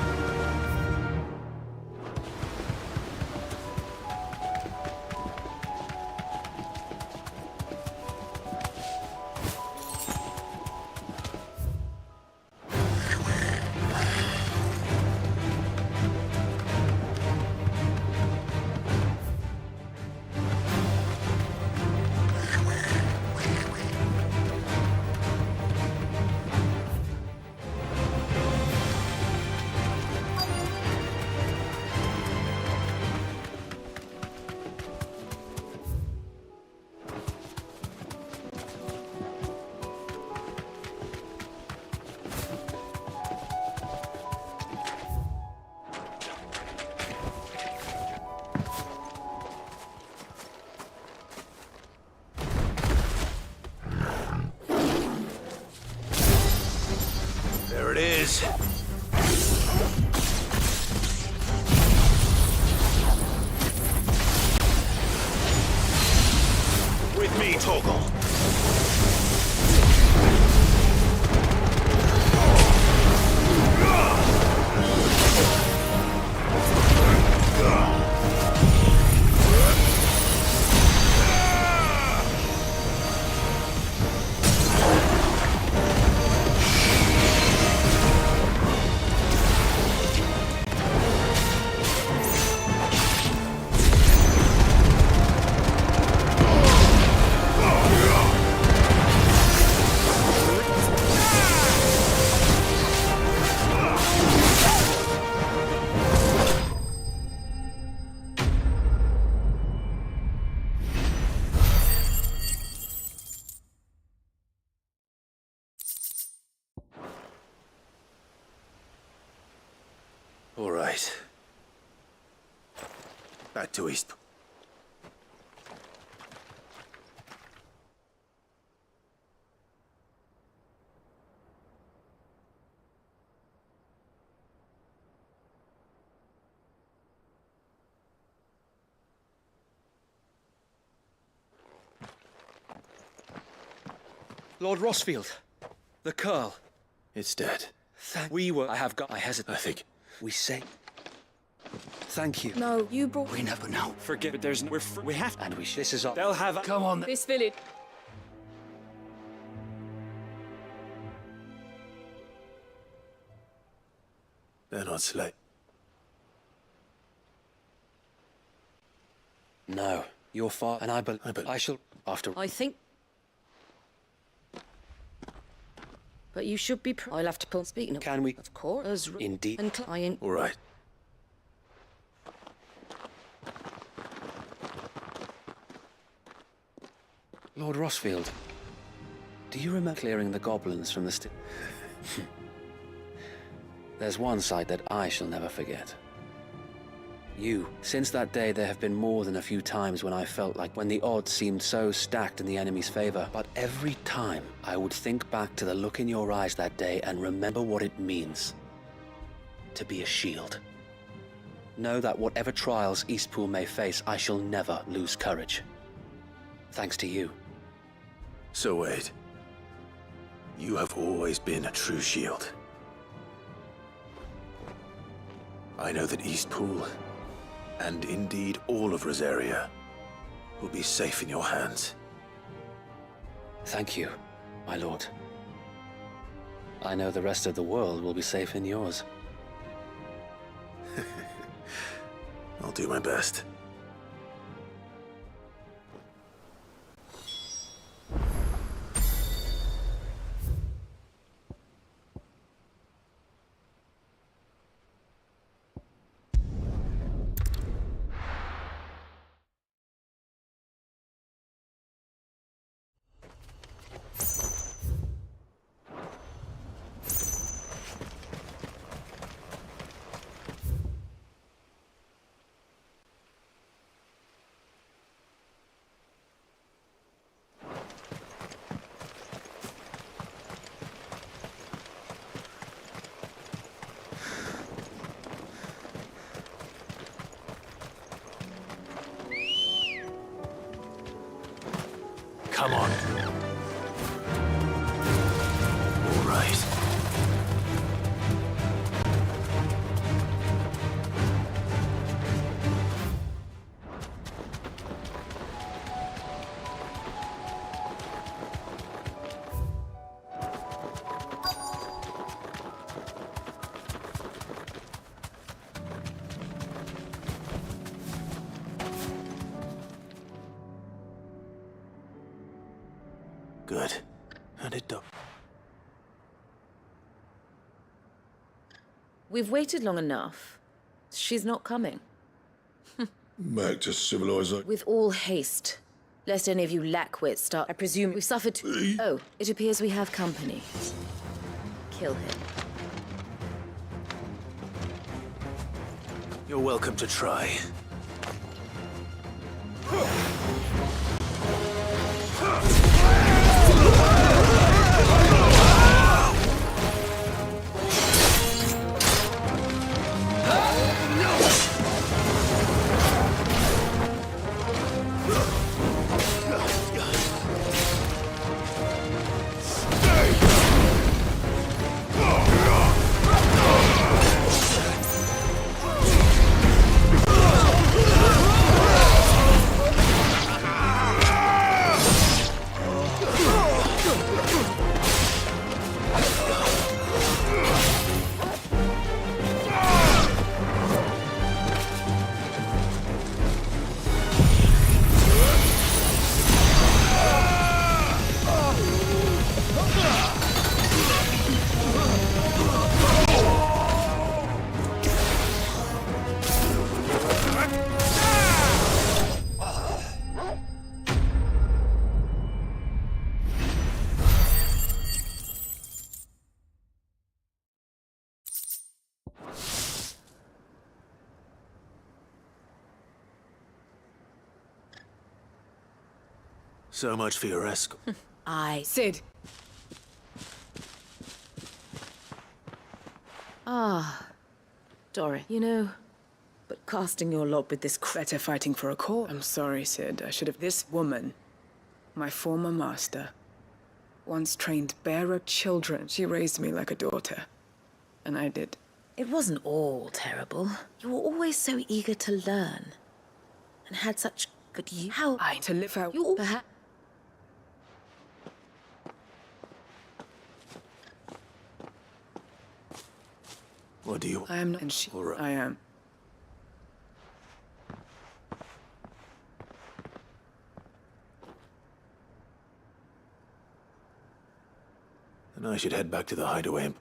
There it is. With me, Torgal. All right. Back to East. Lord Rosfield, the Curl. It's dead. I have got. I hesitate. I think. We say. Thank you. No, you brought. We never know. Forgive it. There's. We have. And we. This is all. They'll have. Come on. This village. They're not Slate. No, your father and I shall after. I think. But you should be. I'll have to pull. Speaking of. Can we? Of course. Indeed. And client. All right. Lord Rosfield, do you remember clearing the goblins from the There's one sight that I shall never forget. You. Since that day, there have been more than a few times when I felt like when the odds seemed so stacked in the enemy's favor. But every time, I would think back to the look in your eyes that day and remember what it means to be a shield. Know that whatever trials Eastpool may face, I shall never lose courage. Thanks to you. So Wade, you have always been a true shield. I know that Eastpool, and indeed all of Rosaria, will be safe in your hands. Thank you, my lord. I know the rest of the world will be safe in yours. I'll do my best. Come on. All right. Good. And it done. We've waited long enough. She's not coming. Back to civilization. With all haste, lest any of you lackwits start. I presume we've suffered. Oh, it appears we have company. Kill him. You're welcome to try. So much for your escort. Cid. Ah, Dory, you know, but casting your lot with this Better fighting for a cause. I'm sorry, Cid. I should have. This woman, my former master, once trained bearer children. She raised me like a daughter. And I did. It wasn't all terrible. You were always so eager to learn. And had such good How to live out. You perhaps. What do you... I am not... And she... I am. Then I should head back to the hideaway.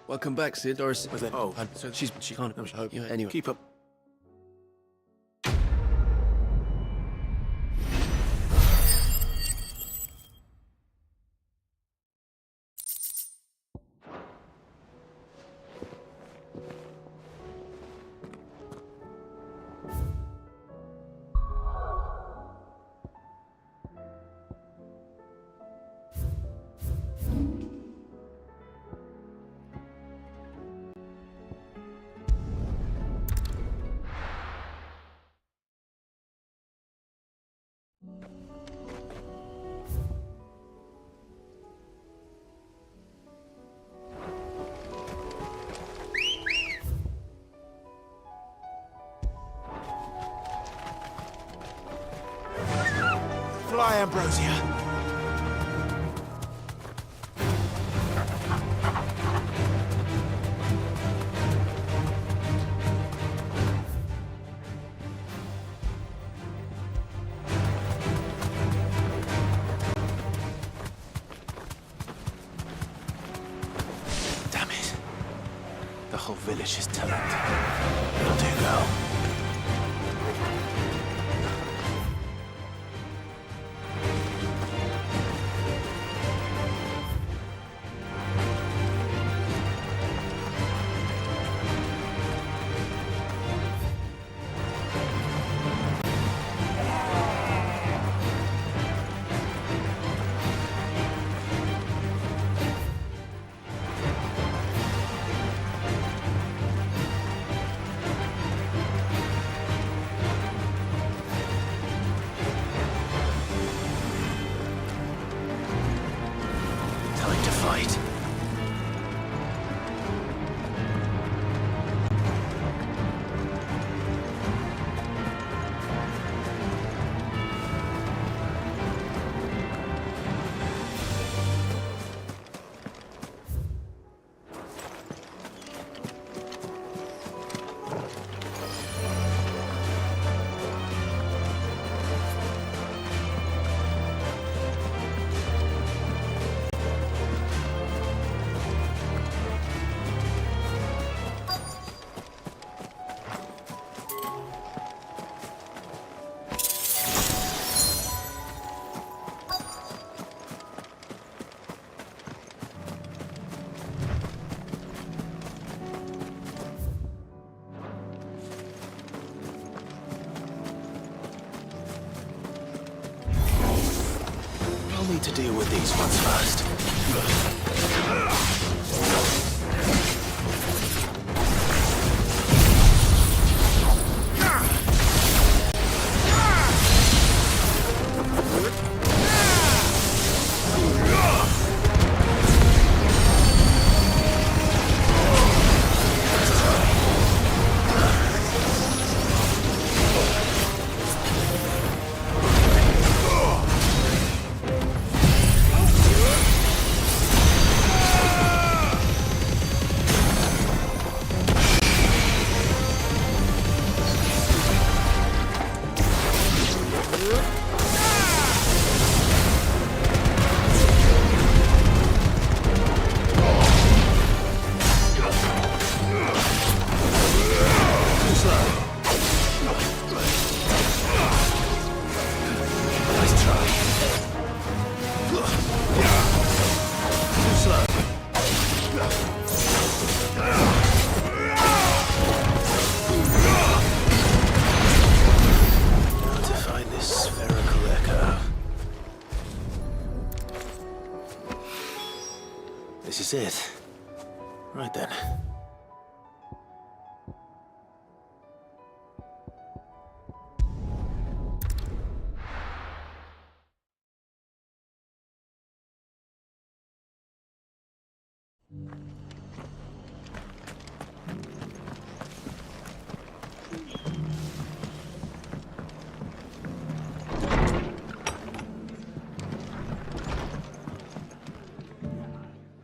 Welcome back, Cid. Doris. Oh, so she can't. Anyway, keep up. Fly, Ambrosia. Damn it. The whole village is turned. How do you go? fight. I'll need to deal with these ones first. This is it. Right then.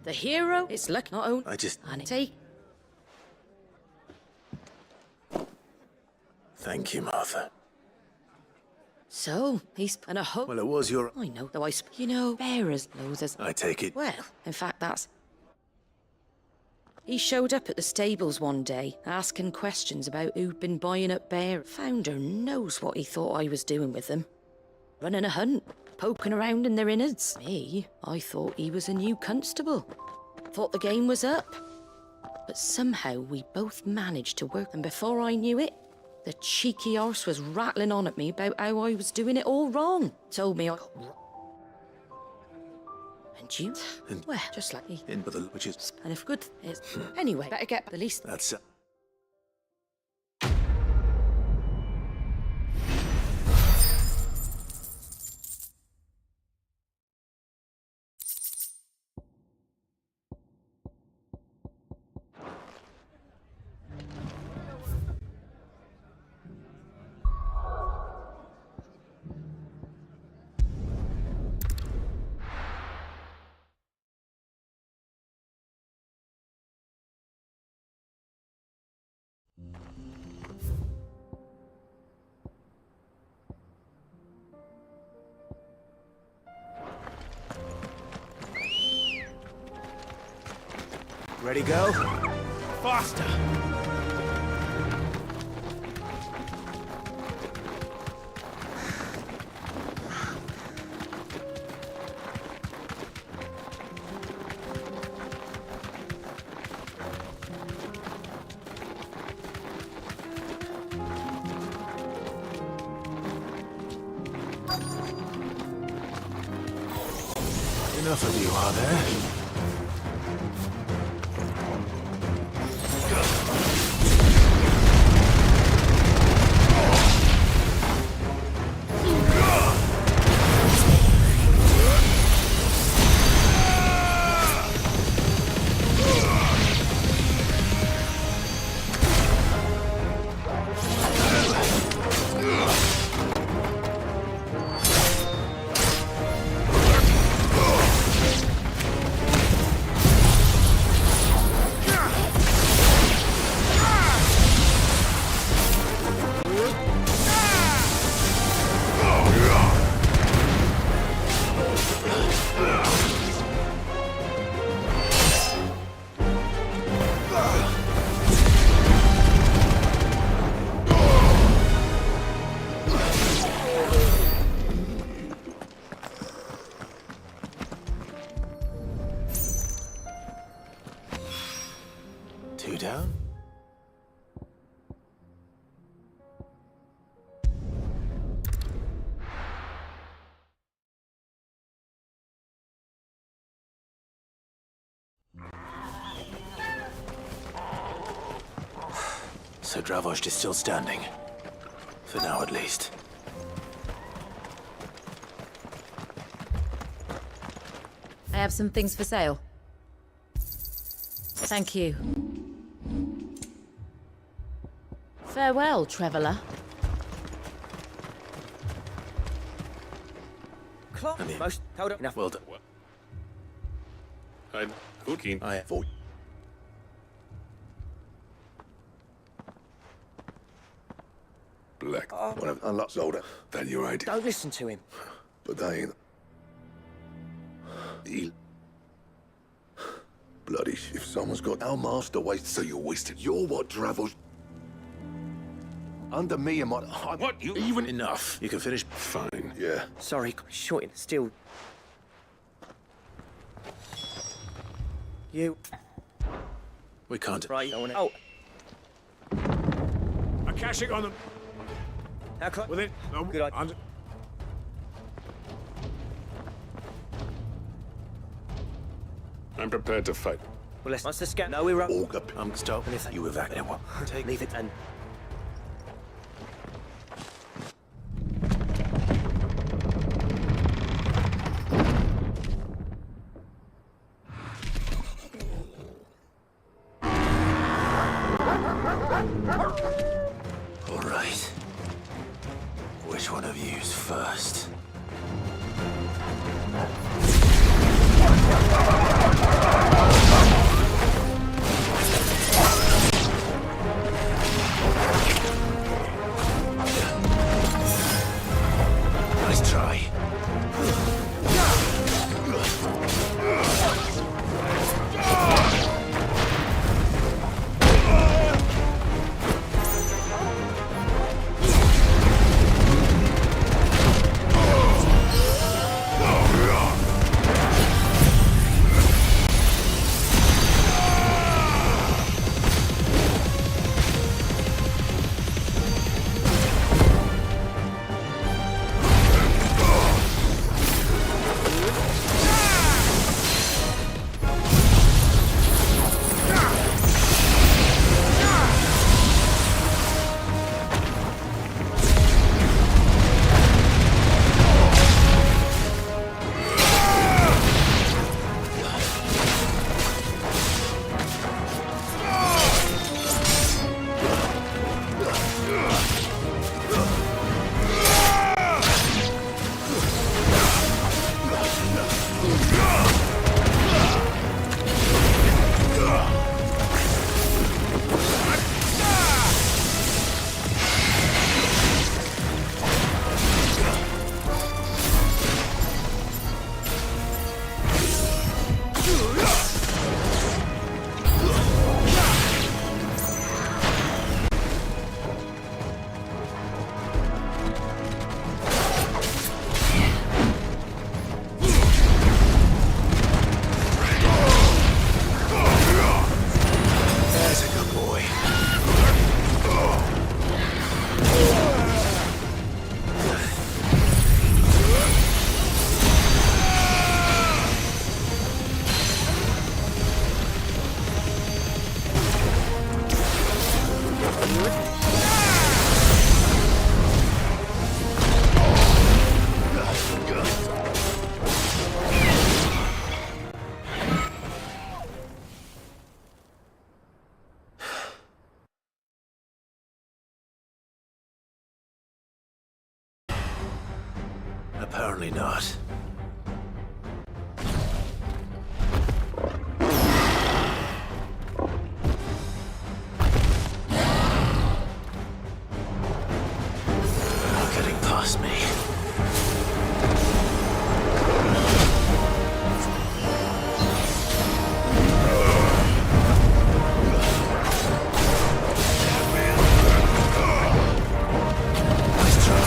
The hero is luck not only. I just... And take. Thank you, Martha. So, he's in a hope. Well, it was your... I know, though you know, bearers knows us. I take it. Well, in fact, that's... He showed up at the stables one day, asking questions about who'd been buying up bear. Founder knows what he thought I was doing with them. Running a hunt, poking around in their innards. Me, I thought he was a new constable. Thought the game was up. But somehow we both managed to work, and before I knew it, the cheeky arse was rattling on at me about how I was doing it all wrong. Told me I got wrong. And you? Well, just like me. In, but the... which is... And if good is... Anyway, better get the least... That's... Ready, go? Faster! Enough of you, are there? So Dravost is still standing. For now, at least. I have some things for sale. Thank you. Farewell, traveller. Most hold up. Enough. Well done. I'm looking. I thought. Black. One of unlocked older than your idea. Don't listen to him. But they ain't. Bloody if someone's got our master wasted, so you're wasted. You're what Dravost. Under me and my. What? You even enough. You can finish. Fine, yeah. Sorry, short still. You. We can't. Right, I want to. Oh. Akashic on them. How close? With it. No, good idea. Under. I'm prepared to fight. Well, let's. Once the scout. No, we're up. Stop. You evacuate. Take. Leave it and. All right. Which one of you's first? Nice try. Apparently not. Not getting past me. Nice try.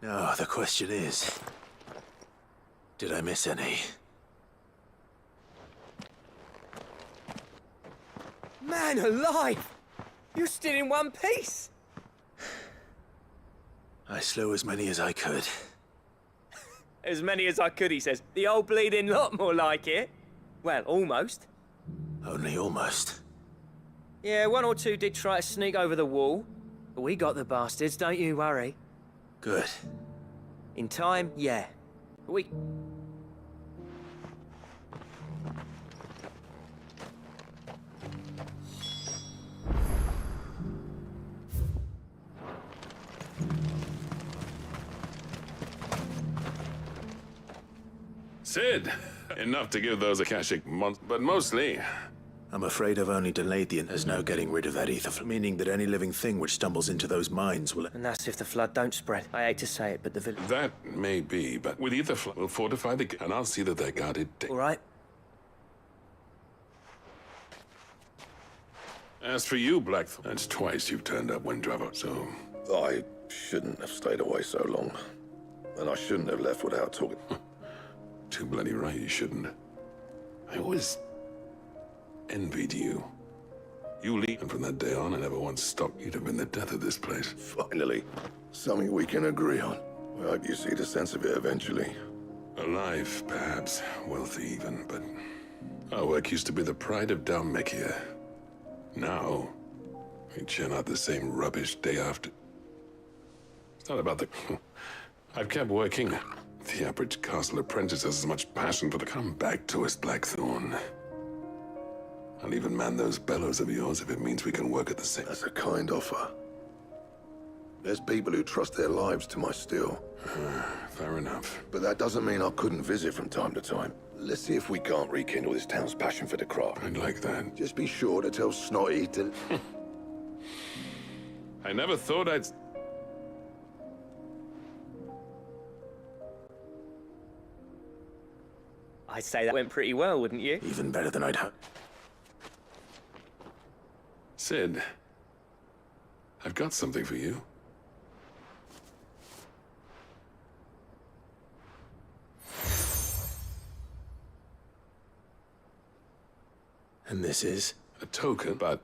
Now, the question is, did I miss any? Man alive! You're still in one piece! I slew as many as I could. As many as I could, he says. The old bleeding lot, more like it. Well, almost. Only almost. Yeah, one or two did try to sneak over the wall. But we got the bastards, don't you worry. Good. In time, yeah. We... Cid, enough to give those Akashic but mostly... I'm afraid I've only delayed the... There's no getting rid of that ether, meaning that any living thing which stumbles into those mines will... And that's if the flood don't spread. I hate to say it, but the village... That may be, but with ether flood, we'll fortify the... And I'll see that they're guarded. All right. As for you, Blackthorn, that's twice you've turned up when Dravo, so... I shouldn't have stayed away so long. And I shouldn't have left without talking. Too bloody right you shouldn't. I always envied you. You leave, and from that day on, I never once stopped. You'd have been the death of this place. Finally, something we can agree on. I hope you see the sense of it eventually. Alive, perhaps. Wealthy even, but... Our work used to be the pride of Dhalmekia. Now, we churn out the same rubbish day after. It's not about the... I've kept working. The average castle apprentice has as much passion for the... Come back to us, Blackthorn. I'll even man those bellows of yours if it means we can work at the same... That's a kind offer. There's people who trust their lives to my steel. Fair enough. But that doesn't mean I couldn't visit from time to time. Let's see if we can't rekindle this town's passion for the craft. I'd like that. Just be sure to tell Snotty to... I never thought I'd... I'd say that went pretty well, wouldn't you? Even better than I'd hoped. Cid, I've got something for you. And this is? A token, but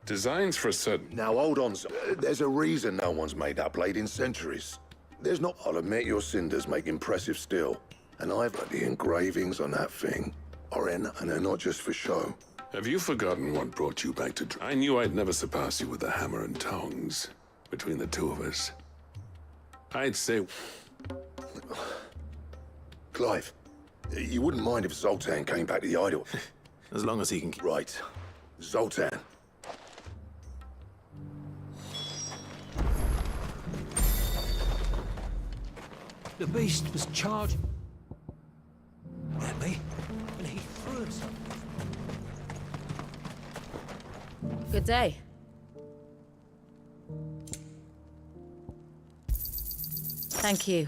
designs for a certain... Now hold on, sir. There's a reason no one's made that blade in centuries. There's not... I'll admit your cinders make impressive steel. And I've got the engravings on that thing are in, and they're not just for show. Have you forgotten what brought you back to... I knew I'd never surpass you with the hammer and tongs. Between the two of us. I'd say... Clive, you wouldn't mind if Zoltan came back to the idol? As long as he can... Right. Zoltan. The beast was charged at me, and he threw himself. Good day. Thank you.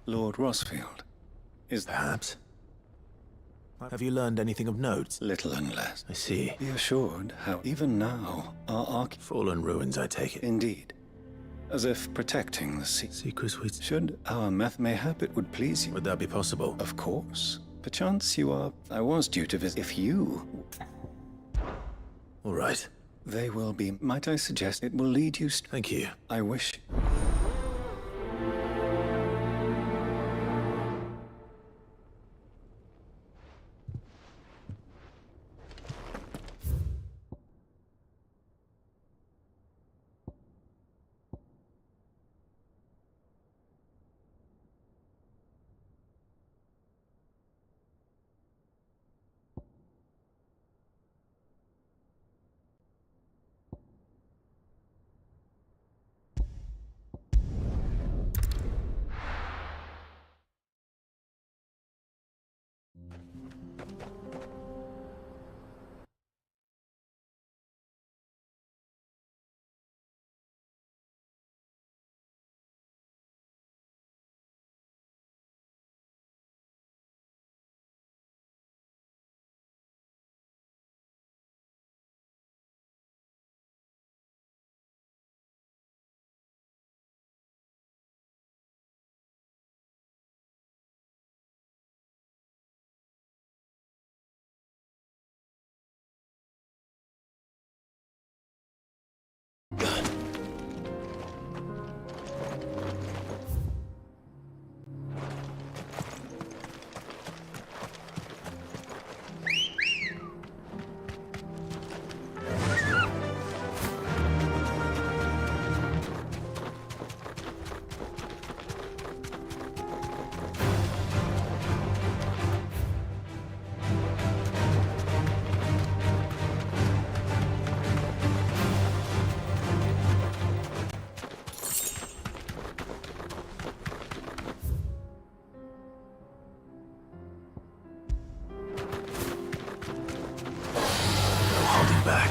Lord Rosfield. Is perhaps? Have you learned anything of note? Little unless. I see. Be assured how even now our fallen ruins, I take it. Indeed. As if protecting the secrets we... Should our mayhap it would please you. Would that be possible? Of course. Perchance you are... I was due to visit. If you... All right. They will be... Might I suggest it will lead you... Thank you. I wish... Back.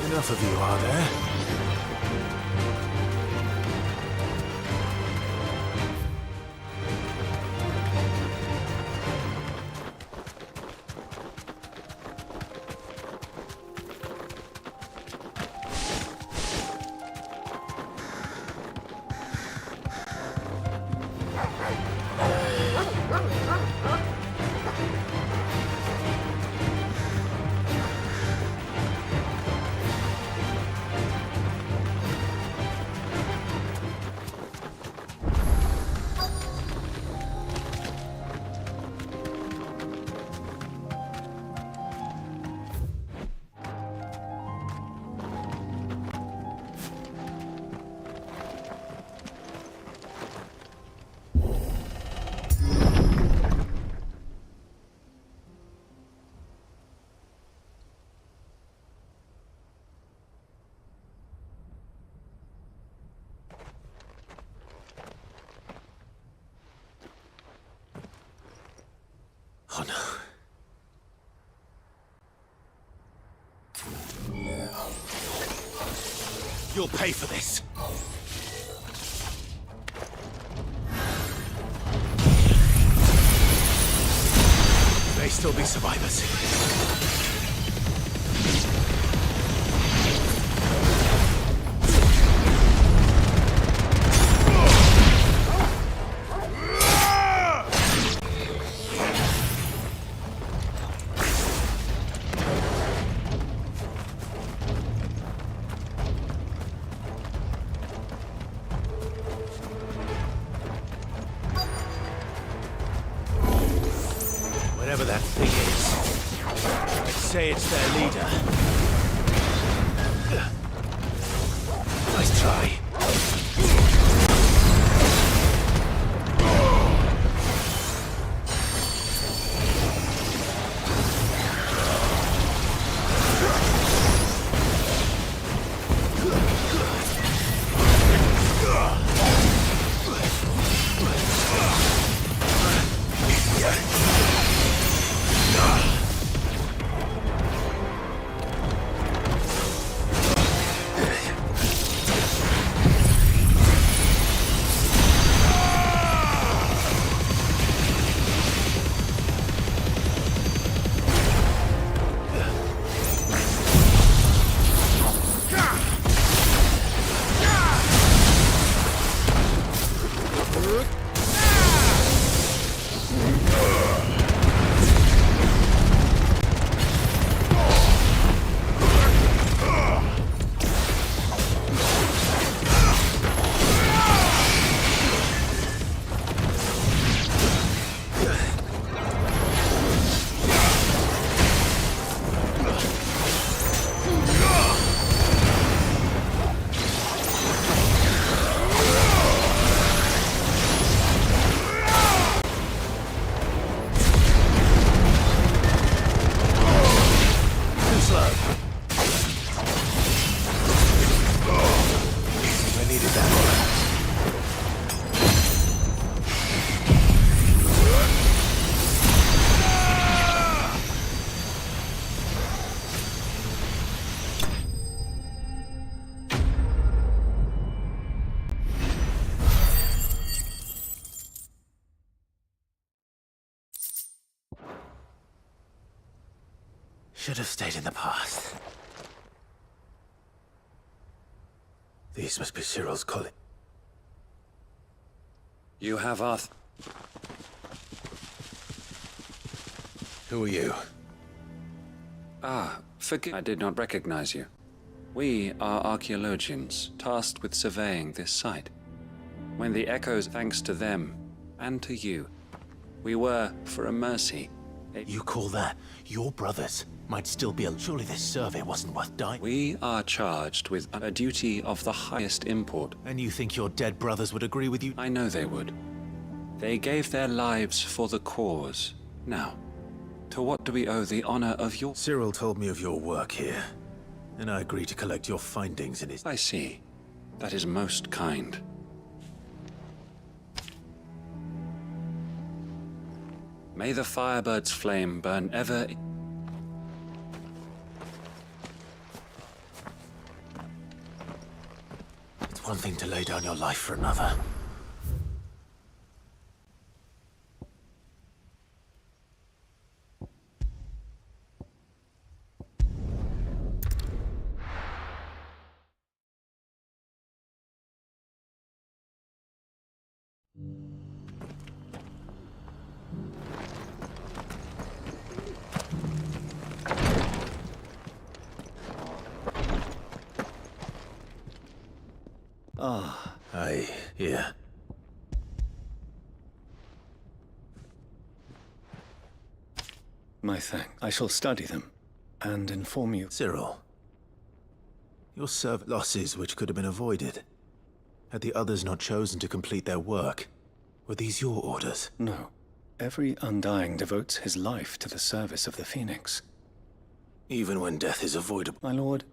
Enough of you, are there? Oh no. You'll pay for this. May still be survivors. Whatever that thing is, I'd say it's their leader. Nice try. should have stayed in the past. These must be Cyril's colleagues. You have our... Who are you? Forgive, I did not recognize you. We are archaeologians, tasked with surveying this site. When the echoes, thanks to them, and to you, we were, for a mercy... You call that? Your brothers might still be... Surely this survey wasn't worth dying? We are charged with a duty of the highest import. And you think your dead brothers would agree with you? I know they would. They gave their lives for the cause. Now, to what do we owe the honor of your... Cyril told me of your work here, and I agreed to collect your findings in his... I see. That is most kind. May the Firebird's flame burn ever... It's one thing to lay down your life for another. Here. My thanks. I shall study them and inform you. Cyril, your losses which could have been avoided. Had the others not chosen to complete their work, were these your orders? No. Every Undying devotes his life to the service of the Phoenix. Even when death is avoidable? My lord,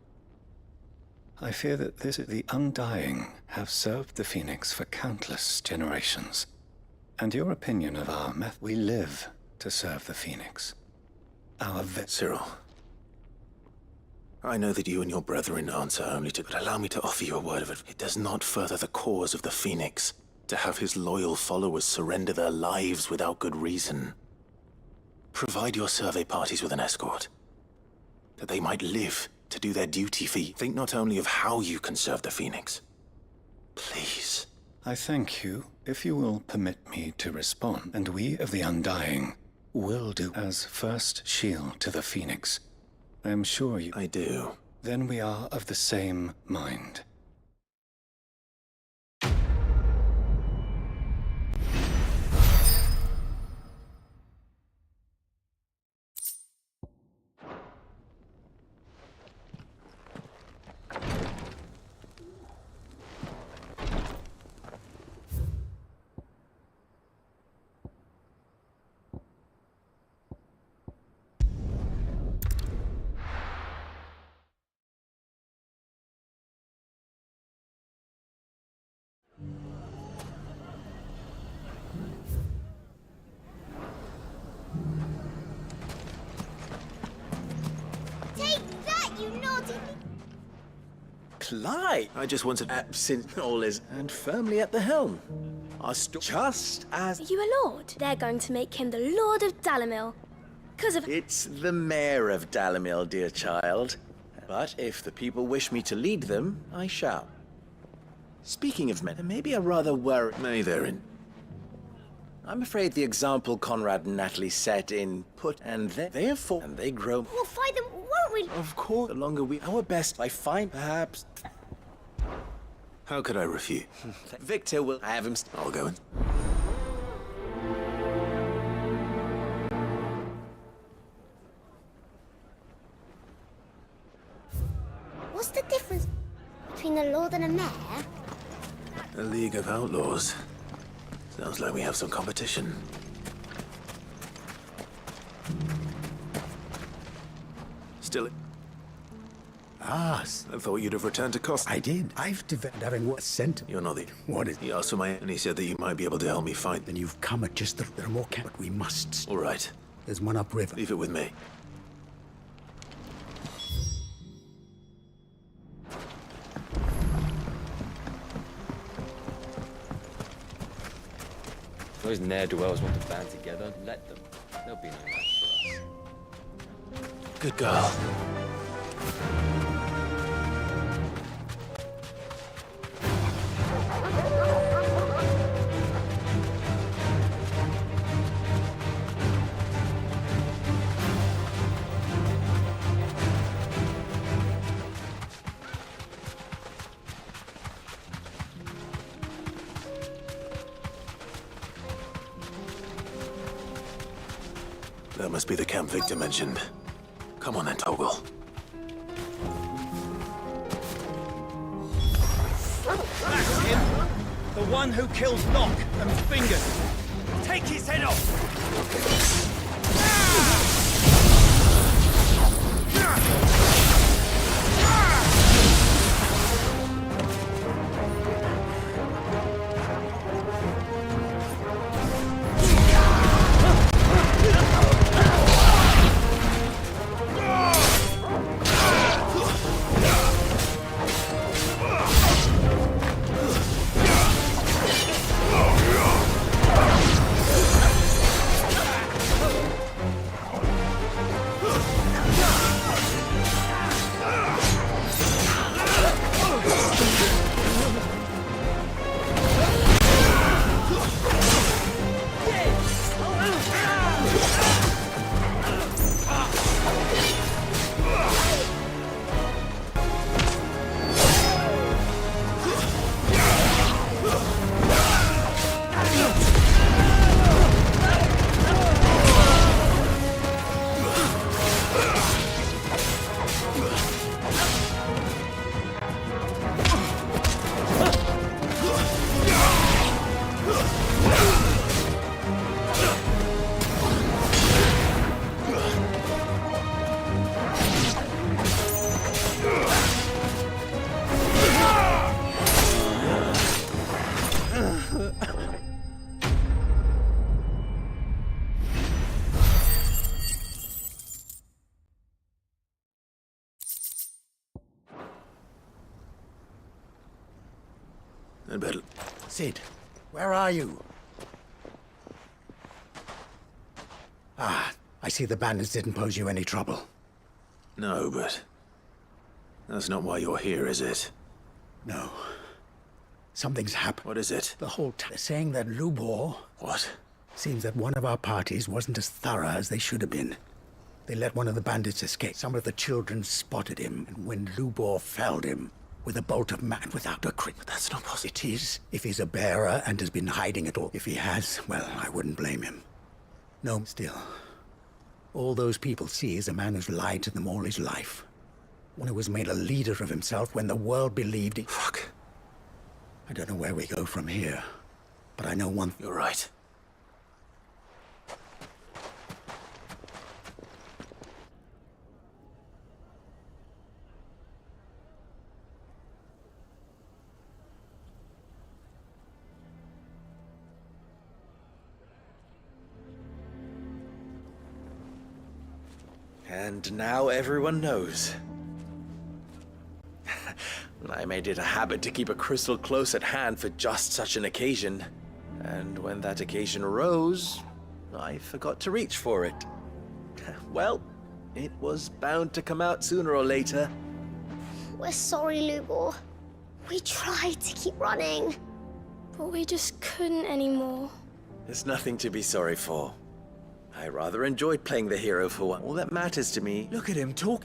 I fear that the Undying have served the Phoenix for countless generations. And your opinion of our method... We live to serve the Phoenix. Cyril, I know that you and your brethren answer only to... But allow me to offer you a word of it. It does not further the cause of the Phoenix to have his loyal followers surrender their lives without good reason. Provide your survey parties with an escort, that they might live to do their duty for you. Think not only of how you can serve the Phoenix. Please. I thank you, if you will permit me to respond, and we of the Undying will do as first shield to the Phoenix. I am sure you... I do. Then we are of the same mind. Clive! I just wanted absent all is and firmly at the helm. Just as... Are you a lord? They're going to make him the Lord of Dalimil. Because of... It's the mayor of Dalimil, dear child. But if the people wish me to lead them, I shall. Speaking of men, maybe I rather worry... May therein. I'm afraid the example Conrad and Natalie set in put and they have fought and they grow... We'll fight them, won't we? Of course, the longer we... Our best, I find, perhaps... How could I refuse? Victor will have him... I'll go in. What's the difference between a lord and a mayor? A League of Outlaws. Sounds like we have some competition. Still... Ah, I thought you'd have returned to Costa. I did. I've developed having what sent. You're not the... What is... He asked for my... and he said that you might be able to help me fight. Then you've come at just the... There are more camps, but we must... All right. There's one upriver. Leave it with me. Those ne'er-do-wells want to band together. Let them. They'll be no match for us. Good girl. That must be the camp Victor mentioned. Come on then, Toggle. That's him! The one who kills Locke and Fingers! Take his head off! Cid, where are you? Ah, I see the bandits didn't pose you any trouble. No, but that's not why you're here, is it? No. Something's happened. What is it? The whole they're saying that Lubor... What? Seems that one of our parties wasn't as thorough as they should have been. They let one of the bandits escape. Some of the children spotted him, and when Lubor felled him with a bolt of man without a crit. But that's not possible. It is, if he's a bearer and has been hiding it all. If he has, well, I wouldn't blame him. No, still. All those people see is a man who's lied to them all his life. One who was made a leader of himself when the world believed he... Fuck. I don't know where we go from here, but I know one... You're right. And now everyone knows. I made it a habit to keep a crystal close at hand for just such an occasion. And when that occasion arose, I forgot to reach for it. Well, it was bound to come out sooner or later. We're sorry, Lubor. We tried to keep running, but we just couldn't anymore. There's nothing to be sorry for. I rather enjoyed playing the hero for one. All that matters to me... Look at him talk.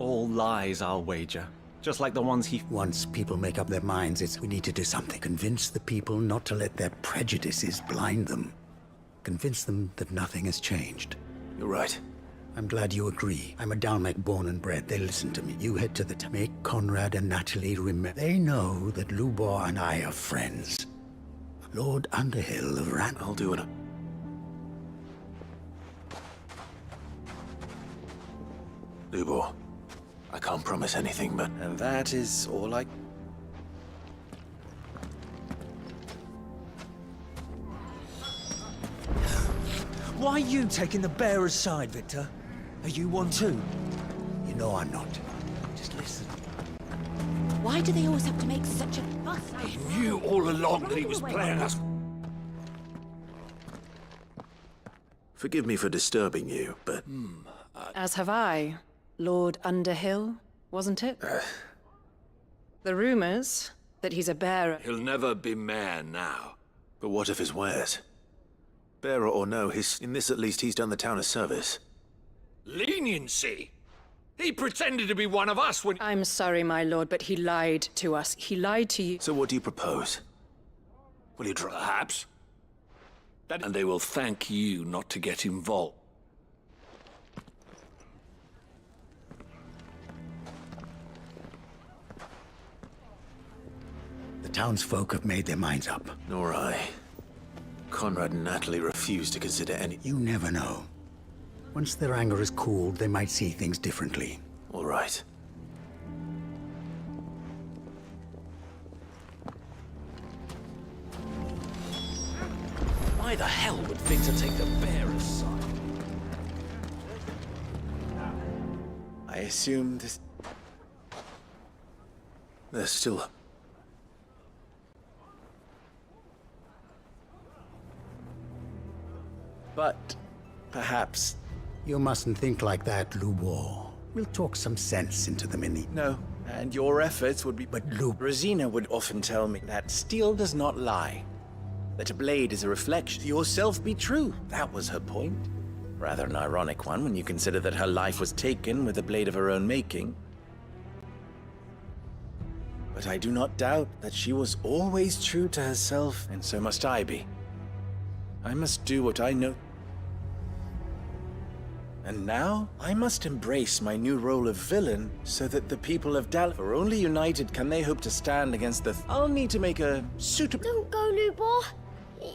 All lies, I'll wager. Just like the ones he... Once people make up their minds, we need to do something. Convince the people not to let their prejudices blind them. Convince them that nothing has changed. You're right. I'm glad you agree. I'm a Dalmek born and bred. They listen to me. You head to the... Make Conrad and Natalie remember. They know that Lubor and I are friends. Lord Underhill of Ran... I'll do it. Lubor, I can't promise anything, but... And that is all I... Why are you taking the bearer's side, Victor? Are you one too? You know I'm not. Just listen. Why do they always have to make such a fuss? He knew all along that he was playing us. Forgive me for disturbing you, but... As have I. Lord Underhill, wasn't it? The rumors that he's a bearer. He'll never be mayor now. But what of his wares? Bearer or no, in this at least he's done the town a service. Leniency? He pretended to be one of us when... I'm sorry, my lord, but he lied to us. He lied to you. So what do you propose? Will you try? Perhaps. And they will thank you not to get involved. The townsfolk have made their minds up. Nor I. Conrad and Natalie refuse to consider any... You never know. Once their anger is cooled, they might see things differently. All right. Why the hell would Victor take the bearer's side? I assume this... There's still... But perhaps... You mustn't think like that, Lubor. We'll talk some sense into them in the... No, and your efforts would be... But Rosina would often tell me that steel does not lie. That a blade is a reflection. Yourself be true. That was her point. Rather an ironic one when you consider that her life was taken with a blade of her own making. But I do not doubt that she was always true to herself, and so must I be. I must do what I know. And now, I must embrace my new role of villain so that the people of for only united can they hope to stand against the... I'll need to make a suitable... Don't go, Lubor.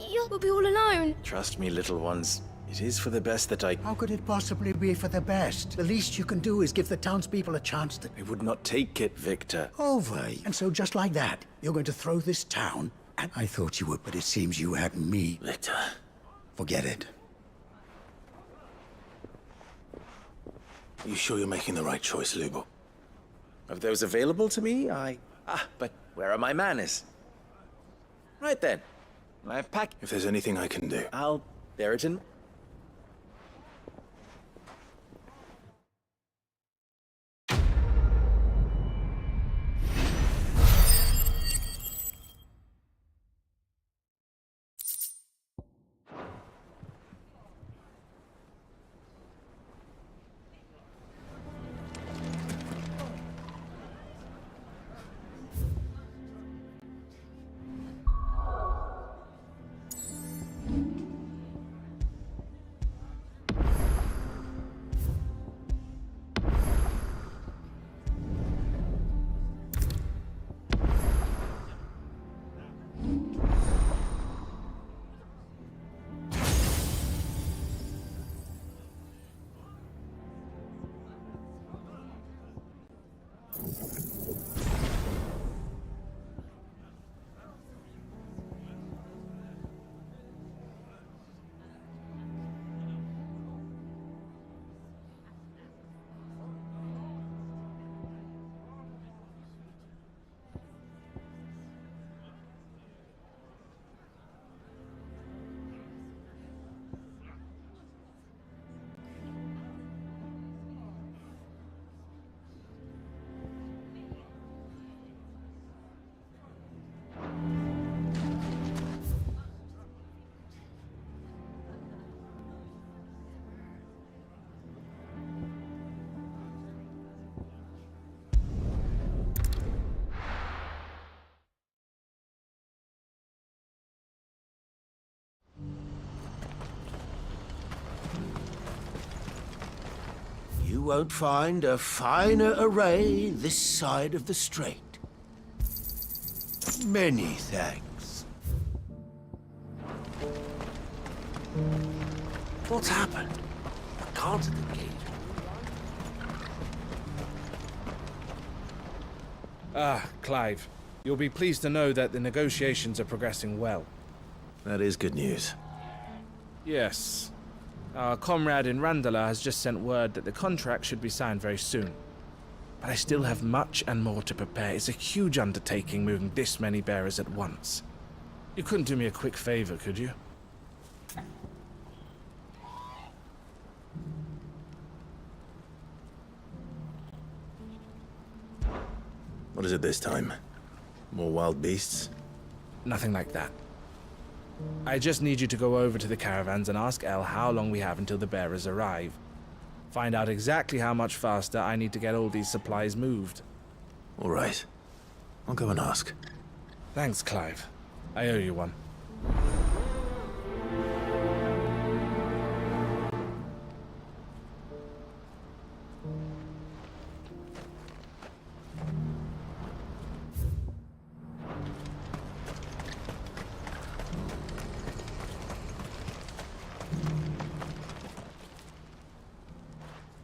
You'll be all alone. Trust me, little ones. It is for the best that I... How could it possibly be for the best? The least you can do is give the townspeople a chance to... I would not take it, Victor. Over. And so just like that, you're going to throw this town? And I thought you would, but it seems you had me. Victor. Forget it. You sure you're making the right choice, Lubor? Of those available to me, but where are my manners? Right then. I've packed... If there's anything I can do... I'll bear it in... You won't find a finer array this side of the strait. Many thanks. What's happened? The guards at the gate. Clive. You'll be pleased to know that the negotiations are progressing well. That is good news. Yes. Our comrade in Randala has just sent word that the contract should be signed very soon. But I still have much and more to prepare. It's a huge undertaking moving this many bearers at once. You couldn't do me a quick favor, could you? What is it this time? More wild beasts? Nothing like that. I just need you to go over to the caravans and ask El how long we have until the bearers arrive. Find out exactly how much faster I need to get all these supplies moved. All right. I'll go and ask. Thanks, Clive. I owe you one.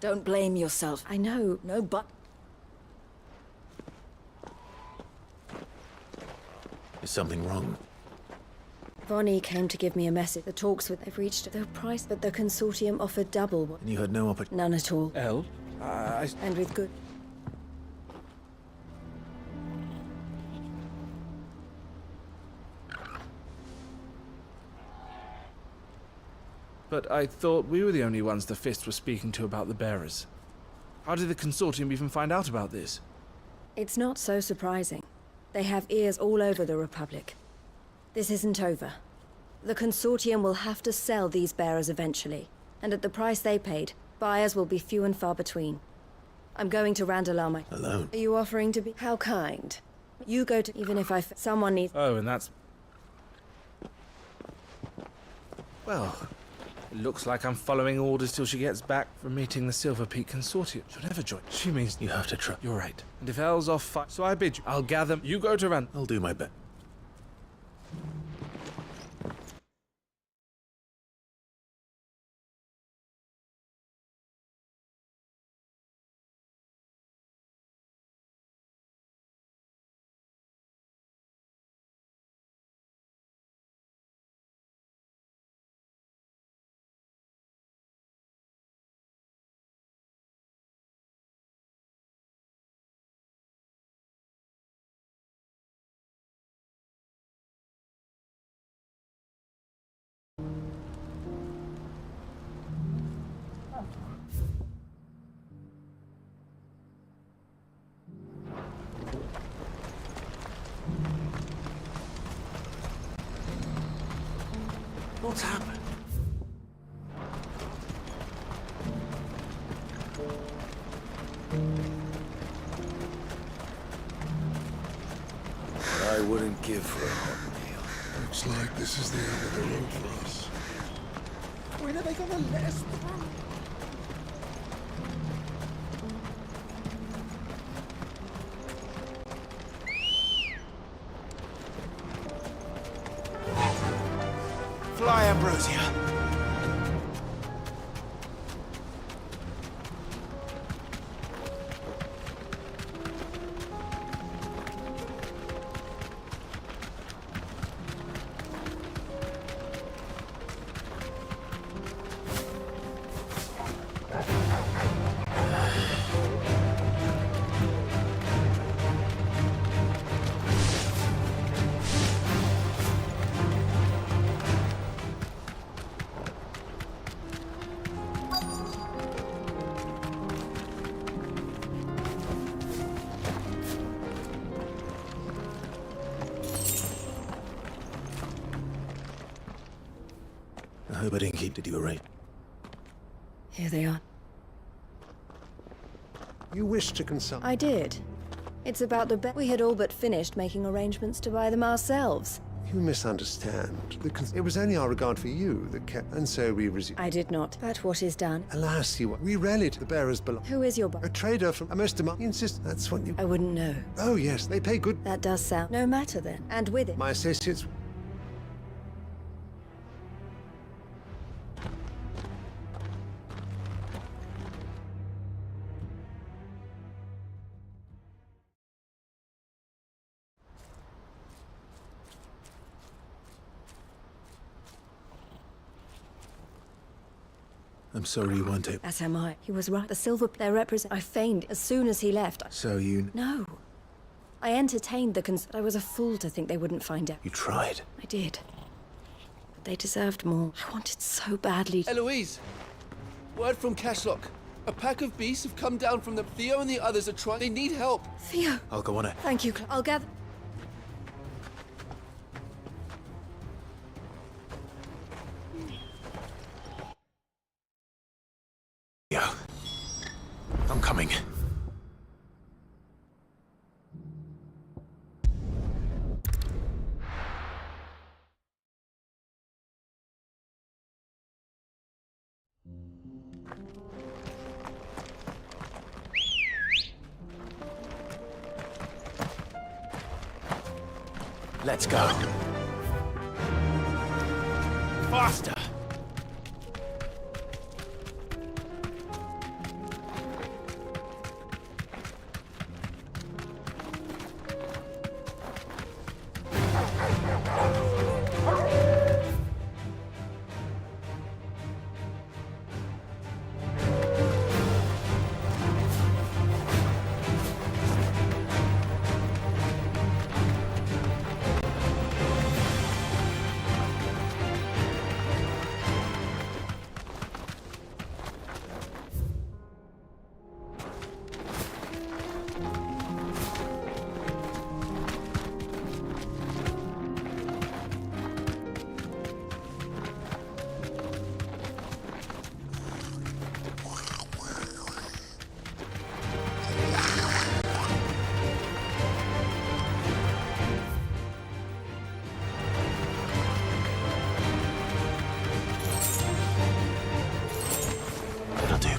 Don't blame yourself. I know, no, but... Is something wrong? Vonnie came to give me a message. The talks with... They've reached the price, but the consortium offered double what... And you had no opportunity? None at all. El? And with good... But I thought we were the only ones the Fist were speaking to about the bearers. How did the consortium even find out about this? It's not so surprising. They have ears all over the Republic. This isn't over. The consortium will have to sell these bearers eventually, and at the price they paid, buyers will be few and far between. I'm going to Randalar. Alone? Are you offering to be... How kind. You go to... Even if someone needs... Oh, and that's... Well... It looks like I'm following orders till she gets back from meeting the Silver Peak Consortium. She'll never join. She means... You have to try. You're right. And if El's off fight... So I bid you. I'll gather... You go to Rand... I'll do my best. What's happened? I wouldn't give for a hot meal. Looks like this is the end of the road for us. When are they gonna let us through? Fly, Ambrosia. I hope I didn't keep... Did you erase? Here they are. You wish to consult? I did. It's about the we had all but finished making arrangements to buy them ourselves. You misunderstand. It was only our regard for you that kept... And so we resumed. I did not. But what is done? Alas, we rallied the bearers belong. Who is your A trader from Amostamar. He insists that's what you... I wouldn't know. Oh, yes, they pay good... That does sound... No matter then. And with it... My associates... I'm sorry you weren't able... As am I. He was right. The silver... They represent... I feigned as soon as he left. So you... No. I entertained the I was a fool to think they wouldn't find out. You tried. I did. But they deserved more. I wanted so badly to... Eloise! Word from Cashlock. A pack of beasts have come down from them. Theo and the others are trying. They need help. Theo! I'll go on it. Thank you, I'll gather... Theo. I'm coming. Let's go. Faster!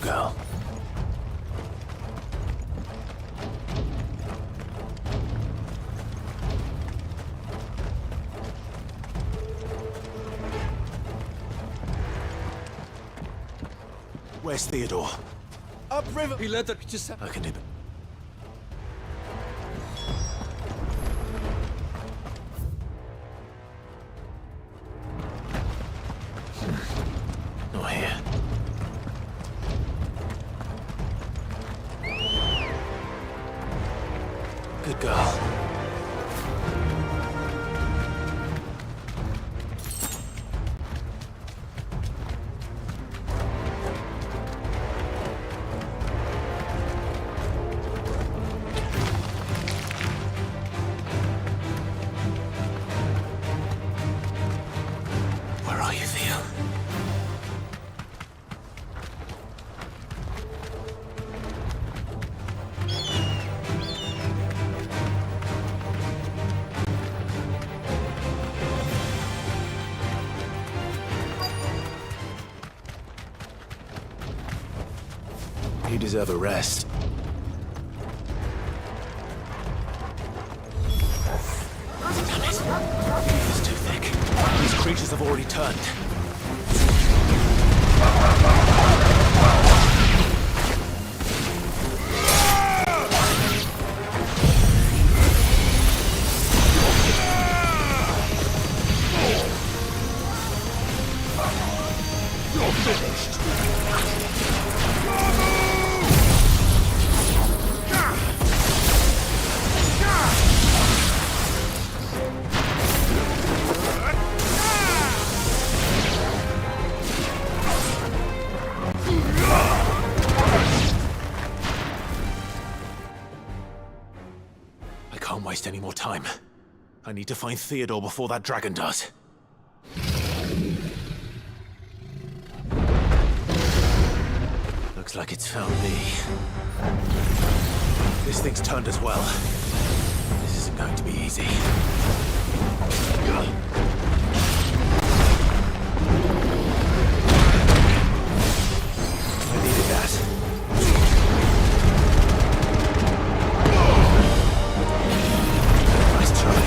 Girl. Where's Theodore? Upriver. He led the... Just... I can do it. Not here. Good girl. Where are you, Theo? You deserve a rest. Damn it. It's too thick. These creatures have already turned. You're finished. I can't waste any more time. I need to find Theodore before that dragon does. Looks like it's found me. This thing's turned as well. This isn't going to be easy. I needed that. Nice try.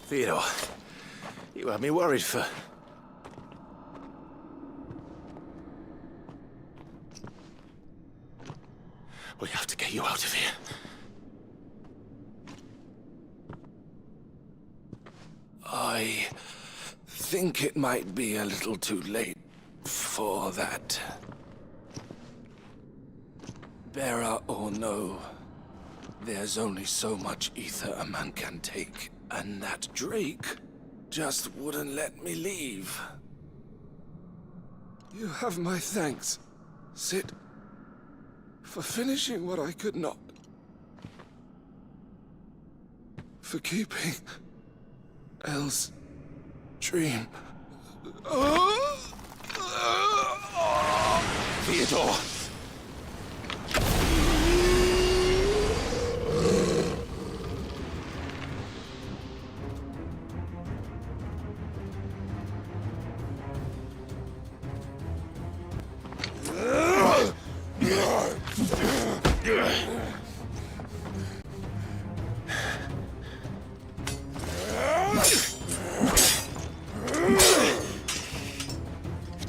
Theodore, you had me worried for... We have to get you out of here. I think it might be a little too late for that. Bearer or no, there's only so much ether a man can take, and that Drake just wouldn't let me leave. You have my thanks, Cid, for finishing what I could not. For keeping Elle's dream. Theodore!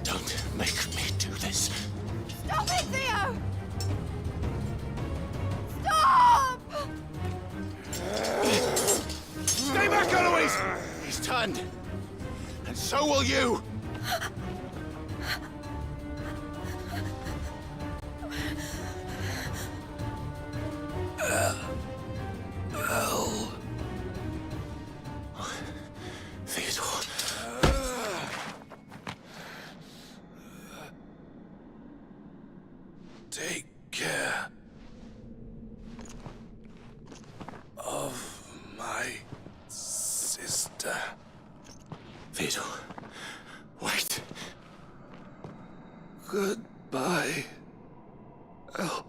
Don't make me do this. Stop it, Theo! Stop! Stay back, Eloise! He's turned. And so will you! Elle. Theodore. Take care of my sister. Theodore, wait. Goodbye, Elle.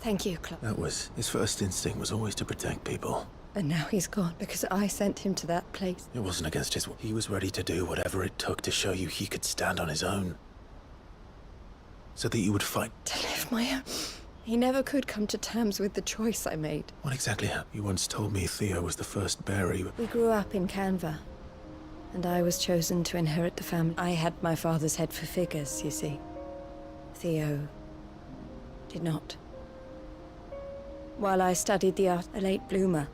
Thank you, Clark. That was... His first instinct was always to protect people. And now he's gone because I sent him to that place. It wasn't against his will. He was ready to do whatever it took to show you he could stand on his own. So that you would fight. To live my own. He never could come to terms with the choice I made. What exactly happened? You once told me Theo was the first bearer. We grew up in Canva, and I was chosen to inherit the family. I had my father's head for figures, you see. Theo did not. While I studied the art, a late bloomer.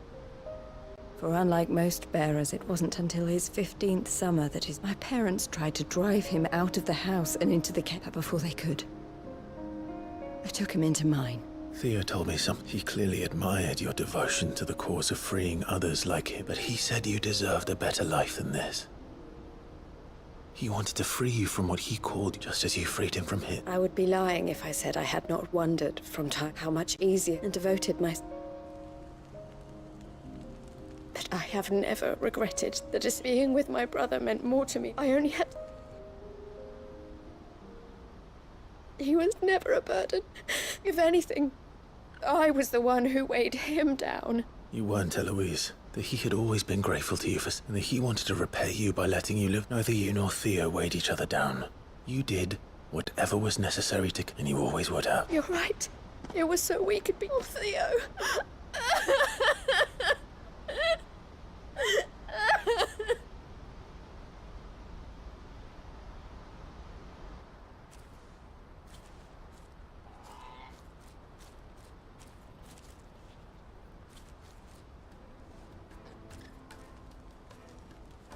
For unlike most bearers, it wasn't until his 15th summer that my parents tried to drive him out of the house and into the camp before they could. I took him into mine. Theo told me something. He clearly admired your devotion to the cause of freeing others like him, but he said you deserved a better life than this. He wanted to free you from what he called, just as you freed him from his. I would be lying if I said I had not wondered from time how much easier and devoted my... But I have never regretted that just being with my brother meant more to me. I only had... He was never a burden. If anything, I was the one who weighed him down. You weren't, Eloise. That he had always been grateful to you for, and that he wanted to repay you by letting you live. Neither you nor Theo weighed each other down. You did whatever was necessary to, and you always would have. You're right. It was so we could be... Oh, Theo.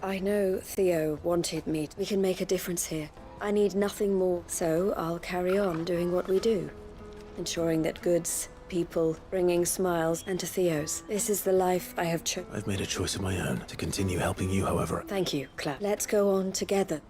I know Theo wanted me. We can make a difference here. I need nothing more, so I'll carry on doing what we do. Ensuring that goods, people, bringing smiles, and to Theo's. This is the life I have chosen. I've made a choice of my own to continue helping you, however. Thank you, Cloud. Let's go on together.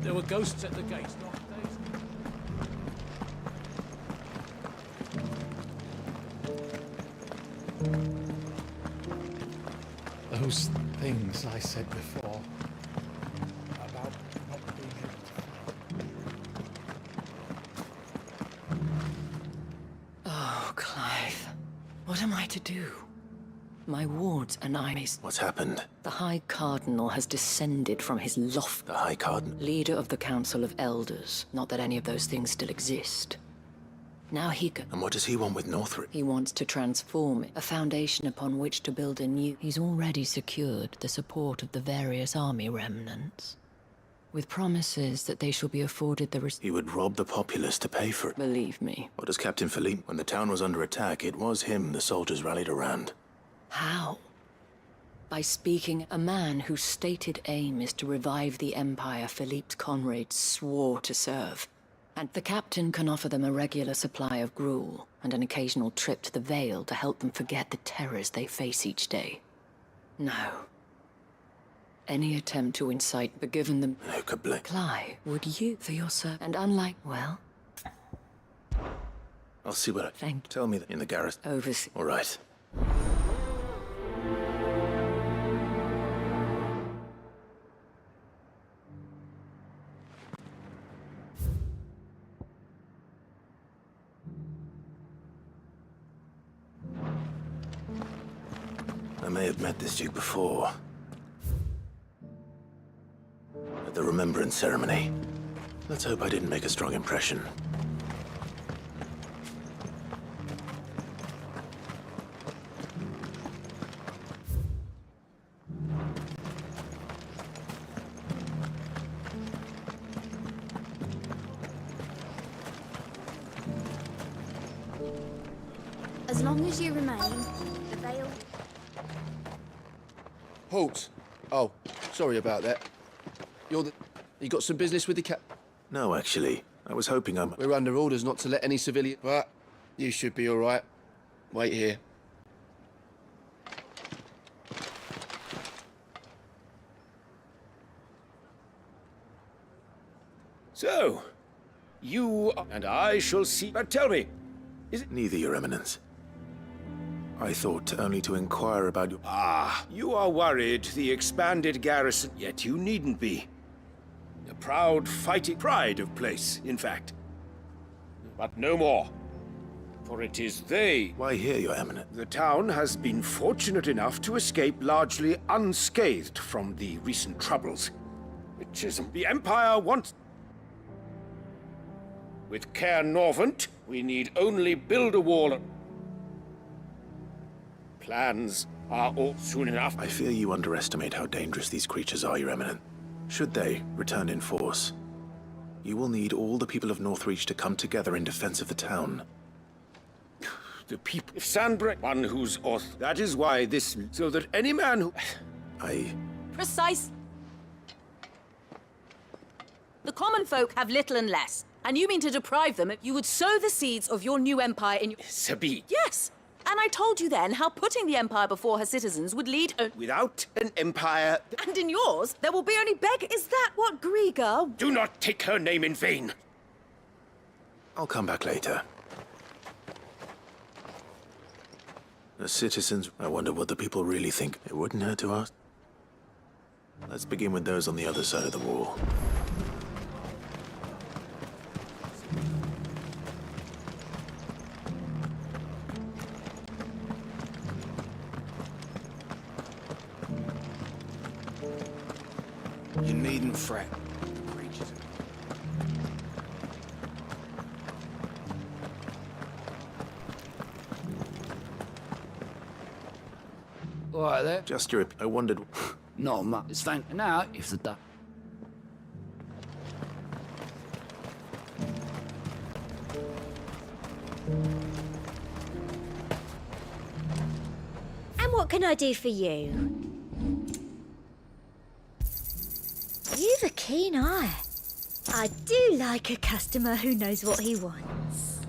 There were ghosts at the gate, not days. Those things I said before about not being Oh, Clive. What am I to do? My wards and I... What's happened? The High Cardinal has descended from his loft. The High Cardinal? Leader of the Council of Elders. Not that any of those things still exist. Now he can... And what does he want with Northrop? He wants to transform it, a foundation upon which to build a new... He's already secured the support of the various army remnants, with promises that they shall be afforded the... He would rob the populace to pay for it. Believe me. What does Captain Philippe? When the town was under attack, it was him the soldiers rallied around. How? By speaking a man whose stated aim is to revive the Empire Philippe's comrades swore to serve. And the captain can offer them a regular supply of gruel and an occasional trip to the Vale to help them forget the terrors they face each day. No. Any attempt to incite, but given them... Who could blame? Clive, would you for your serve? And unlike, well... I'll see what I... Thank you. Tell me that in the garrison. Oversee. All right. I may have met this duke before. At the Remembrance Ceremony. Let's hope I didn't make a strong impression. As long as you remain, the Vale... Halt! Oh, sorry about that. You got some business with the cap... No, actually. I was hoping I'm... We're under orders not to let any civilian... But you should be all right. Wait here. So, you and I shall see... But tell me, is it... Neither, Your Eminence. I thought only to inquire about your... Ah, you are worried the expanded garrison, yet you needn't be. A proud fighting pride of place, in fact. But no more. For it is they... Why here, Your Eminence? The town has been fortunate enough to escape largely unscathed from the recent troubles. Which is... The Empire wants... With Caer Norvent, we need only build a wall... Plans are all soon enough. I fear you underestimate how dangerous these creatures are, Your Eminence. Should they return in force, you will need all the people of Northreach to come together in defense of the town. The people... If Sandbreak, one whose oath... That is why this... So that any man who... I Precise. The common folk have little and less, and you mean to deprive them. You would sow the seeds of your new empire in your... Sabine. Yes! And I told you then how putting the empire before her citizens would lead... Without an empire... And in yours, there will be only beg. Is that what Grieger... Do not take her name in vain. I'll come back later. The citizens, I wonder what the people really think. It wouldn't hurt to ask. Let's begin with those on the other side of the wall. You needn't fret. All right there. Just your... I wondered... Not much. It's fine. Now, if the duck. And what can I do for you? You've a keen eye. I do like a customer who knows what he wants.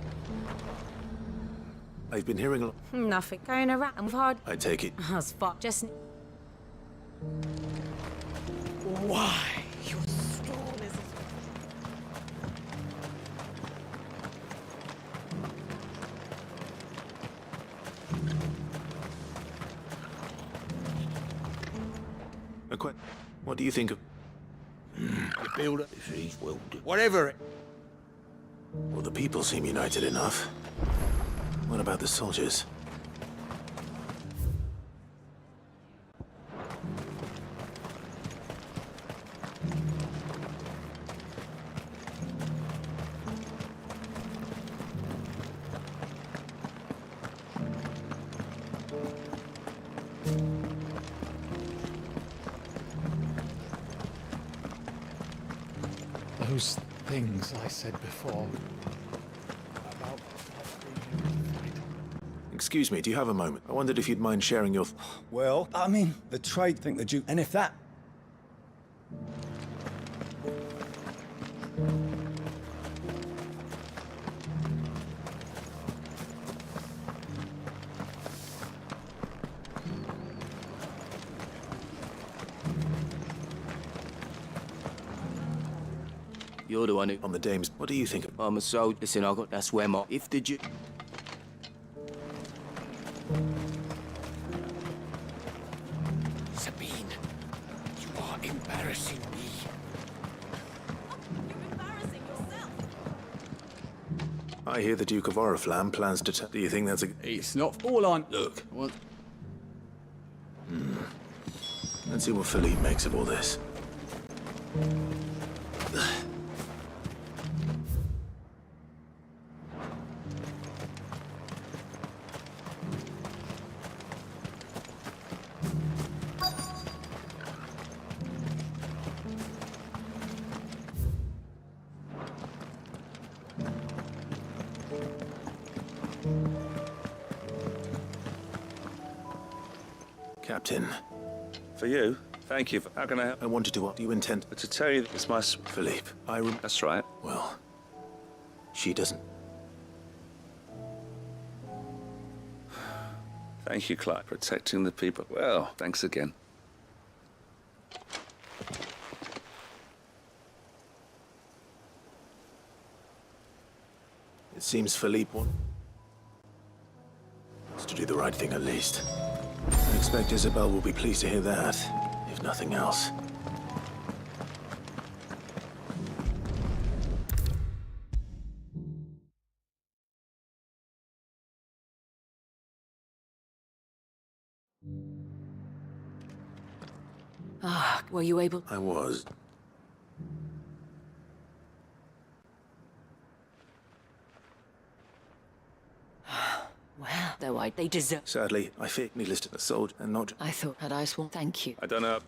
I've been hearing a lot... Nothing going around with hard... I take it. As fuck. Just... Why? Your stall is... What do you think of... The builder, if he's well done. Whatever it... Well, the people seem united enough. What about the soldiers? Those things I said before about... Excuse me, do you have a moment? I wondered if you'd mind sharing your... Well, I mean, the trade think the Duke... And if that... You're the one who... On the dames, what do you think of... I'm a soldier. Listen, I got that swear mark. If the Duke... Sabine, you are embarrassing me. You're embarrassing yourself. I hear the Duke of Oriflamme plans to... Do you think that's a... It's not all on... Look, I want... Let's see what Philippe makes of all this. Captain. For you? Thank you. How can I help? I wanted to... What do you intend? To tell you it's my... Philippe, That's right. Well, she doesn't... Thank you, Clive. Protecting the people. Well, thanks again. It seems Philippe wants to do the right thing at least. I expect Isabel will be pleased to hear that, if nothing else. Ah, were you able... I was. Well, though they deserve... Sadly, I fear me listed a soldier and not... I thought had I sworn... Thank you. I don't know.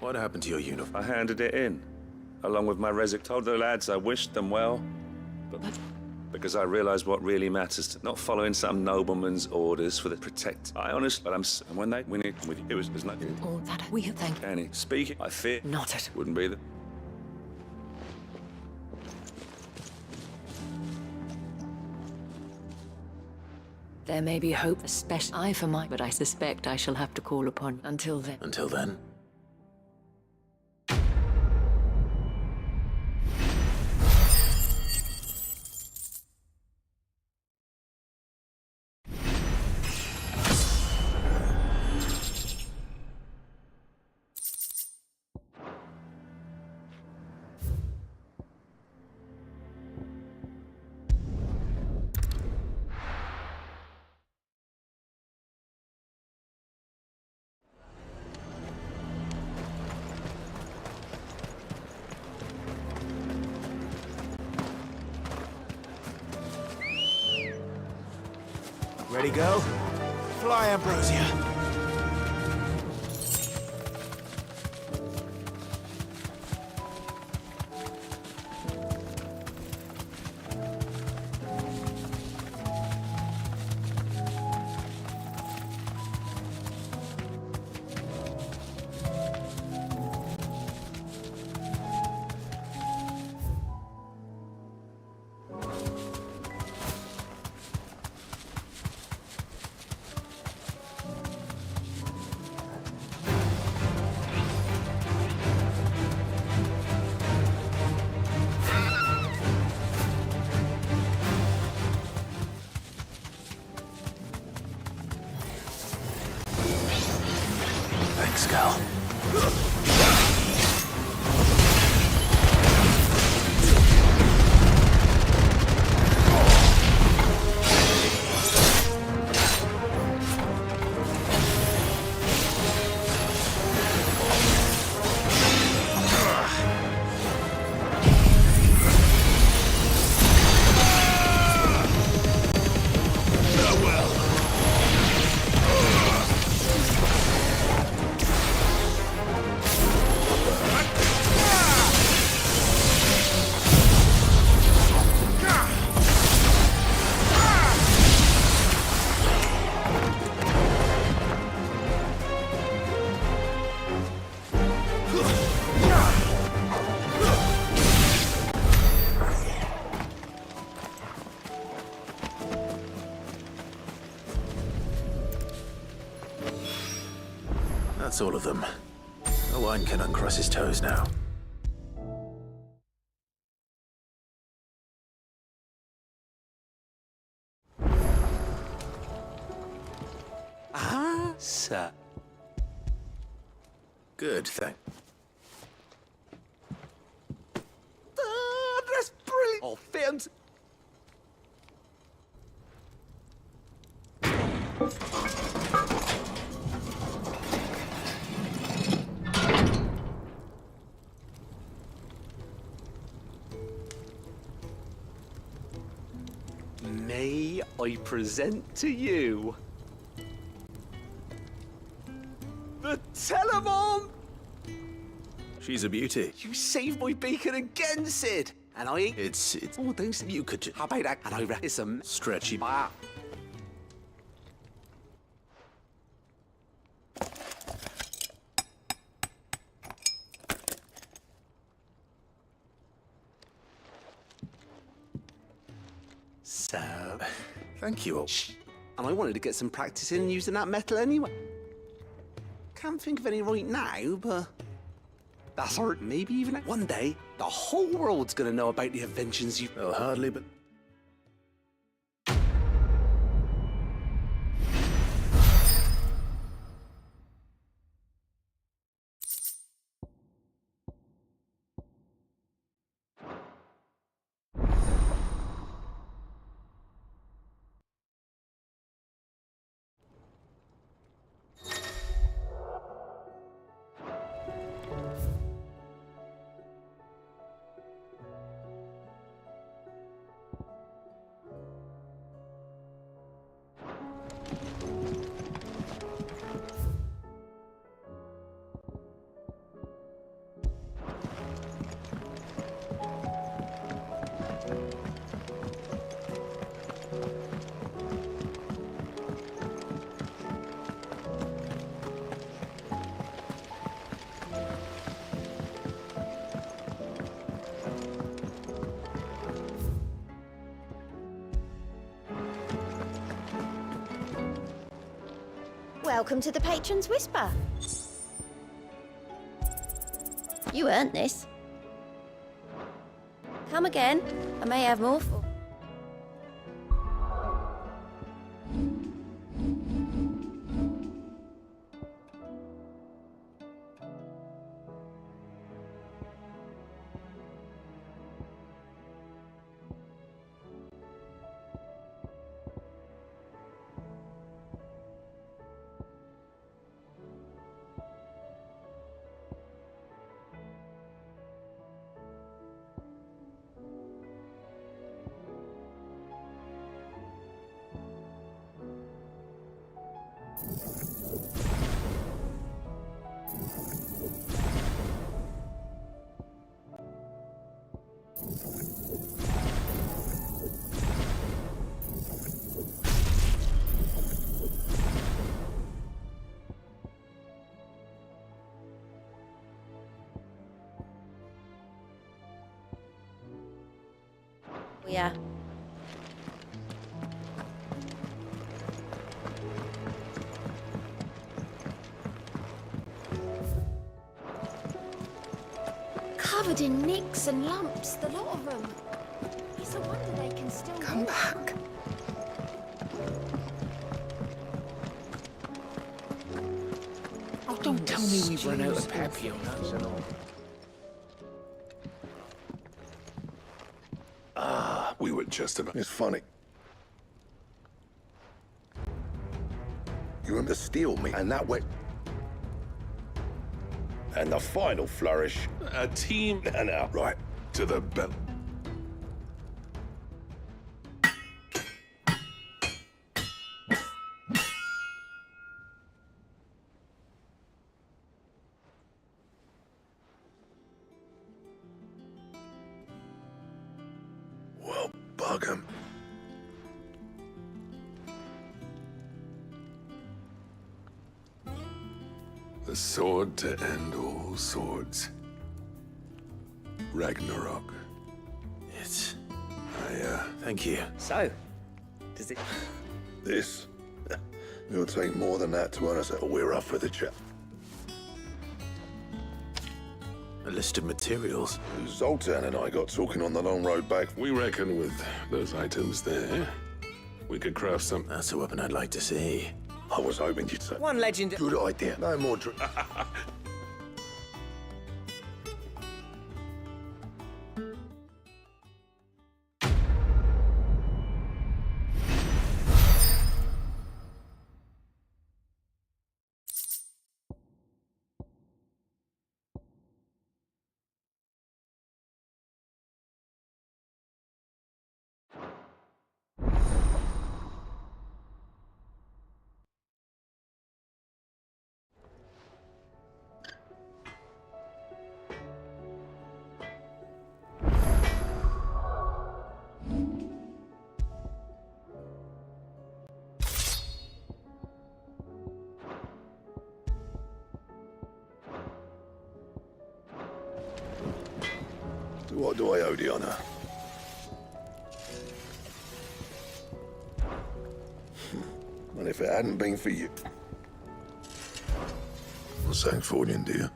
What happened to your uniform? I handed it in, along with my resignation. Told the lads I wished them well, but because I realized what really matters, not following some nobleman's orders for the protect. I honest, but and when they win it with you, it was not All that we thank. Annie, speaking, I fear Not it. wouldn't be the. There may be hope, especially for mine, but I suspect I shall have to call upon until then. Until then. Ready, go? Fly, Ambrosia. Thanks, Cal. That's all of them. No one can uncross his toes now. Ah, sir. Good, thank. That's brilliant. Oh, films. May I present to you the Telemon? She's a beauty. You saved my beacon again, Sid. And I ain't. It's Oh, thanks. You could. How about that? And I reckon it's a stretchy. Ah. So, Thank you all. and I wanted to get some practice in using that metal anyway. Can't think of any right now, but that's all right. Maybe even one day the whole world's gonna know about the inventions you. Well, hardly, but Welcome to the Patron's Whisper. You earned this. Come again. I may have more for... Yeah. Covered in nicks and lumps, the lot of them. It's a wonder they can still come back. Oh, don't tell me we've run out of papillons and all. We were just about... It's funny. You want to steal me, and that went... And the final flourish. A team and out. Right, to the bell. Well, bug 'em. The sword to end all swords. Ragnarok. Thank you. So, does it... This? It'll take more than that to earn us. We're up for the chat. A list of materials. Zoltan and I got talking on the long road back. We reckon with those items there, we could craft some... That's a weapon I'd like to see. I was hoping you'd say... One legend... Good idea. No more What do I owe the honor? And if it hadn't been for you... What's that for you, dear?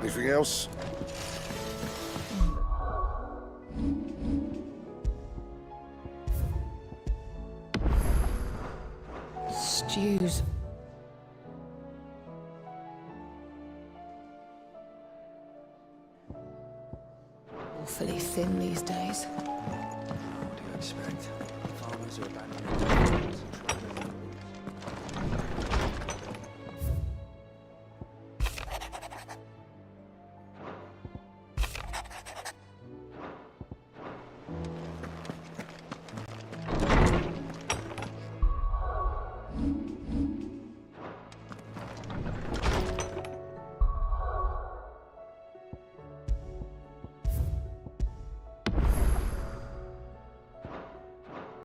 Anything else? Stews. Awfully thin these days. What do you expect? Farmers are abandoning